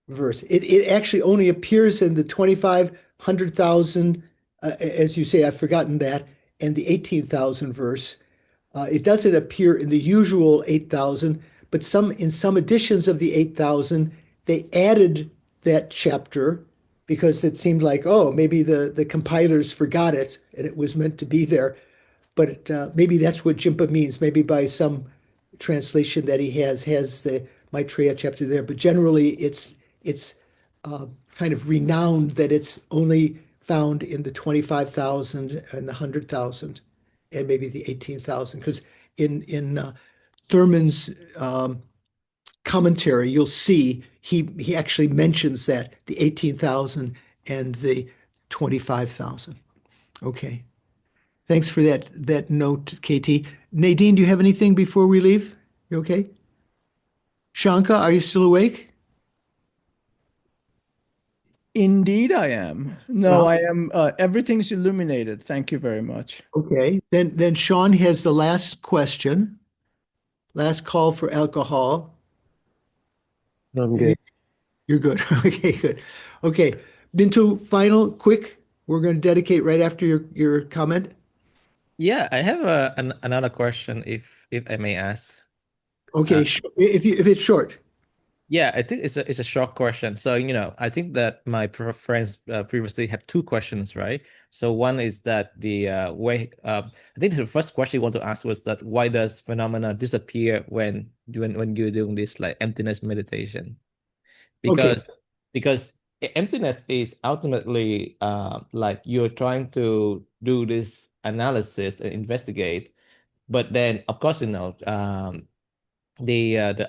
verse. It actually only appears in the 25, 100,000, as you say, I've forgotten that, and the 18,000 verse. It doesn't appear in the usual 8,000, but in some editions of the 8,000, they added that chapter because it seemed like, oh, maybe the compilers forgot it and it was meant to be there. But maybe that's what Jimpa means. Maybe by some translation that he has the Maitreya chapter there. But generally, it's kind of renowned that it's only found in the 25,000 and the 100,000 and maybe the 18,000. Because in Thurman's commentary, you'll see he actually mentions that the 18,000 and the 25,000. Okay. Thanks for that note, KT. Nadine, do you have anything before we leave? You okay? Shanka, are you still awake? Indeed, I am. No, Wow. I am. Everything's illuminated. Thank you very much. Okay. Then Sean has the last question. Last call for alcohol. I'm good. You're good. Okay, good. Okay. Bintu, final, quick. We're going to dedicate right after your comment. Yeah, I have another question if I may ask. Okay, if it's short. Yeah, I think it's a short question. So, I think that my friends previously had two questions, right? So one is that the way I think the first question you want to ask was that why does phenomena disappear when you're doing this like emptiness meditation? Okay. Because emptiness is ultimately like you're trying to do this analysis and investigate, but then of course the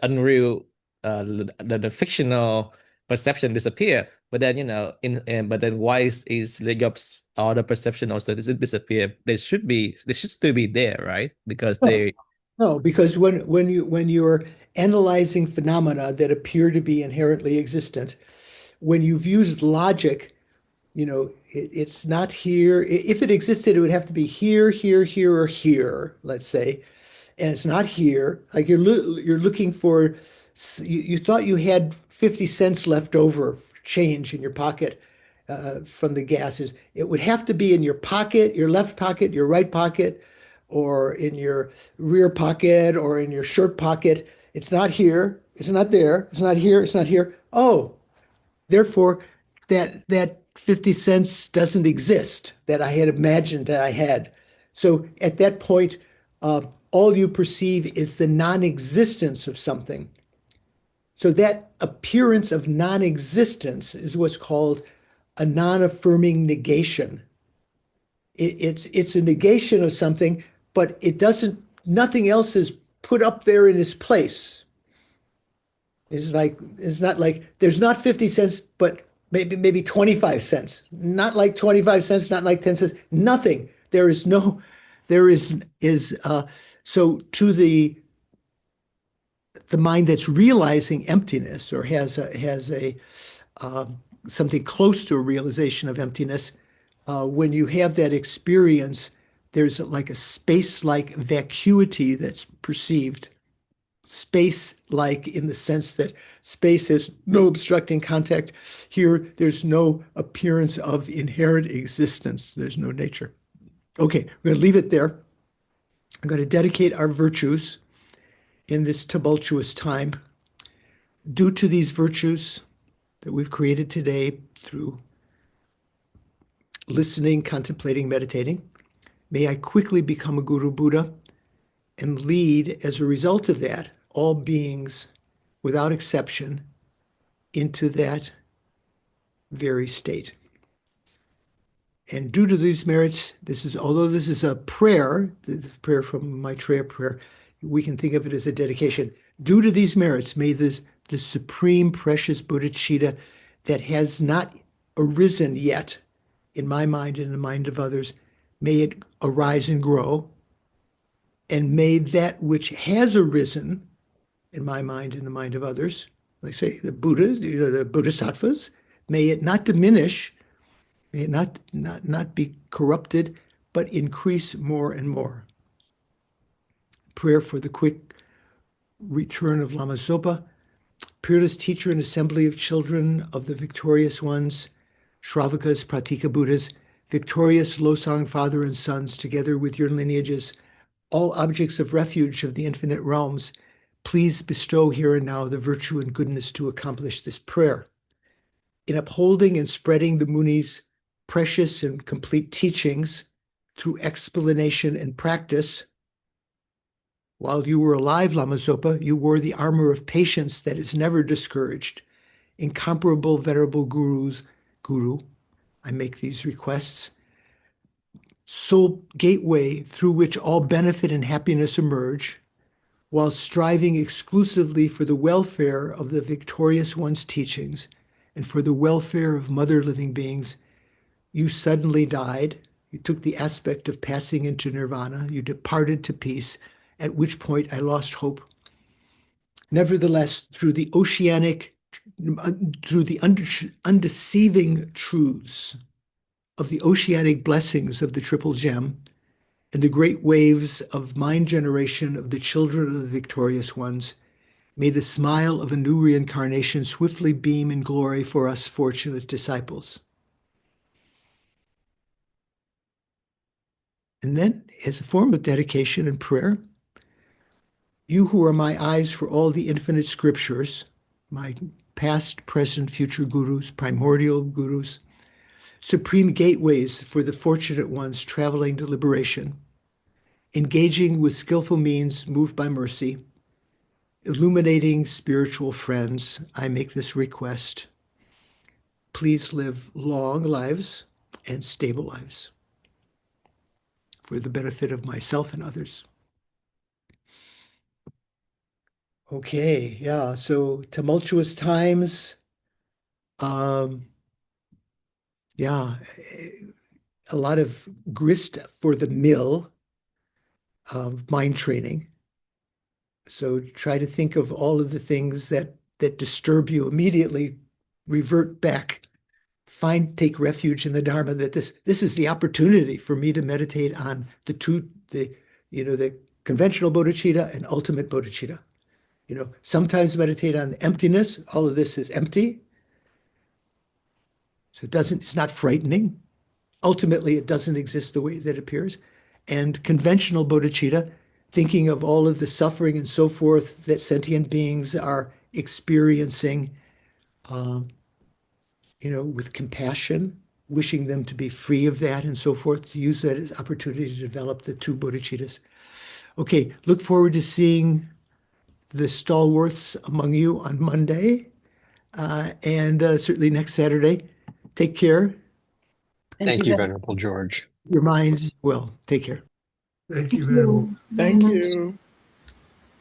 unreal the fictional perception disappear, but then but then why is the jobs or the perception also disappear? They should still be there, right? Because No, they no, because when you're analyzing phenomena that appear to be inherently existent, when you've used logic, it's not here. If it existed, it would have to be here, here, here, or here, let's say. And it's not here. Like you're looking for, you thought you had 50 cents left over change in your pocket from the gases. It would have to be in your pocket, your left pocket, your right pocket, or in your rear pocket, or in your shirt pocket. It's not here. It's not there. It's not here. It's not here. Oh, therefore, that 50 cents doesn't exist that I had imagined that I had. So at that point, all you perceive is the non-existence of something. So that appearance of non-existence is what's called a non-affirming negation. It's a negation of something, but it doesn't, nothing else is put up there in its place. It's not like there's not 50 cents, but maybe 25 cents. Not like 25 cents, not like 10 cents. Nothing. There is so to the mind that's realizing emptiness or has a something close to a realization of emptiness, when you have that experience, there's like a space-like vacuity that's perceived. Space-like in the sense that space has no obstructing contact. Here, there's no appearance of inherent existence. There's no nature. Okay, we're going to leave it there. I'm going to dedicate our virtues in this tumultuous time. Due to these virtues that we've created today through listening, contemplating, meditating, may I quickly become a Guru Buddha and lead, as a result of that, all beings without exception into that very state. And due to these merits, although this is a prayer, the prayer from Maitreya prayer, we can think of it as a dedication. Due to these merits, may the supreme precious bodhicitta that has not arisen yet in my mind and in the mind of others, may it arise and grow. And may that which has arisen in my mind and the mind of others, like say the Buddhas, the Bodhisattvas, may it not diminish, may it not be corrupted, but increase more and more. Prayer for the quick return of Lama Zopa, peerless teacher and assembly of children of the victorious ones, Shravakas, Pratika Buddhas, victorious Losang father and sons, together with your lineages, all objects of refuge of the infinite realms, please bestow here and now the virtue and goodness to accomplish this prayer. In upholding and spreading the Muni's precious and complete teachings through explanation and practice, while you were alive, Lama Zopa, you wore the armor of patience that is never discouraged. Incomparable venerable Guru, I make these requests, sole gateway through which all benefit and happiness emerge, while striving exclusively for the welfare of the victorious one's teachings and for the welfare of mother living beings, you suddenly died. You took the aspect of passing into nirvana. You departed to peace, at which point I lost hope. Nevertheless, through the undeceiving truths of the oceanic blessings of the Triple Gem and the great waves of mind generation of the children of the victorious ones, may the smile of a new reincarnation swiftly beam in glory for us fortunate disciples. And then, as a form of dedication and prayer, you who are my eyes for all the infinite scriptures, my past, present, future gurus, primordial gurus, supreme gateways for the fortunate ones traveling to liberation, engaging with skillful means moved by mercy, illuminating spiritual friends, I make this request. Please live long lives and stable lives for the benefit of myself and others. Okay, yeah, so tumultuous times. Yeah, a lot of grist for the mill of mind training. So try to think of all of the things that disturb you immediately, revert back, take refuge in the Dharma, that this is the opportunity for me to meditate on the conventional bodhicitta and ultimate bodhicitta. Sometimes meditate on emptiness. All of this is empty. So it's not frightening. Ultimately, it doesn't exist the way that it appears. And conventional bodhicitta, thinking of all of the suffering and so forth that sentient beings are experiencing, with compassion, wishing them to be free of that and so forth, to use that as opportunity to develop the two bodhicittas. Okay, look forward to seeing the stalwarts among you on Monday and certainly next Saturday. Take care. Thank you, Venerable George. Your minds well. Take care. Thank you, Venerable. Thank you.